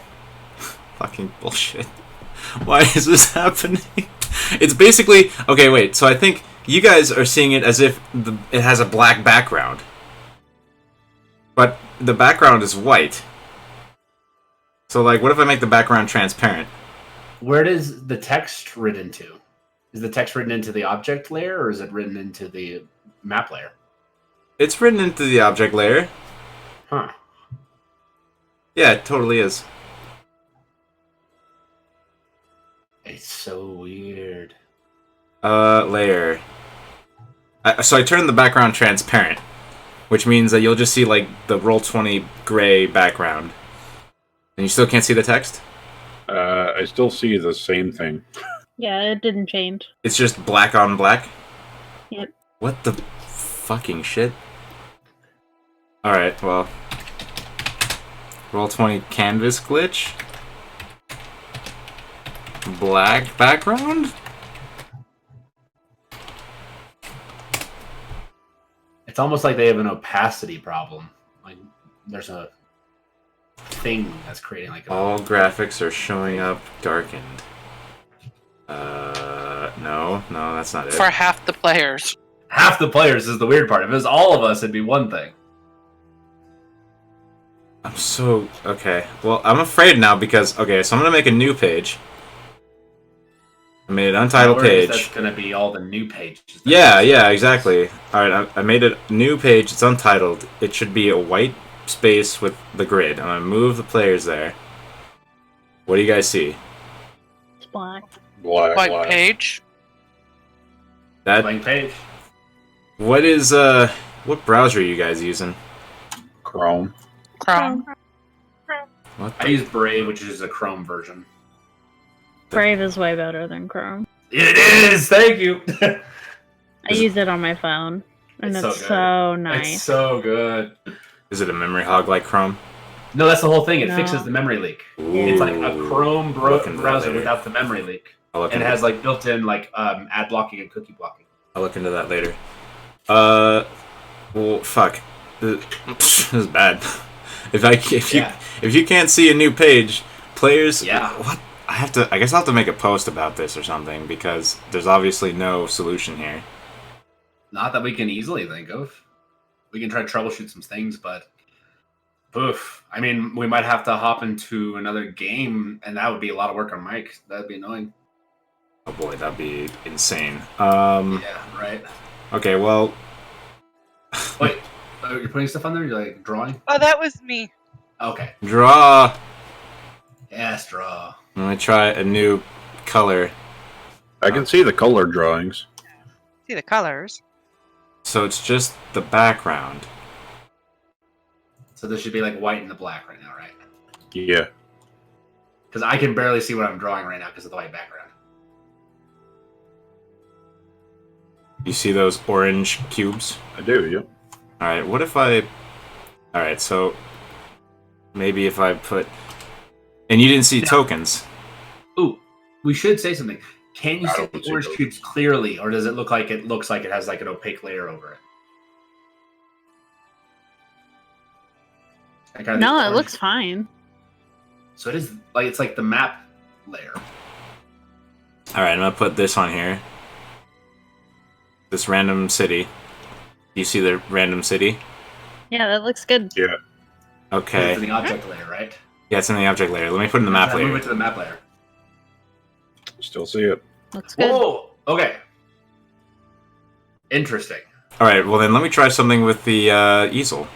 Fucking bullshit. Why is this happening? It's basically okay. Wait. So I think you guys are seeing it as if it has a black background, but the background is white. So, like, what if I make the background transparent? Where does the text written to? Is the text written into the object layer, or is it written into the map layer? It's written into the object layer. Huh. Yeah, it totally is. It's so weird. Layer. So I turned the background transparent, which means that you'll just see, like, the Roll20 gray background. And you still can't see the text? I still see the same thing. Yeah, it didn't change. It's just black on black? Yep. What the fucking shit? Alright, well. Roll20 canvas glitch? Black background? It's almost like they have an opacity problem. Like there's a thing that's creating like All graphics are showing up darkened. No, that's not it. For half the players. half the players is the weird part. If it was all of us, it'd be one thing. I'm so... Okay. Well, I'm afraid now because... Okay, so I'm going to make a new page. I made an untitled page. That's going to be all the new pages. Yeah, exactly. Alright, I made a new page. It's untitled. It should be a white space with the grid. I'm going to move the players there. What do you guys see? It's black. White page. That... Blank page. What is, what browser are you guys using? Chrome. Chrome. What I use Brave, which is a Chrome version. Brave is way better than Chrome. It is! Thank you! I use it on my phone, and It's it's so good. so nice. It's so good. Is it a memory hog like Chrome? No, that's the whole thing. It No. fixes the memory leak. Ooh. It's like a Chrome Look into that browser later. without the memory leak. I'll look And it into has like built-in like ad blocking and cookie blocking. I'll look into that later. Well, fuck. This is bad. If you can't see a new page, players. Yeah. What? I guess I'll have to make a post about this or something because there's obviously no solution here. Not that we can easily think of. We can try to troubleshoot some things, but oof. I mean, we might have to hop into another game, and that would be a lot of work on Mike. That'd be annoying. Oh boy, that'd be insane. Yeah, right. Okay, well. Wait, you're putting stuff on there? You're like drawing? Oh, that was me. Okay. Draw. Yes, draw. I'm gonna try a new color. I can see the color drawings. See the colors. So it's just the background. So this should be like white and the black right now, right? Yeah. Because I can barely see what I'm drawing right now because of the white background. You see those orange cubes? I do, yeah. Alright, what if I... Alright, so... Maybe if I put... And you didn't see tokens. Ooh, we should say something. Can you I see don't the see orange those. cubes clearly, or does it look like it has like an opaque layer over it? Like, are they No, it orange? looks fine. So it is like it's like the map layer. Alright, I'm gonna put this on here. This random city. You see the random city? Yeah, that looks good. Yeah. Okay. It's in the object layer, right? Yeah, it's in the object layer. Let me put it in the map Move layer. it to the map layer. Still see it. Looks good. Whoa! Okay. Interesting. All right. Well, then let me try something with the easel.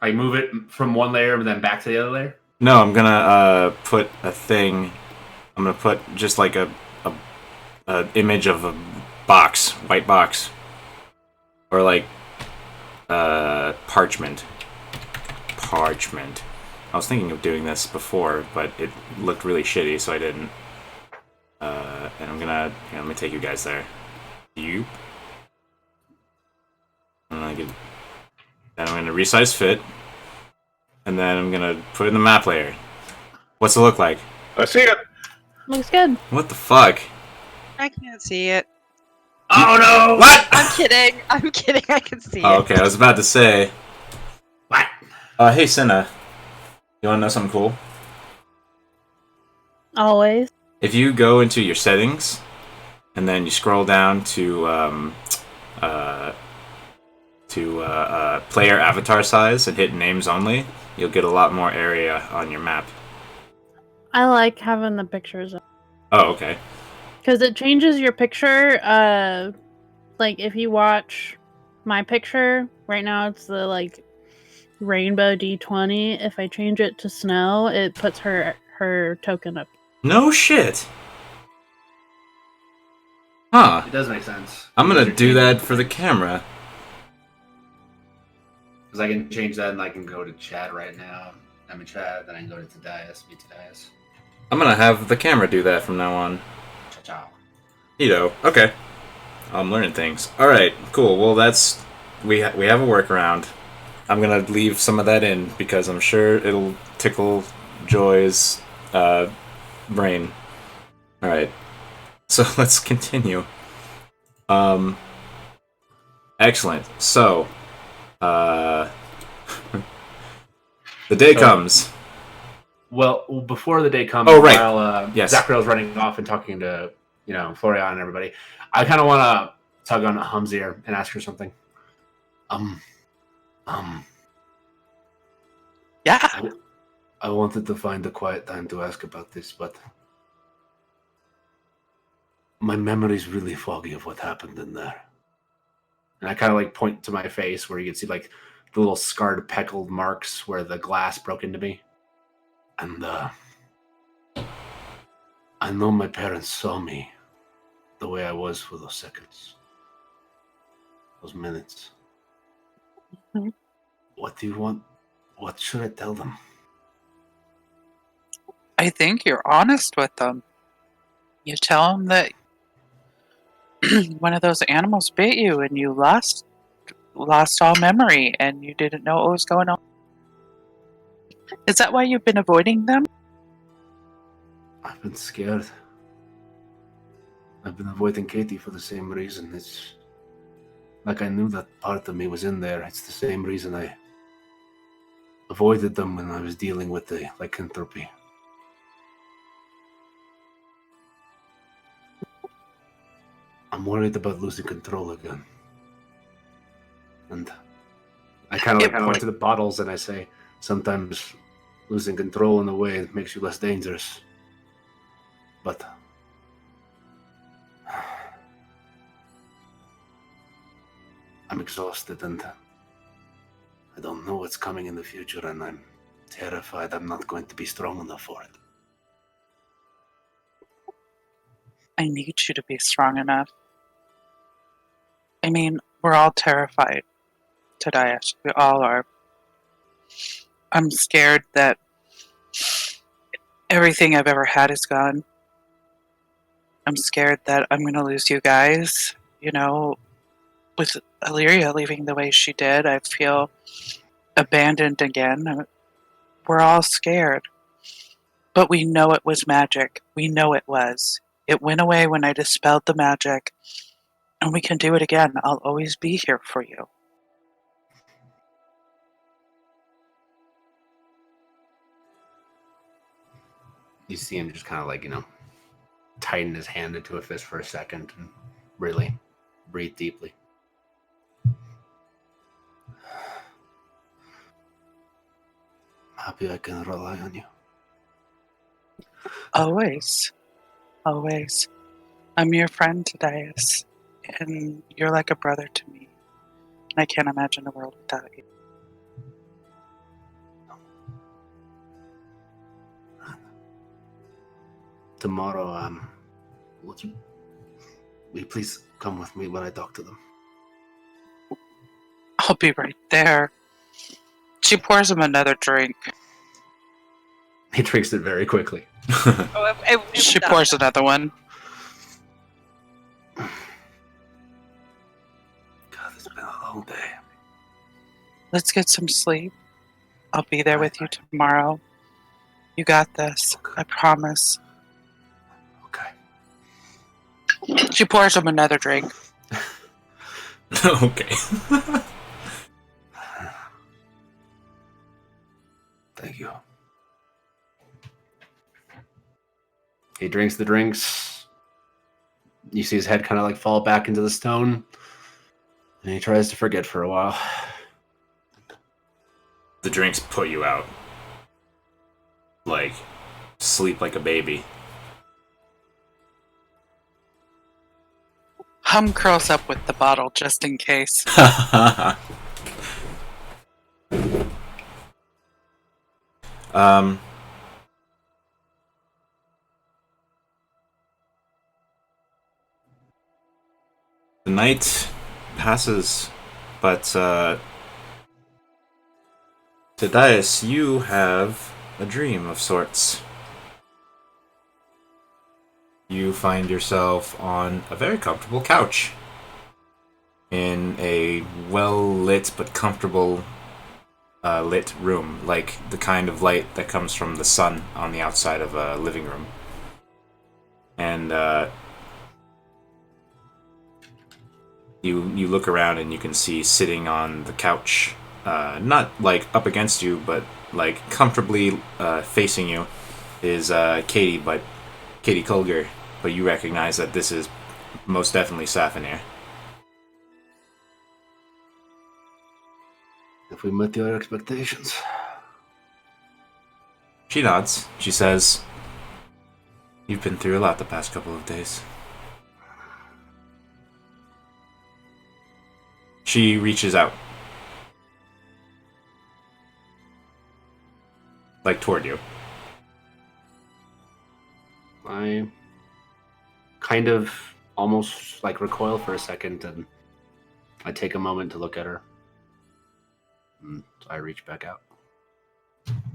I move it from one layer and then back to the other layer? No, I'm gonna put a thing. I'm gonna put just like a image of a box, white box, or like parchment. Parchment. I was thinking of doing this before, but it looked really shitty, so I didn't. And I'm gonna let me take you guys there. You. Then I'm gonna resize fit, and then I'm gonna put it in the map layer. What's it look like? I see it. Looks good. What the fuck? I can't see it. Oh no! What? I'm kidding. I'm kidding. I can see Oh, it. okay, I was about to say. What? Hey, Senna. You wanna know something cool? Always. If you go into your settings, and then you scroll down to player avatar size and hit names only, you'll get a lot more area on your map. I like having the pictures Oh, okay. because it changes your picture. Like if you watch my picture right now, it's the like rainbow D20. If I change it to snow, it puts her token up. No shit. Huh. It does make sense. I'm gonna do that for the camera. Because I can change that and I can go to chat right now. I'm in chat, then I can go to Tadias, meet Tadias. I'm gonna have the camera do that from now on. Ciao. Neato. Okay. I'm learning things. Alright, cool. Well, that's... We have a workaround. I'm gonna leave some of that in, because I'm sure it'll tickle Joy's brain. Alright. So, let's continue. Excellent. So, the day comes. Well, before the day comes, Oh, right. while Yes. Zachariel's running off and talking to, Florian and everybody, I kind of want to tug on Hum's ear and ask her something. Yeah. I wanted to find a quiet time to ask about this, but my memory's really foggy of what happened in there. And I kind of like point to my face where you can see like the little scarred, peckled marks where the glass broke into me. And I know my parents saw me the way I was for those seconds, those minutes. Mhm. What do you want? What should I tell them? I think you're honest with them. You tell them that one of those animals bit you and you lost all memory and you didn't know what was going on. Is that why you've been avoiding them? I've been scared. I've been avoiding Katie for the same reason. It's like I knew that part of me was in there. It's the same reason I avoided them when I was dealing with the lycanthropy. I'm worried about losing control again. And I kind of point to the bottles and I say, sometimes losing control in a way makes you less dangerous. But I'm exhausted and I don't know what's coming in the future, and I'm terrified I'm not going to be strong enough for it. I need you to be strong enough. I mean, we're all terrified, Tadias. We all are. I'm scared that everything I've ever had is gone. I'm scared that I'm going to lose you guys. You know, with Illyria leaving the way she did, I feel abandoned again. We're all scared. But we know it was magic. We know it was. It went away when I dispelled the magic. And we can do it again. I'll always be here for you. You see him just kind of like, tighten his hand into a fist for a second and really breathe deeply. happy I can rely on you. Always. Always. I'm your friend, Dias, and you're like a brother to me. I can't imagine a world without you. Tomorrow, will you please come with me when I talk to them? I'll be right there. She pours him another drink. He drinks it very quickly. Oh, She pours another one. God, it's been a long day. Let's get some sleep. I'll be there with you tomorrow. You got this. I promise. Okay. She pours him another drink. Okay. Thank you. He drinks the drinks. You see his head kind of like fall back into the stone. And he tries to forget for a while. The drinks put you out. Like, sleep like a baby. Hum curls up with the bottle just in case. The night passes, but Tadias, you have a dream of sorts. You find yourself on a very comfortable couch in a well-lit but comfortable lit room, like the kind of light that comes from the sun on the outside of a living room. And you look around and you can see sitting on the couch, not like up against you, but like comfortably facing you, is Katie Kulger. But you recognize that this is most definitely Safinir. Have we met your expectations? She nods. She says, "You've been through a lot the past couple of days." She reaches out. Like toward you. I kind of almost like recoil for a second, and I take a moment to look at her. And I reach back out.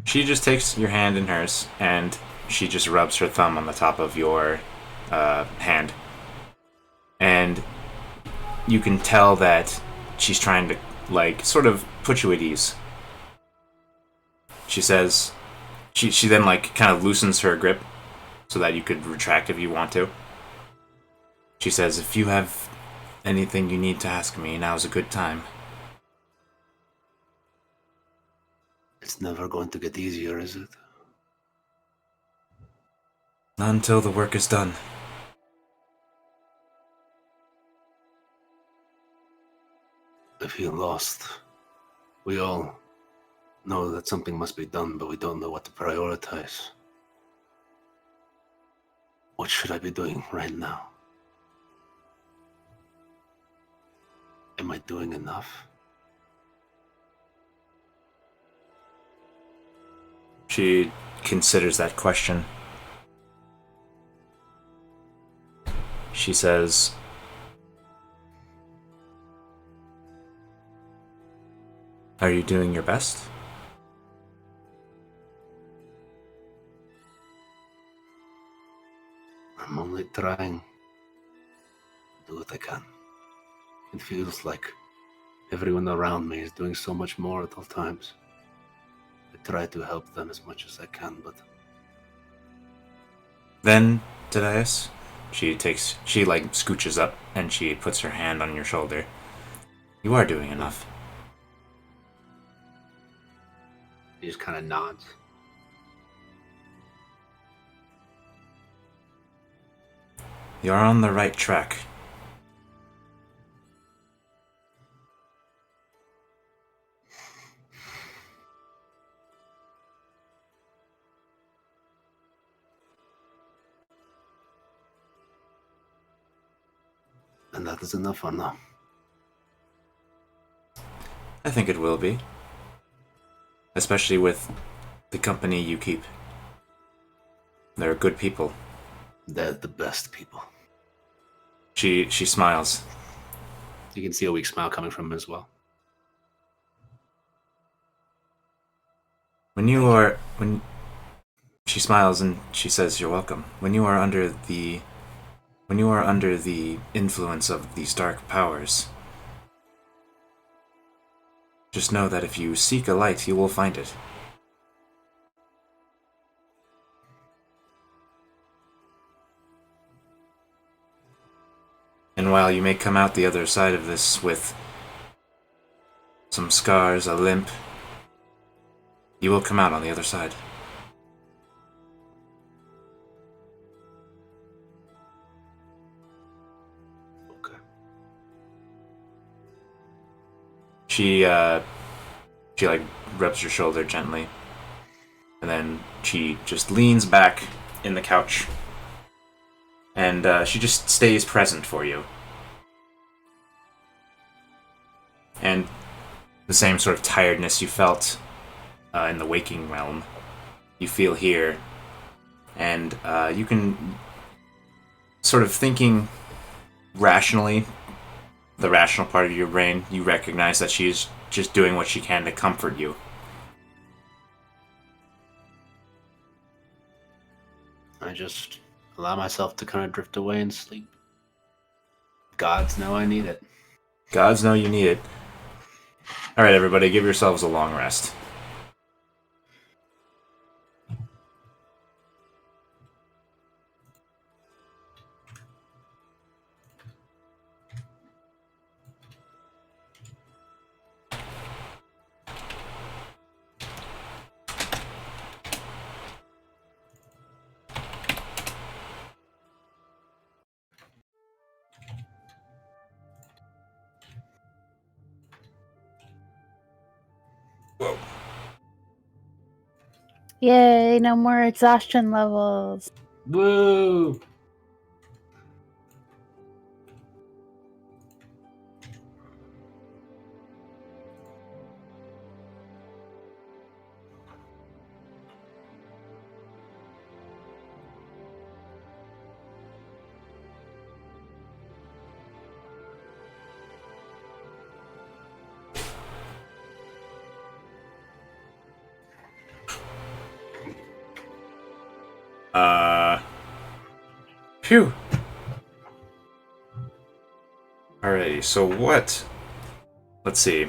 She just takes your hand in hers, and she just rubs her thumb on the top of your hand. And you can tell that she's trying to, like, sort of put you at ease. She says, she then, like, kind of loosens her grip so that you could retract if you want to. She says, "If you have anything you need to ask me, now's a good time." It's never going to get easier, is it? Not until the work is done. I feel lost. We all know that something must be done, but we don't know what to prioritize. What should I be doing right now? Am I doing enough? She considers that question. She says, "Are you doing your best?" I'm only trying to do what I can. It feels like everyone around me is doing so much more at all times. I try to help them as much as I can, but Then, Tadias, she like scooches up and she puts her hand on your shoulder. "You are doing enough." he just kind of nods. You're on the right track. And that is enough for now. I think it will be. Especially with the company you keep. They're good people. They're the best people. She smiles. You can see a weak smile coming from him as well. When she smiles and she says, "You're welcome." When you are under the influence of these dark powers, just know that if you seek a light, you will find it. And while you may come out the other side of this with some scars, a limp, you will come out on the other side. Okay. She like rubs your shoulder gently, and then she just leans back in the couch, and she just stays present for you. And the same sort of tiredness you felt in the waking realm, you feel here, and you can sort of thinking rationally, the rational part of your brain, you recognize that she's just doing what she can to comfort you. I just allow myself to kind of drift away and sleep. Gods know I need it. Gods know you need it. Alright, everybody, give yourselves a long rest. Whoa. Yay, no more exhaustion levels. Woo! Phew. Alrighty, so what? Let's see.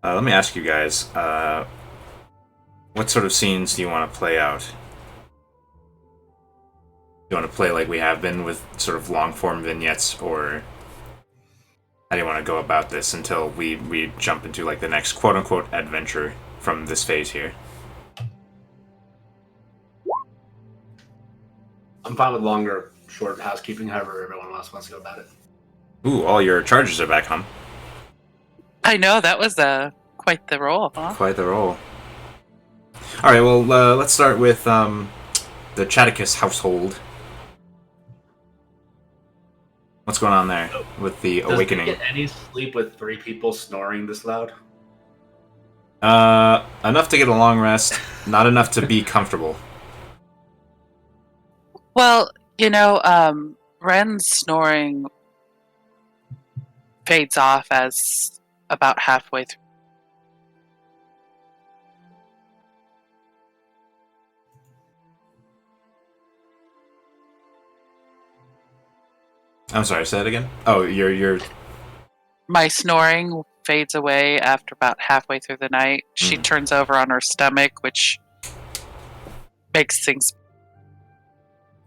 Let me ask you guys, what sort of scenes do you want to play out? Do you want to play like we have been with sort of long-form vignettes, or how do you want to go about this until we jump into like the next quote-unquote adventure from this phase here? I'm fine with longer, short housekeeping, however everyone else wants to go about it. Ooh, all your charges are back, huh? I know, that was quite the roll, huh? Quite the roll. Alright, well, let's start with the Chaticus household. What's going on there with the awakening? Does he get any sleep with 3 people snoring this loud? Enough to get a long rest, not enough to be comfortable. Well, Ren's snoring fades off as about halfway through. I'm sorry, say it again? Oh, you're... My snoring fades away after about halfway through the night. She turns over on her stomach, which makes things...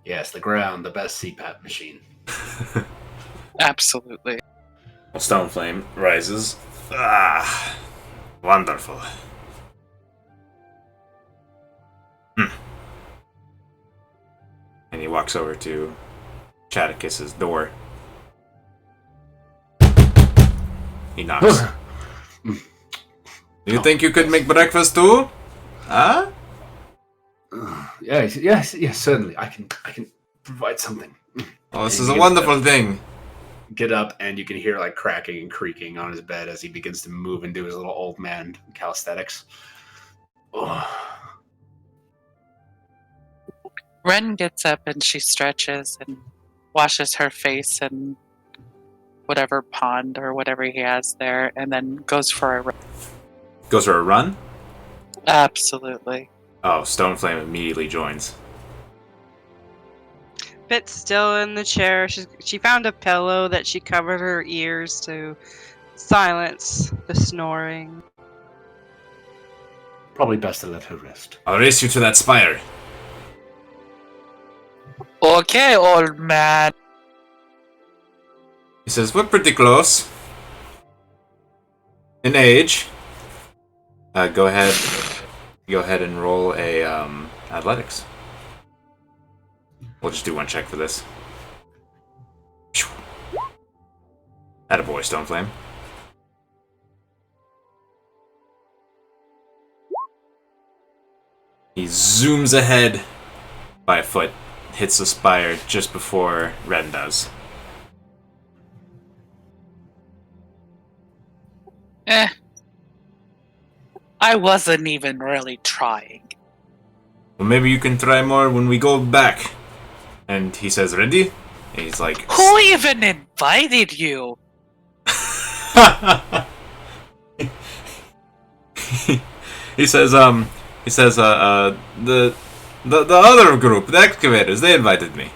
Yes, the ground, the best CPAP machine. Absolutely. Stone Flame rises. Ah, wonderful. And he walks over to Chaticus's door. He knocks. Do you think you could make breakfast too? Huh? Yes, certainly. I can provide something. Oh, this And is a he wonderful gets thing. Get up, and you can hear like cracking and creaking on his bed as he begins to move and do his little old man calisthenics. Oh. Ren gets up and she stretches and washes her face in whatever pond or whatever he has there, and then goes for a run. Goes for a run? Absolutely. Oh, Stoneflame immediately joins. Bit's still in the chair. She found a pillow that she covered her ears to silence the snoring. Probably best to let her rest. I'll race you to that spire. Okay, old man. He says, we're pretty close. In age. Go ahead and roll a athletics. We'll just do one check for this. Attaboy, Stoneflame. He zooms ahead by a foot, hits the spire just before Ren does. I wasn't even really trying. Well, maybe you can try more when we go back. And he says, ready? And he's like... Who even invited you? he says, the other group, the excavators, they invited me.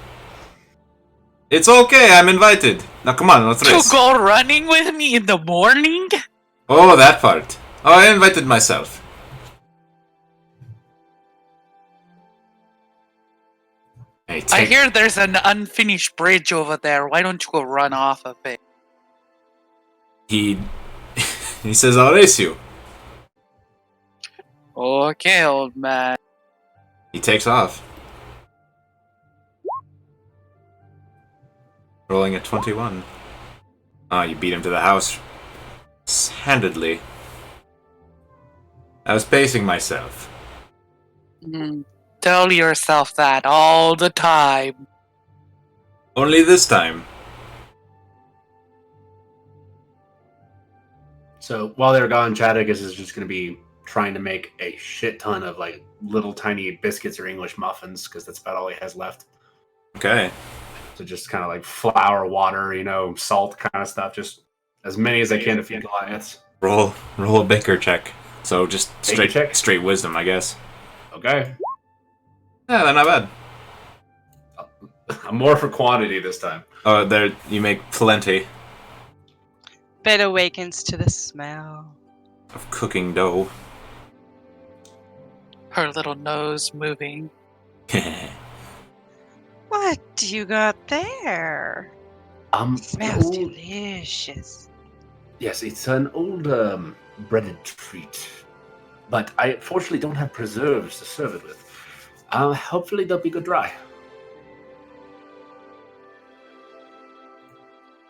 It's okay, I'm invited. Now come on, let's race. To go running with me in the morning? Oh, that part. Oh, I invited myself. Hey, I hear there's an unfinished bridge over there. Why don't you go run off of it? He says, I'll race you. Okay, old man. He takes off. Rolling at 21. Oh, you beat him to the house. Handedly. I was pacing myself. Tell yourself that all the time. Only this time. So while they're gone, Chadicus is just going to be trying to make a shit ton of like little tiny biscuits or English muffins because that's about all he has left. Okay. So just kind of like flour, water, salt kind of stuff. Just as many as I can to feed Goliaths. Roll a baker check. So just Baker check? straight wisdom, I guess. Okay. Yeah, they're not bad. I'm more for quantity this time. Oh, there you make plenty Bit awakens to the smell. of cooking dough. Her little nose moving. What do you got there? Smells delicious. Yes, it's an old breaded treat, but I fortunately don't have preserves to serve it with. Hopefully they'll be good dry.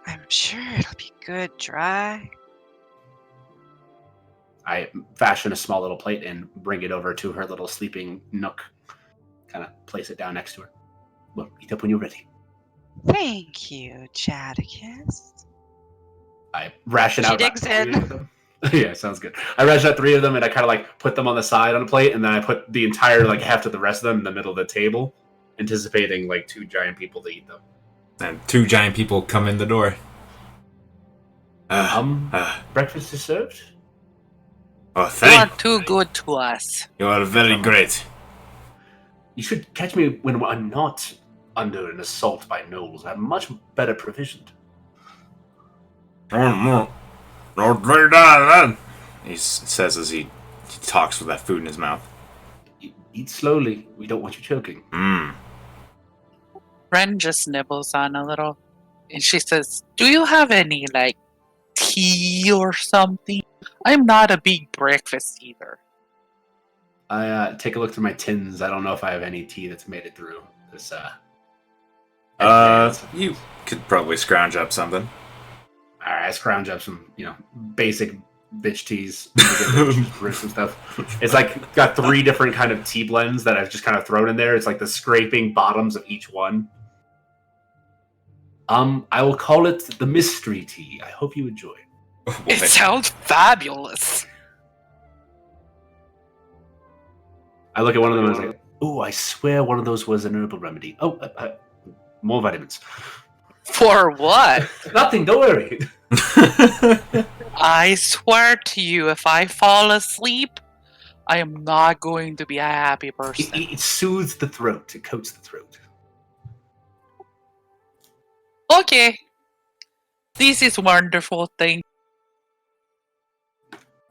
I'm sure it'll be good dry. I fashion a small little plate and bring it over to her little sleeping nook. Kind of place it down next to her. Well, eat up when you're ready. Thank you, Chadicus. I ration out. She digs about 3 in. of them. Yeah, sounds good. I ration out 3 of them, and I kind of like put them on the side on a plate, and then I put the entire like half of the rest of them in the middle of the table, anticipating like 2 giant people to eat them. And 2 giant people come in the door. Breakfast is served. Oh, You are thank too good to us. you. Are very great. You should catch me when I'm not under an assault by gnolls. I'm much better provisioned. Not very bad. He says as he talks with that food in his mouth. Eat slowly. We don't want you choking. Ren just nibbles on a little. And she says, do you have any, like, tea or something? I'm not a big breakfast eater. I take a look through my tins. I don't know if I have any tea that's made it through this. You could probably scrounge up something. All right, I scrounge up some, basic bitch teas. Just brew some stuff. It's like got 3 different kind of tea blends that I've just kind of thrown in there. It's like the scraping bottoms of each one. I will call it the mystery tea. I hope you enjoy. It sounds fabulous. I look at one of them and I say, "Oh, I swear one of those was an herbal remedy. Oh, more vitamins. For what? Nothing. Don't worry." I swear to you, if I fall asleep, I am not going to be a happy person. It soothes the throat. It coats the throat. Okay. This is wonderful thing.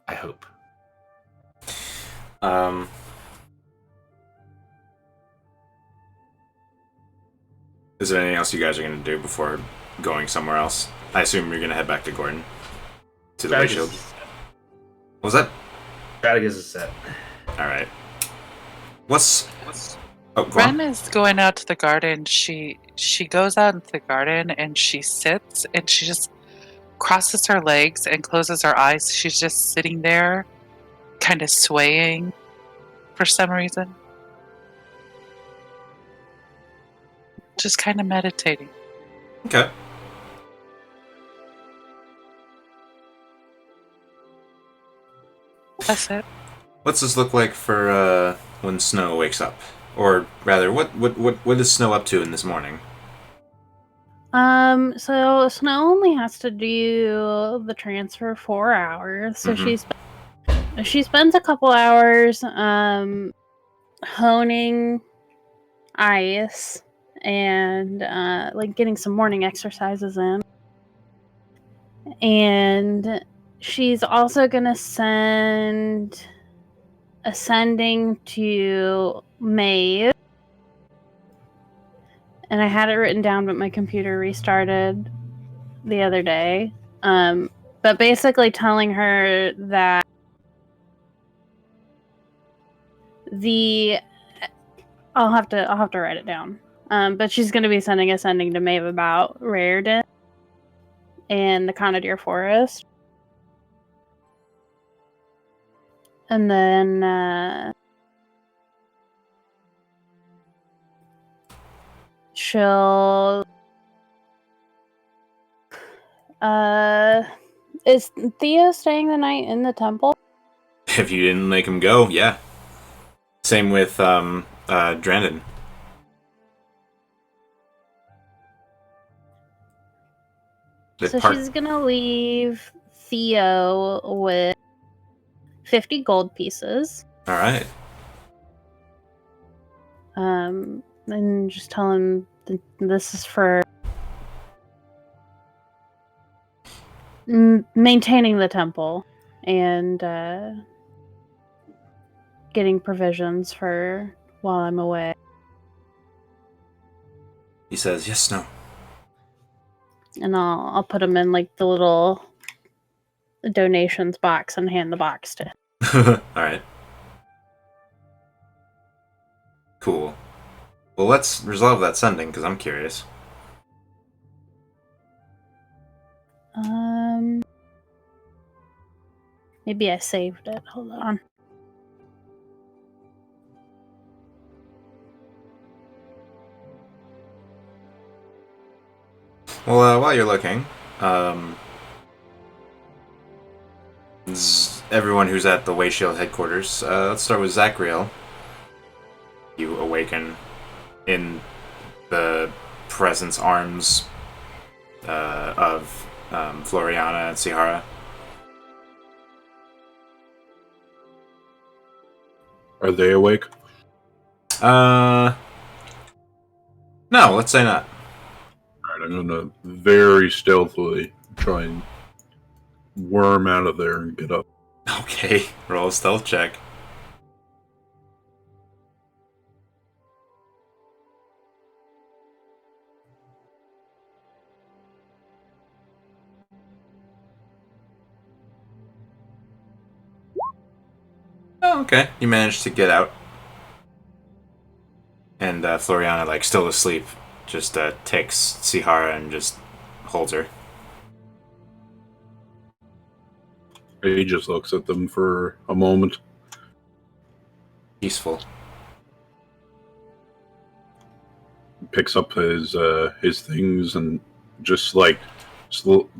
I hope. Is there anything else you guys are going to do before going somewhere else? I assume you're going to head back to Gordon. To the Wayshield. What was that? Strategist is set. Alright. What's... Oh, go Ren on. is going out to the garden. She goes out into the garden and she sits and she just crosses her legs and closes her eyes. She's just sitting there, kind of swaying for some reason. Just kind of meditating. Okay. That's it. What's this look like for when Snow wakes up? Or rather, what is Snow up to in this morning? So Snow only has to do the transfer 4 hours. So she spends a couple hours honing ice and like getting some morning exercises in. And she's also gonna send ascending to Maeve. And I had it written down, but my computer restarted the other day. But basically telling her that I'll have to write it down. But she's going to be sending ascending to Maeve about Raridan and the Conadir Forest. And then she'll is Theo staying the night in the temple? If you didn't make him go, yeah. Same with Drandon. So she's gonna leave Theo with 50 gold pieces. Alright. And just tell him this is for maintaining the temple and getting provisions for while I'm away. He says, yes, no. And I'll put them in like the little donations box and hand the box to him. Alright. Cool. Well, let's resolve that sending, because I'm curious. Maybe I saved it. Hold on. Well, while you're looking, everyone who's at the Wayshield headquarters, let's start with Zachriel. You awaken in the presence arms of Floriana and Sihara. Are they awake? No, let's say not. Alright, I'm gonna very stealthily try and worm out of there and get up. Okay, roll a stealth check. Oh, okay. You managed to get out. And Floriana, like, still asleep, just takes Sihara and just holds her. He just looks at them for a moment. Peaceful. Picks up his things and just like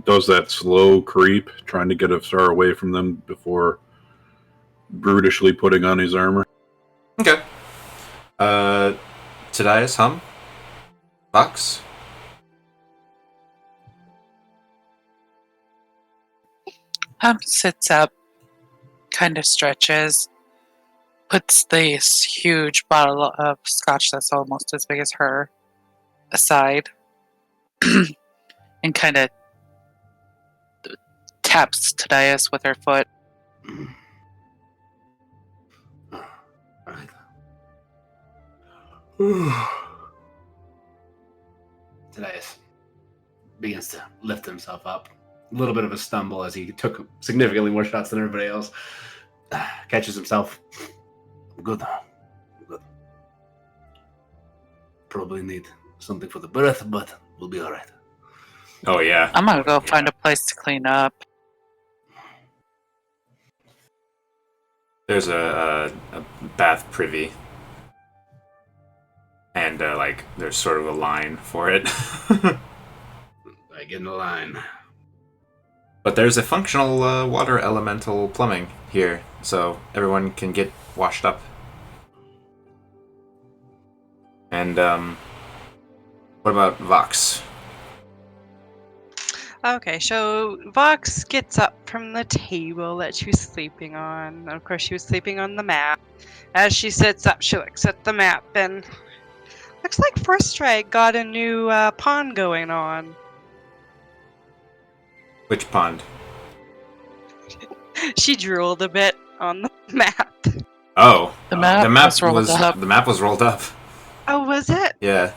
does that slow creep, trying to get as far away from them before brutishly putting on his armor. Okay. Tadias, Hum? Vox? Sits up, kind of stretches, puts this huge bottle of scotch that's almost as big as her aside, and kind of taps Tadias with her foot. Right. Tadias begins to lift himself up. A little bit of a stumble as he took significantly more shots than everybody else. Catches himself. Good. Good. Probably need something for the breath, but we'll be all right. Oh, yeah. I'm gonna go find a place to clean up. There's a bath privy. And, there's sort of a line for it. I get in the line. But there's a functional water elemental plumbing here, so everyone can get washed up. And, what about Vox? Okay, so Vox gets up from the table that she was sleeping on. Of course, she was sleeping on the map. As she sits up, she looks at the map and looks like Forthstride got a new pond going on. Which pond? She drooled a bit on the map. Oh, The map was rolled up. The map was rolled up. Oh, was it? Yeah.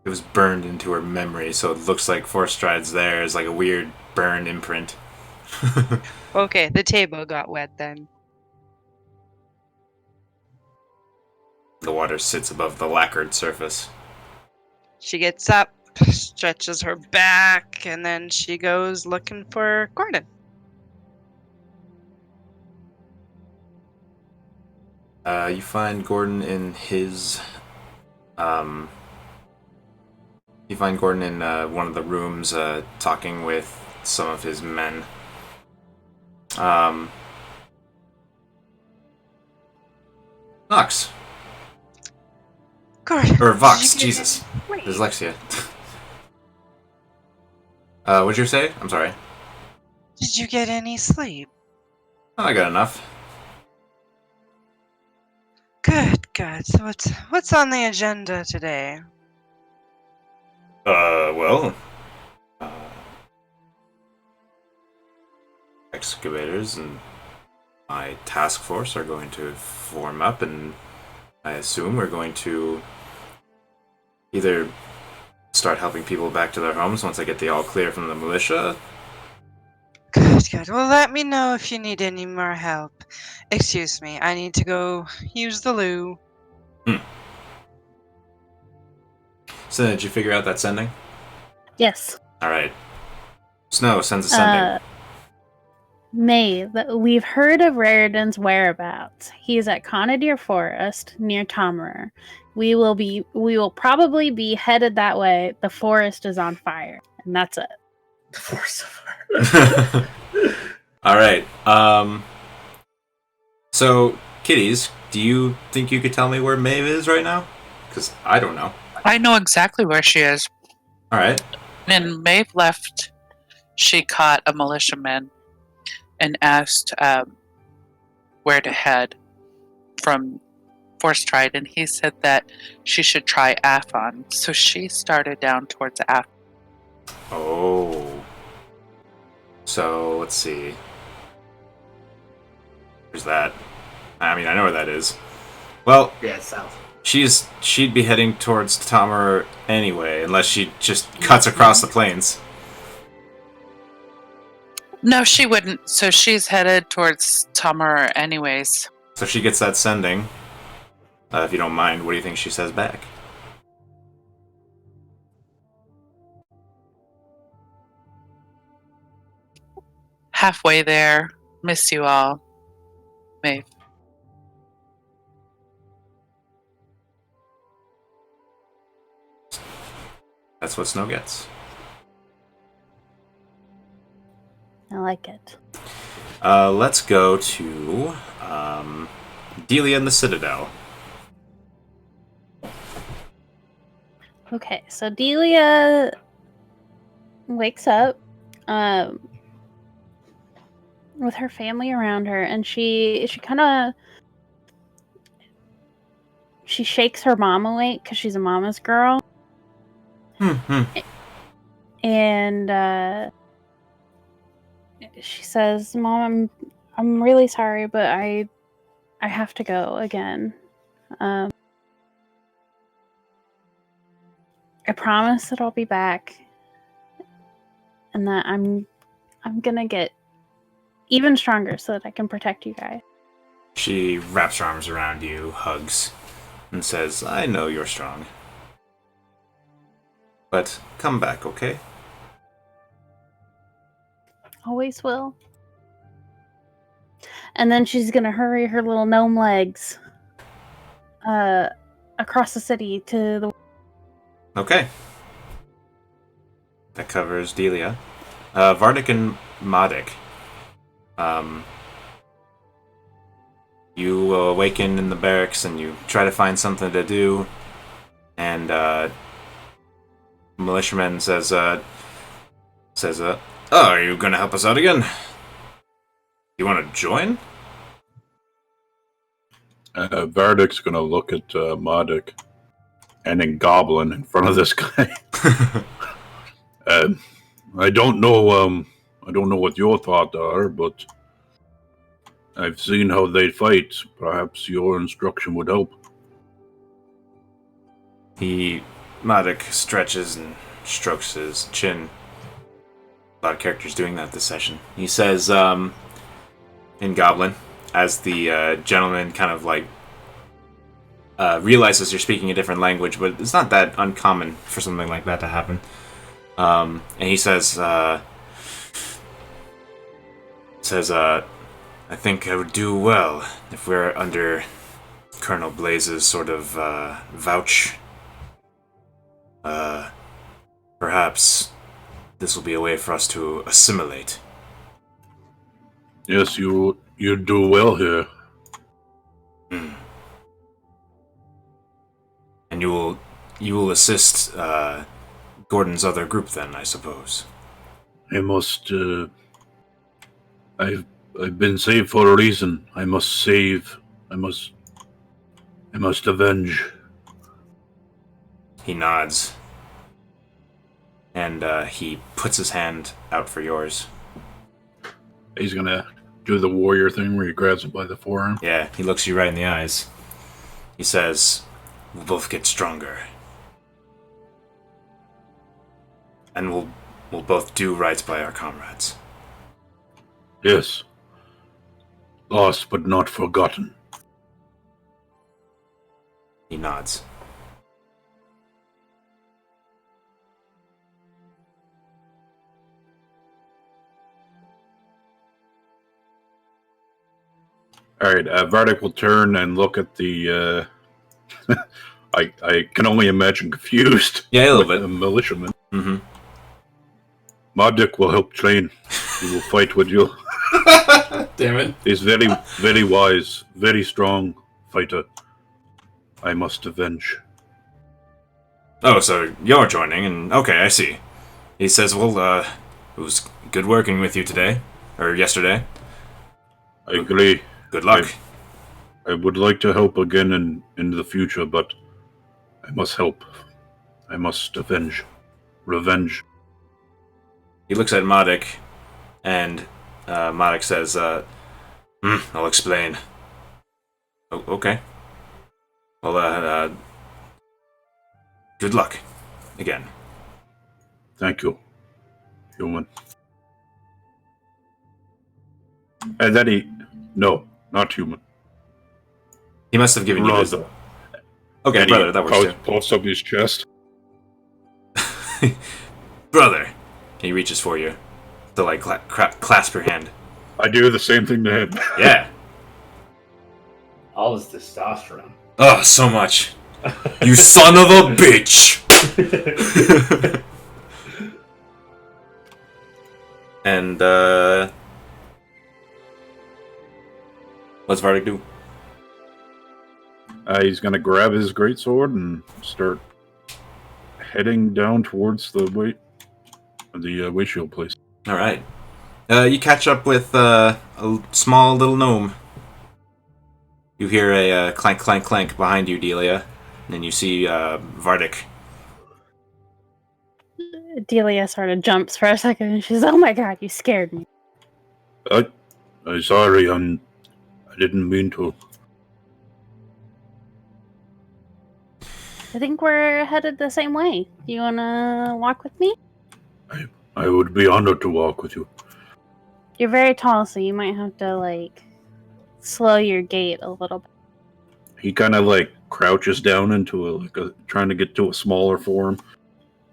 It was burned into her memory, so it looks like Forthstride's there is like a weird burn imprint. Okay, the table got wet then. The water sits above the lacquered surface. She gets up, stretches her back, and then she goes looking for Gordon. You find Gordon in his... You find Gordon in one of the rooms talking with some of his men. Vox. Gordon. Or Vox, did you get Jesus. any sleep? Dyslexia. What'd you say? I'm sorry. Did you get any sleep? Oh, I got enough. Good, good. So what's on the agenda today? Well... excavators and my task force are going to form up, and I assume we're going to either start helping people back to their homes once I get the all clear from the militia. Good, good. Well, let me know if you need any more help. Excuse me, I need to go use the loo. So did you figure out that sending? Yes. Alright. Snow sends a sending. Maeve, we've heard of Raridan's whereabouts. He's at Conadir Forest near Tomerer. We will probably be headed that way. The forest is on fire, and that's it. The force of her. Alright. So, kitties, do you think you could tell me where Maeve is right now? Because I don't know. I know exactly where she is. Alright. When Maeve left, she caught a militiaman and asked where to head from Forthstride, and he said that she should try Afon. So she started down towards Afon. Oh. So, let's see. Where's that? I mean, I know where that is. Well, Yeah, it's south. she'd be heading towards Tomer anyway, unless she just cuts across the plains. No, she wouldn't. So she's headed towards Tomer anyways. So she gets that sending. If you don't mind, what do you think she says back? Halfway there. Miss you all. Maeve. That's what Snow gets. I like it. Let's go to Delia in the Citadel. Okay, so Delia wakes up with her family around her, and she kind of shakes her mom awake because she's a mama's girl, and she says, "Mom, I'm really sorry, but I have to go again. I promise that I'll be back, and that I'm gonna get even stronger so that I can protect you guys." She wraps her arms around you, hugs, and says, I know you're strong. But come back, okay? Always will. And then she's gonna hurry her little gnome legs across the city to the... Okay. That covers Delia. Vardik and Madik. You awaken in the barracks and you try to find something to do. And militiaman says, oh, are you gonna help us out again? You wanna join? Vardik's gonna look at Madik and then Goblin in front of this guy. I don't know what your thoughts are, but I've seen how they fight. Perhaps your instruction would help. Madik stretches and strokes his chin. A lot of characters doing that this session. He says, in Goblin, as the gentleman kind of like realizes you're speaking a different language, but it's not that uncommon for something like that to happen. And he says, I think I would do well if we're under Colonel Blaze's sort of vouch. Perhaps this will be a way for us to assimilate. Yes, you do well here. And you will assist Gordon's other group then, I suppose. I must. I've been saved for a reason. I must save. I must avenge. He nods. And he puts his hand out for yours. He's gonna do the warrior thing where he grabs him by the forearm. Yeah, he looks you right in the eyes. He says, we'll both get stronger. And we'll both do right by our comrades. Yes. Lost but not forgotten. He nods. Alright, Vardik will turn and look at the, I can only imagine confused. Yeah, a little bit. The militiaman. Mm-hmm. Madik will help train. He will fight with you. Damn it. He's very, very wise, very strong fighter. I must avenge. Oh, so you're joining, and okay, I see. He says, well, it was good working with you today, or yesterday. I agree. Good luck. I would like to help again in the future, but I must help. I must avenge. Revenge. He looks at Madik, and Madik says, I'll explain. Oh, okay. Well, good luck. Again. Thank you, human. And then no, not human. He must have given you his... Brother. Okay, And brother, that works too. Puffs up his chest. Brother! He reaches for you to, like, clasp your hand. I do the same thing to him. Yeah. All this testosterone. Oh, so much. You son of a bitch! And what's Vardic do? He's gonna grab his greatsword and start heading down towards the wayshield place. All right. You catch up with a small little gnome. You hear a clank, clank, clank behind you, Delia, and you see Vardic. Delia sort of jumps for a second and she's, "Oh my god, you scared me." I'm sorry, I didn't mean to. I think we're headed the same way. Do you want to walk with me? I would be honored to walk with you. You're very tall, so you might have to, like, slow your gait a little bit. He kind of like crouches down into trying to get to a smaller form.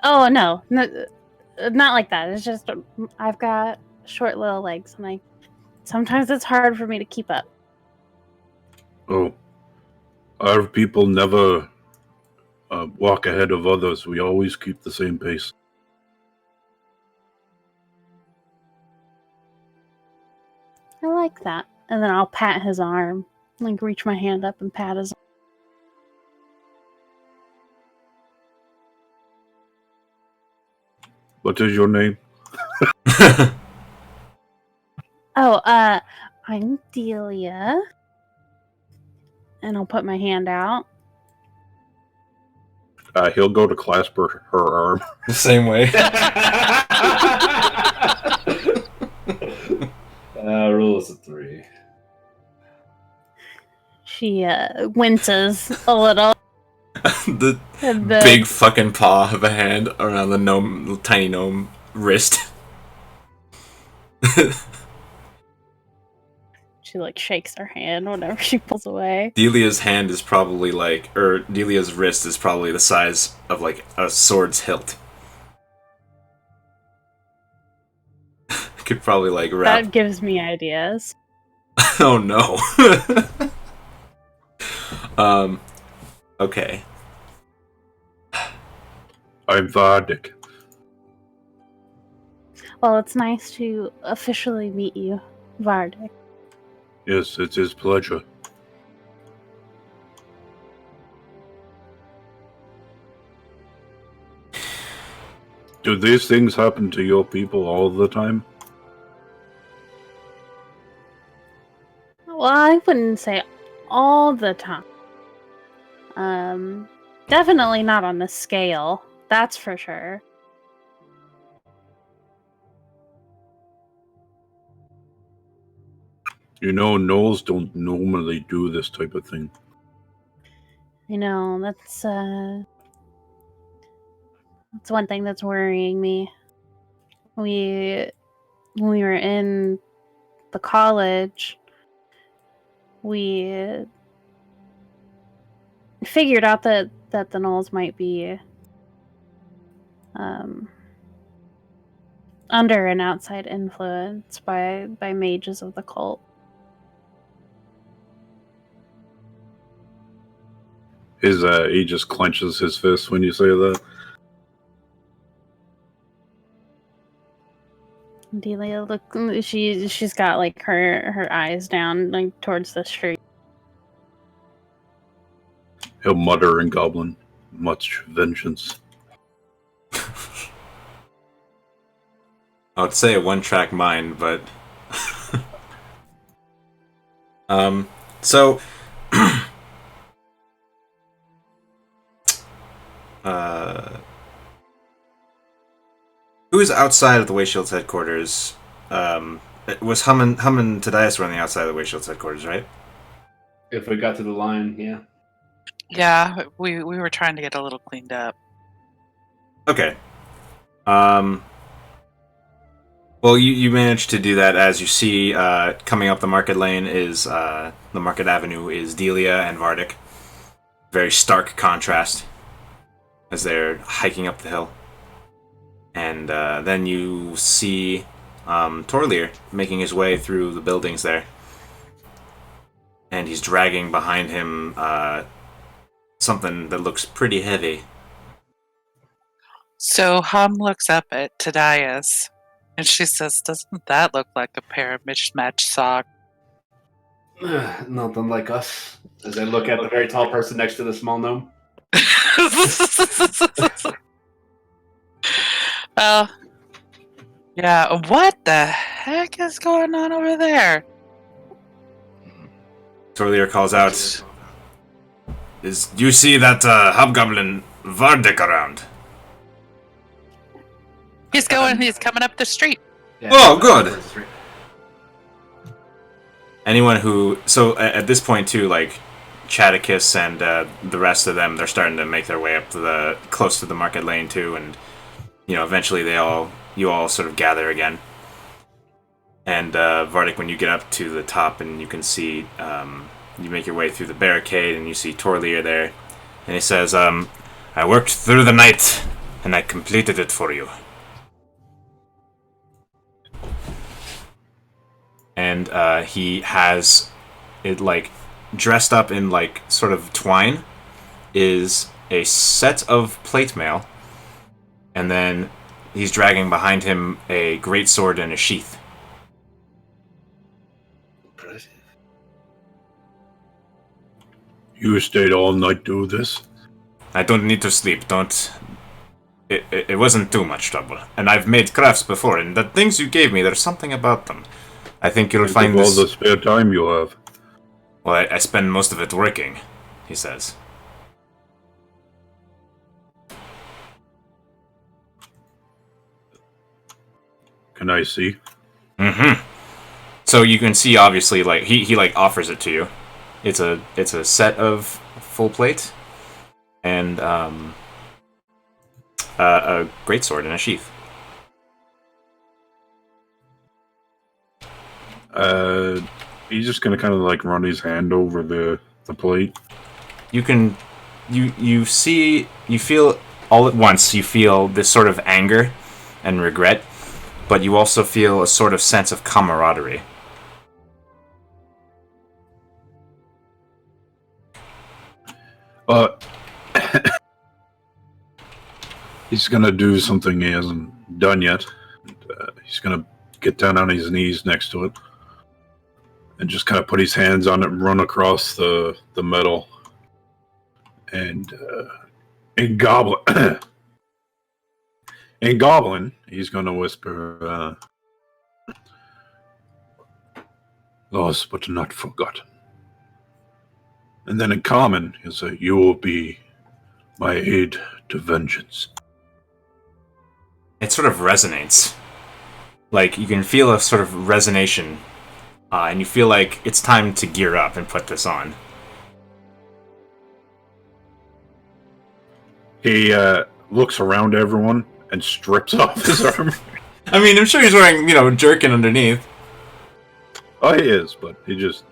Oh, no. Not like that. It's just, I've got short little legs, and sometimes it's hard for me to keep up. Oh, our people never walk ahead of others. We always keep the same pace. I like that. And then I'll pat his arm. Like, reach my hand up and pat his arm. What is your name? Oh, I'm Delia. And I'll put my hand out. He'll go to clasp her arm. The same way. Rules of 3. She winces a little. the big fucking paw of a hand around the tiny gnome wrist. She like shakes her hand whenever she pulls away. Delia's hand is probably Delia's wrist is probably the size of like a sword's hilt. Could probably like wrap. That gives me ideas. Oh no. Okay. I'm Vardic. Well, it's nice to officially meet you, Vardic. Yes, it's his pleasure. Do these things happen to your people all the time? Well, I wouldn't say all the time. Definitely not on this scale. That's for sure. You know, gnolls don't normally do this type of thing. I know, that's one thing that's worrying me. When we were in the college, we figured out that the gnolls might be under an outside influence by mages of the cult. He just clenches his fist when you say that. Delia, look, she's got like her eyes down like towards the street. He'll mutter in Goblin, much vengeance. I would say a one-track mind, but so who is outside of the Wayshield's headquarters? It was Hum and Tadias were on the outside of the Wayshield's headquarters, right? If we got to the line, yeah. Yeah, we were trying to get a little cleaned up. Okay. Well, you managed to do that. As you see, coming up the market lane is the market avenue is Delia and Vardic. Very stark contrast as they're hiking up the hill. And then you see Torlir making his way through the buildings there. And he's dragging behind him something that looks pretty heavy. So Hum looks up at Tadias, and she says, "Doesn't that look like a pair of mismatched socks?" Not unlike us. As I look at the very tall person next to the small gnome. Well, yeah. What the heck is going on over there? Torlier calls out, "Do you see that hobgoblin Vardik around?" He's coming up the street. Yeah, Oh, good. Anyone who... So, at this point, too, like, Chaticus and the rest of them, they're starting to make their way up to close to the market lane, too, and, you know, eventually you all sort of gather again. And, Vardik, when you get up to the top and you can see, you make your way through the barricade and you see Torlier there, and he says, "I worked through the night, and I completed it for you." And he has it, like, dressed up in, like, sort of twine, is a set of plate mail, and then he's dragging behind him a greatsword and a sheath. Impressive. You stayed all night do this? I don't need to sleep, don't... It wasn't too much trouble. And I've made crafts before, and the things you gave me, there's something about them. I think you'll find all this... the spare time you have. Well, I spend most of it working, he says. Can I see? Mm-hmm. So you can see, obviously, like, he like, offers it to you. It's a set of full plate, and, a greatsword and a sheath. He's just gonna kind of like run his hand over the plate. You can, you see, you feel all at once. You feel this sort of anger and regret, but you also feel a sort of sense of camaraderie. He's gonna do something he hasn't done yet. He's gonna get down on his knees next to it and just kind of put his hands on it and run across the metal. And in Goblin, he's gonna whisper, "Lost but not forgotten." And then in Common, he'll say, "You will be my aid to vengeance." It sort of resonates. Like, you can feel a sort of resonation, and you feel like it's time to gear up and put this on. He looks around everyone and strips off his armor. I mean, I'm sure he's wearing, you know, jerkin underneath. Oh, he is, but he just...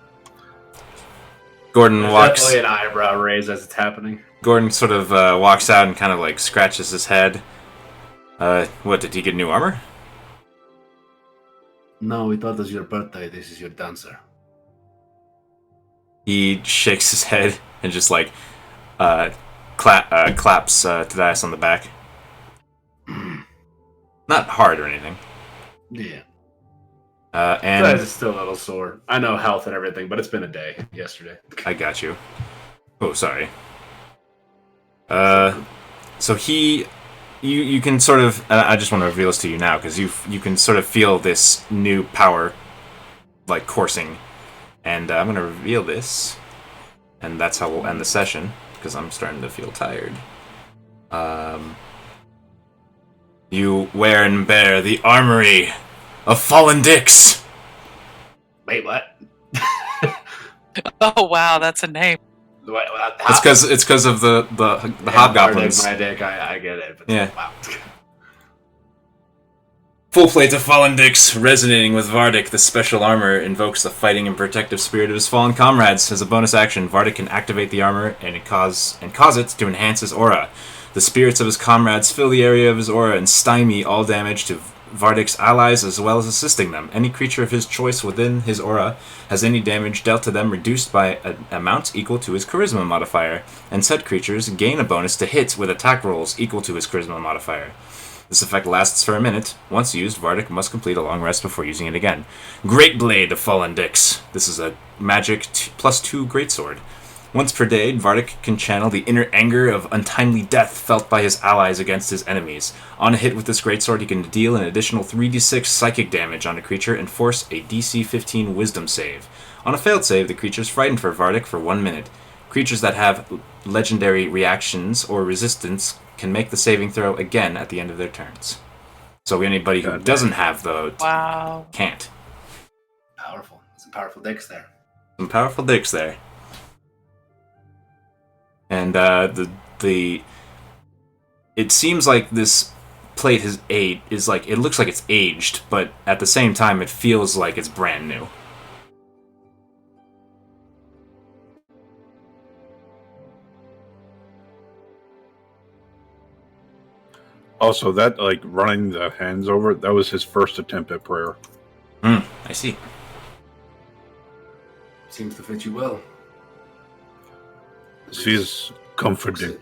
Gordon There's walks... definitely an eyebrow raise as it's happening. Gordon sort of walks out and kind of, like, scratches his head. What, did he get new armor? No, we thought it was your birthday. This is your dancer. He shakes his head and just, like, claps Tadias on the back. Not hard or anything. Yeah. And It's still a little sore. I know health and everything, but it's been a day yesterday. I got you. Oh, sorry. So you can sort of... I just want to reveal this to you now, because you can sort of feel this new power, like, coursing. And I'm going to reveal this, and that's how we'll end the session, because I'm starting to feel tired. You wear and bear the armory of fallen dicks. Wait, what? Oh wow, that's a name. It's because of the hobgoblins. My dick, I get it. But Yeah. Wow. Full plate of fallen dicks, resonating with Vardik. The special armor invokes the fighting and protective spirit of his fallen comrades. As a bonus action, Vardik can activate the armor and cause it to enhance his aura. The spirits of his comrades fill the area of his aura and stymie all damage to Vardik's allies as well as assisting them. Any creature of his choice within his aura has any damage dealt to them reduced by an amount equal to his charisma modifier, and said creatures gain a bonus to hit with attack rolls equal to his charisma modifier. This effect lasts for a minute. Once used, Vardik must complete a long rest before using it again. Great Blade of Fallen Dix. This is a magic +2 greatsword. Once per day, Vardik can channel the inner anger of untimely death felt by his allies against his enemies. On a hit with this greatsword, he can deal an additional 3d6 psychic damage on a creature and force a DC 15 wisdom save. On a failed save, the creature is frightened for Vardik for 1 minute. Creatures that have legendary reactions or resistance can make the saving throw again at the end of their turns. So anybody who doesn't have those can't. Powerful. Some powerful dicks there. Some powerful dicks there. And it seems like this plate it looks like it's aged, but at the same time it feels like it's brand new. Also, that, like, running the hands over it, that was his first attempt at prayer. I see. Seems to fit you well. This is comforting.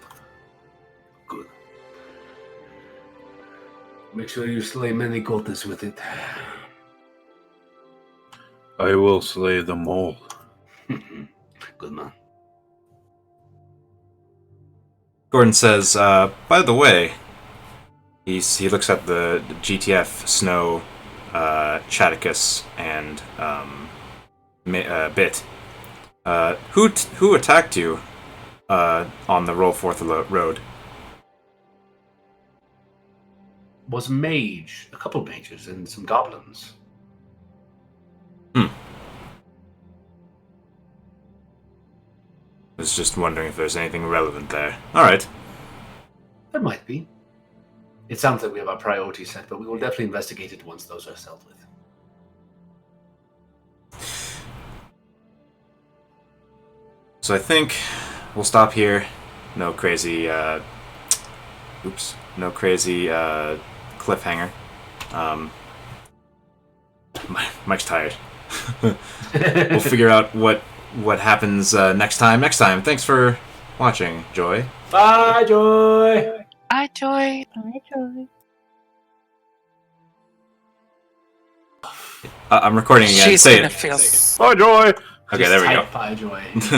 Good. Make sure you slay many cultists with it. I will slay them all. Good man. Gordon says, by the way, he looks at the GTF, Snow, Chaticus, and Bit. Who attacked you on the Rollforth Road? Was a mage, a couple mages, and some goblins. I was just wondering if there's anything relevant there. Alright. There might be. It sounds like we have our priorities set, but we will definitely investigate it once those are dealt with. So I think we'll stop here. No crazy, cliffhanger. Mike's tired. We'll figure out what happens next time. Thanks for watching, Joy. Bye, Joy! Hi, Joy. Hi, Joy. I'm recording again. She's Say gonna it. feel Bye, Joy! Okay, there we go. Bye, Joy.